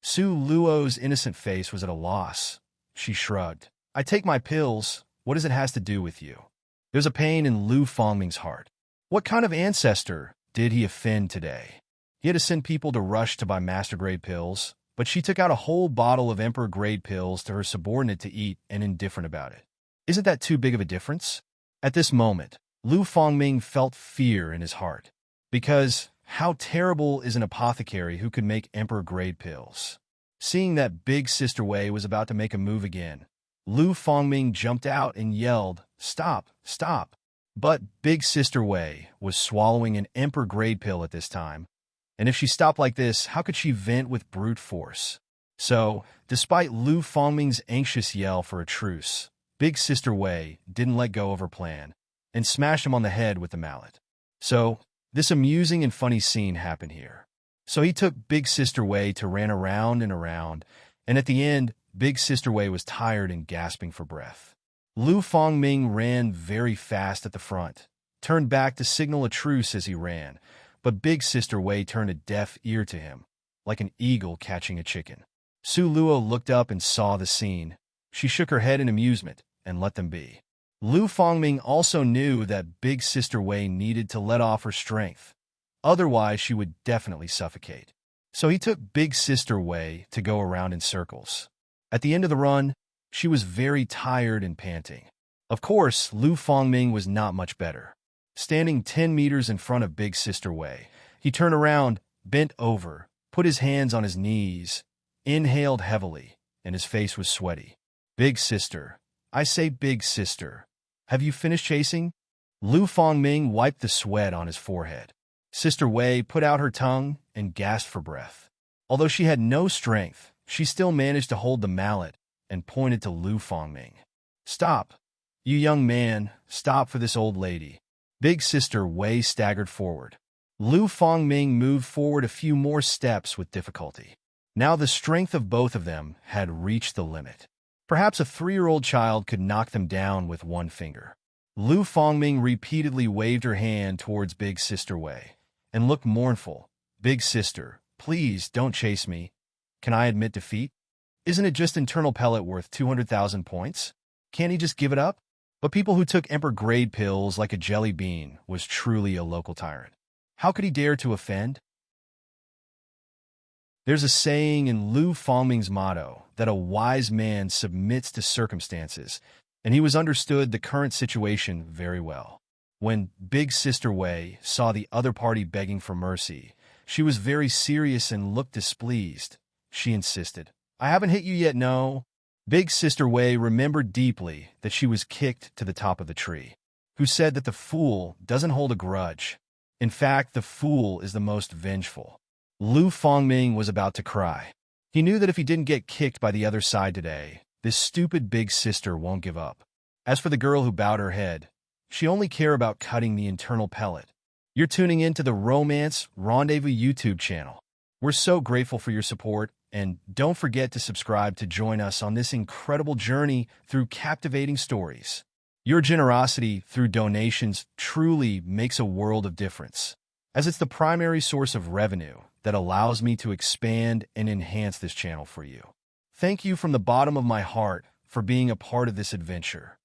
Su Luo's innocent face was at a loss. She shrugged. "I take my pills. What does it has to do with you?" There's a pain in Lu Fongming's heart. What kind of ancestor did he offend today? He had to send people to rush to buy master-grade pills, but she took out a whole bottle of emperor-grade pills to her subordinate to eat and indifferent about it. Isn't that too big of a difference? At this moment, Lu Fongming felt fear in his heart. Because how terrible is an apothecary who could make emperor-grade pills? Seeing that Big Sister Wei was about to make a move again, Lu Fongming jumped out and yelled, "Stop, stop." But Big Sister Wei was swallowing an emperor-grade pill at this time, and if she stopped like this, how could she vent with brute force? So, despite Lu Fongming's anxious yell for a truce, Big Sister Wei didn't let go of her plan and smashed him on the head with the mallet. So, this amusing and funny scene happened here. So he took Big Sister Wei to ran around and around, and at the end, Big Sister Wei was tired and gasping for breath. Lu Fongming ran very fast at the front, turned back to signal a truce as he ran, but Big Sister Wei turned a deaf ear to him, like an eagle catching a chicken. Su Luo looked up and saw the scene. She shook her head in amusement and let them be. Lu Fongming also knew that Big Sister Wei needed to let off her strength. Otherwise, she would definitely suffocate. So he took Big Sister Wei to go around in circles. At the end of the run, she was very tired and panting. Of course, Lu Fongming was not much better. Standing 10 meters in front of Big Sister Wei, he turned around, bent over, put his hands on his knees, inhaled heavily, and his face was sweaty. "Big Sister, I say Big Sister, have you finished chasing?" Lu Fongming wiped the sweat on his forehead. Sister Wei put out her tongue and gasped for breath. Although she had no strength, she still managed to hold the mallet and pointed to Lu Fongming. "Stop. You young man, stop for this old lady." Big Sister Wei staggered forward. Lu Fongming moved forward a few more steps with difficulty. Now the strength of both of them had reached the limit. Perhaps a 3-year-old child could knock them down with one finger. Lu Fongming repeatedly waved her hand towards Big Sister Wei and looked mournful. "Big Sister, please don't chase me. Can I admit defeat? Isn't it just internal pellet worth 200,000 points? Can't he just give it up?" But people who took emperor-grade pills like a jelly bean was truly a local tyrant. How could he dare to offend? There's a saying in Lu Fongming's motto that a wise man submits to circumstances, and he was understood the current situation very well. When Big Sister Wei saw the other party begging for mercy, she was very serious and looked displeased. She insisted, "I haven't hit you yet, no." Big Sister Wei remembered deeply that she was kicked to the top of the tree, who said that the fool doesn't hold a grudge. In fact, the fool is the most vengeful. Lu Fongming was about to cry. He knew that if he didn't get kicked by the other side today, this stupid big sister won't give up. As for the girl who bowed her head, she only cared about cutting the internal pellet. You're tuning into the Romance Rendezvous YouTube channel. We're so grateful for your support, and don't forget to subscribe to join us on this incredible journey through captivating stories. Your generosity through donations truly makes a world of difference, as it's the primary source of revenue that allows me to expand and enhance this channel for you. Thank you from the bottom of my heart for being a part of this adventure.